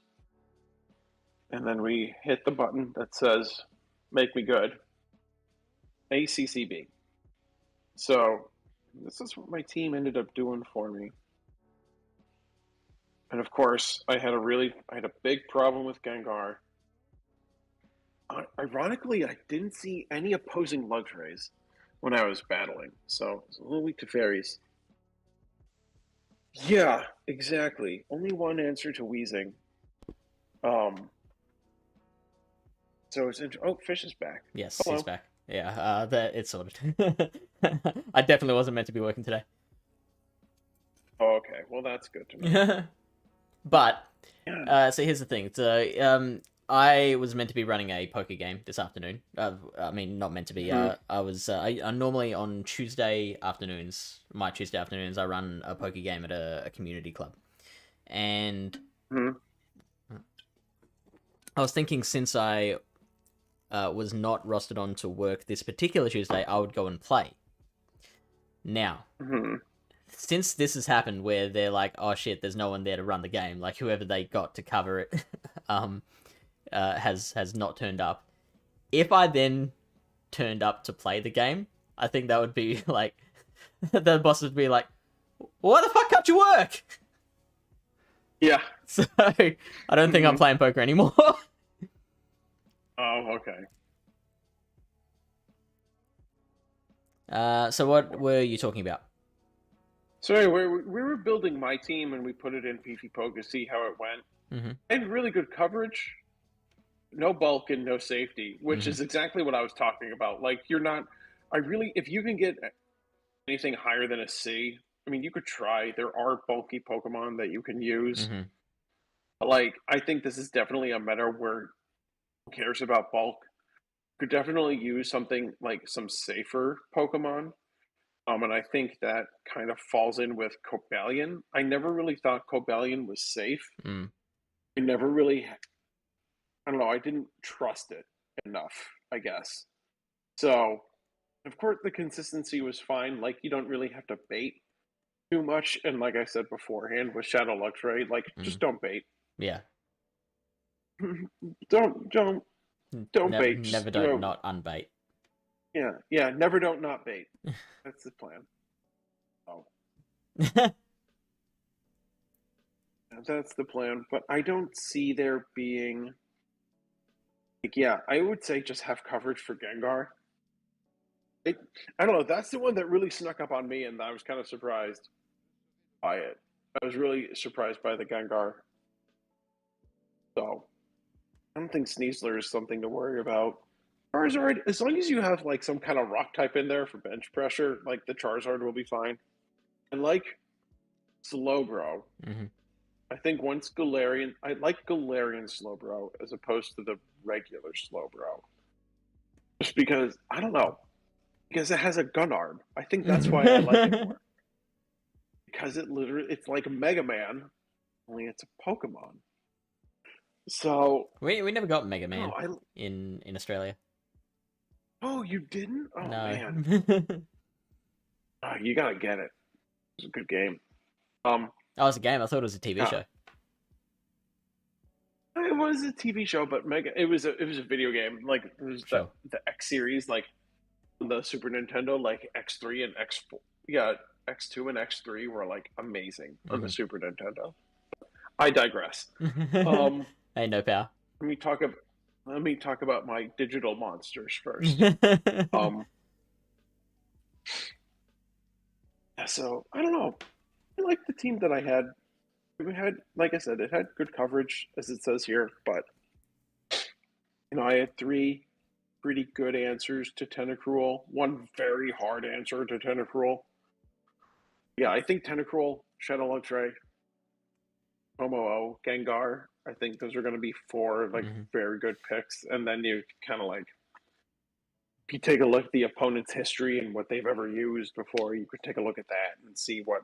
and then we hit the button that says, make me good, ACCB. So this is what my team ended up doing for me. And of course, I had a big problem with Gengar. Ironically, I didn't see any opposing Luxrays when I was battling, so it's a little weak to fairies. Yeah, exactly. Only one answer to Weezing. So it's Fish is back. Yes, Hello. he's back. Yeah, that it's sorted. I definitely wasn't meant to be working today. Oh, okay, well that's good to know. But Yeah. so here's the thing. So I was meant to be running a poker game this afternoon. I mean, not meant to be. Mhm. I normally on Tuesday afternoons, my Tuesday afternoons, I run a poker game at a community club, and Mhm. I was thinking, since I was not rostered on to work this particular Tuesday, I would go and play. Now, Mhm. since this has happened where they're like, oh shit, there's no one there to run the game, like whoever they got to cover it, has not turned up. If I then turned up to play the game, I think that would be like the boss would be like, "Why the fuck can't you work?" Yeah. So I don't think I'm playing poker anymore. Oh, okay. So what were you talking about? So anyway, we were building my team, and we put it in PvP to see how it went. I had really good coverage, no bulk and no safety, which is exactly what I was talking about. Like, you're not. If you can get anything higher than a C, I mean, you could try. There are bulky Pokemon that you can use. Like, I think this is definitely a meta where who cares about bulk? Could definitely use something like some safer Pokemon. And I think that kind of falls in with Cobalion. I never really thought Cobalion was safe. I never really, I don't know, I didn't trust it enough, I guess. So, of course, the consistency was fine. Like, you don't really have to bait too much. And like I said beforehand, with Shadow Luxray, like, just don't bait. Yeah. Don't bait. Never don't not unbait. Yeah, never don't not bait. That's the plan. Oh. That's the plan, but I don't see there being like, yeah, I would say just have coverage for Gengar. I don't know, that's the one that really snuck up on me, and I was kind of surprised by it. I was really surprised by the Gengar. So I don't think Sneasler is something to worry about. Charizard, as long as you have like some kind of rock type in there for bench pressure, like the Charizard will be fine. And like Slowbro, I think once Galarian, I like Galarian Slowbro as opposed to the regular Slowbro. Just because, I don't know, because it has a gun arm. I think that's why I like it more. Because it's like Mega Man, only it's a Pokemon. So we never got Mega Man in Australia. Oh, you didn't? Oh, no. Man. You gotta get it. It's a good game. Oh, it's a game? I thought it was a TV show. It was a TV show, but it was a video game. Like, it was the X series, like the Super Nintendo, like X3 and X4. Yeah, X2 and X3 were like amazing on the Super Nintendo. I digress. Hey, no power. Let me talk about my digital monsters first. So I don't know. I like the team that I had. We had, like I said, it had good coverage, as it says here, but I had 3 pretty good answers to Tentacruel, 1 very hard answer to Tentacruel. Yeah, I think Tentacruel, Shadow Luxray, Tomo-O, Gengar, I think those are going to be 4 like very good picks, and then you kind of like, if you take a look at the opponent's history and what they've ever used before, you could take a look at that and see what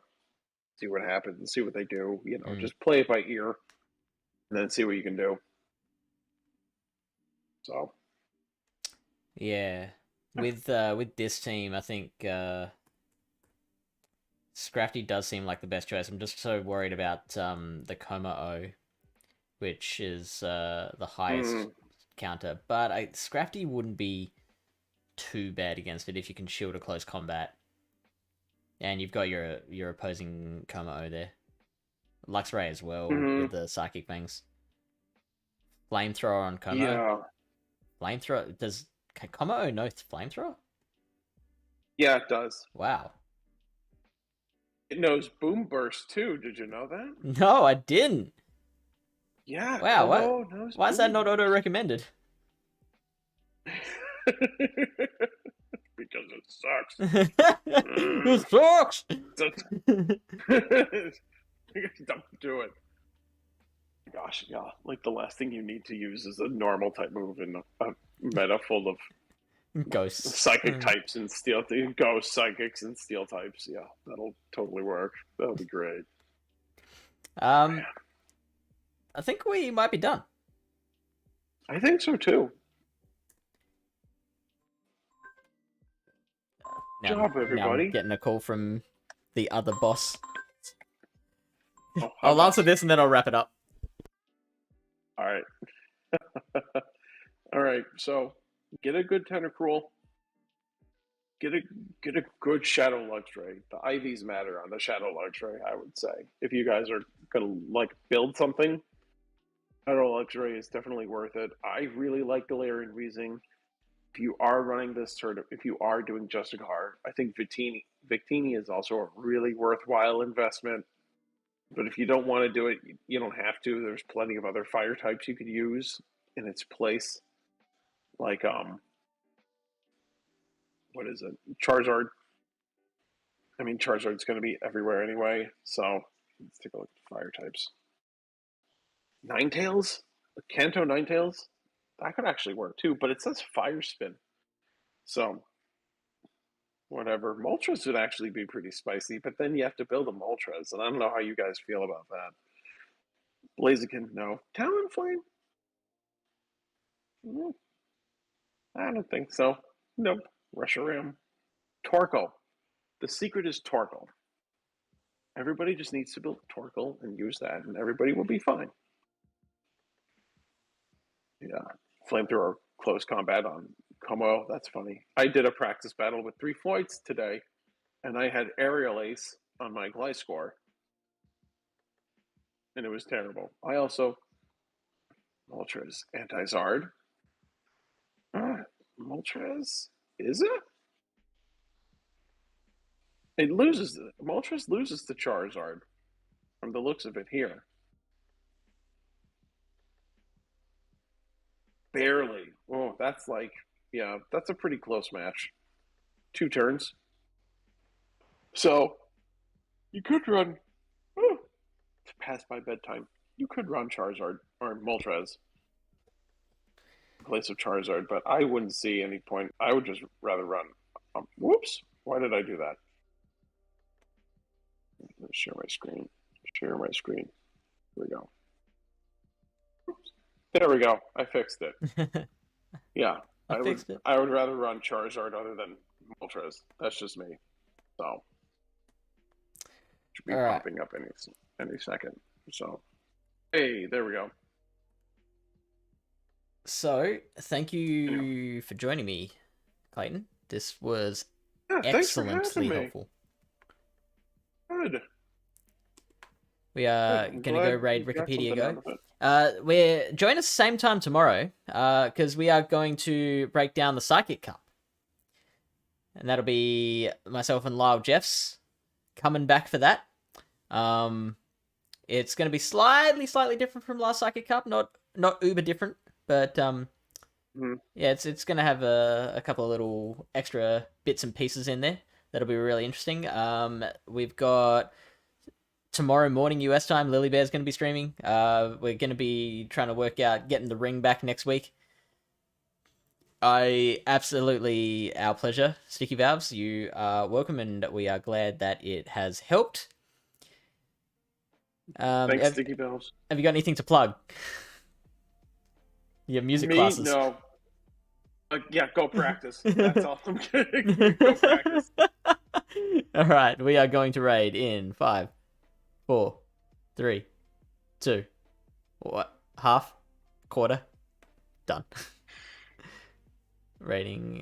happens and see what they do. Just play it by ear and then see what you can do. So, yeah, with this team, I think Scrafty does seem like the best choice. I'm just so worried about the Como-O, which is the highest counter, but Scrafty wouldn't be too bad against it if you can shield a close combat. And you've got your opposing Como-O there. Luxray as well with the Psychic Fangs. Flamethrower on Como. Yeah. Flamethrower, does Como-O know Flamethrower? Yeah, it does. Wow. It knows Boom Burst too. Did you know that? No, I didn't. Yeah. Wow. Why is that not auto recommended? Because it sucks. It sucks. Don't do it. Gosh, yeah. Like, the last thing you need to use is a normal type move in a meta full of ghosts, psychic types and steel ghost psychics and steel types. Yeah, that'll totally work. That'll be great. I think we might be done. I think so too. Good job, everybody. Now I'm getting a call from the other boss. I'll answer this and then I'll wrap it up. All right. All right, so get a good tentacruel. Get a good Shadow Luxray. The IVs matter on the Shadow Luxray, I would say. If you guys are gonna like build something, Shadow Luxray is definitely worth it. I really like Galarian Weezing. If you are running this sort of, if you are doing Justicar, I think Victini is also a really worthwhile investment. But if you don't want to do it, you don't have to. There's plenty of other fire types you could use in its place, like what is it? Charizard. I mean, Charizard's going to be everywhere anyway. So let's take a look at the fire types. Ninetales, Kanto Ninetales, that could actually work too. But it says Fire Spin, so whatever. Moltres would actually be pretty spicy, but then you have to build a Moltres, and I don't know how you guys feel about that. Blaziken, no. Talonflame? I don't think so. Nope. Reshiram. Torkoal. The secret is Torkoal. Everybody just needs to build Torkoal and use that, and everybody will be fine. Yeah. Flamethrower close combat on Como. That's funny. I did a practice battle with 3 Floyds today, and I had Aerial Ace on my Gliscor, and it was terrible. I also Moltres Anti-Zard. Moltres, is it? It loses. Moltres loses to Charizard, from the looks of it here. Barely. Oh, that's like, yeah, that's a pretty close match. 2 turns. So you could run. Oh, it's past my bedtime. You could run Charizard or Moltres in place of Charizard, but I wouldn't see any point. I would just rather run. Whoops! Why did I do that? Let's share my screen. Share my screen. Here we go. Oops. There we go. I fixed it. Yeah, I would rather run Charizard other than Moltres. That's just me. So should be popping up any second. So hey, there we go. So thank you for joining me, Clayton. This was excellently helpful. Good. We are gonna go raid Wikipedia Go. We're join us same time tomorrow, because we are going to break down the Psychic Cup, and that'll be myself and LyleJeffsIII coming back for that. It's gonna be slightly different from last Psychic Cup, not uber different, but yeah, it's gonna have a couple of little extra bits and pieces in there that'll be really interesting. We've got tomorrow morning US time, Lily Bear's going to be streaming. We're going to be trying to work out getting the ring back next week. Absolutely our pleasure, Sticky Valves. You are welcome, and we are glad that it has helped. Thanks, Sticky Valves. Have you got anything to plug? Your music classes? No. Yeah, go practice. That's all I'm kidding. Go practice. All right, we are going to raid in 5, 4, 3, 2, what? Half? Quarter? Done. Rating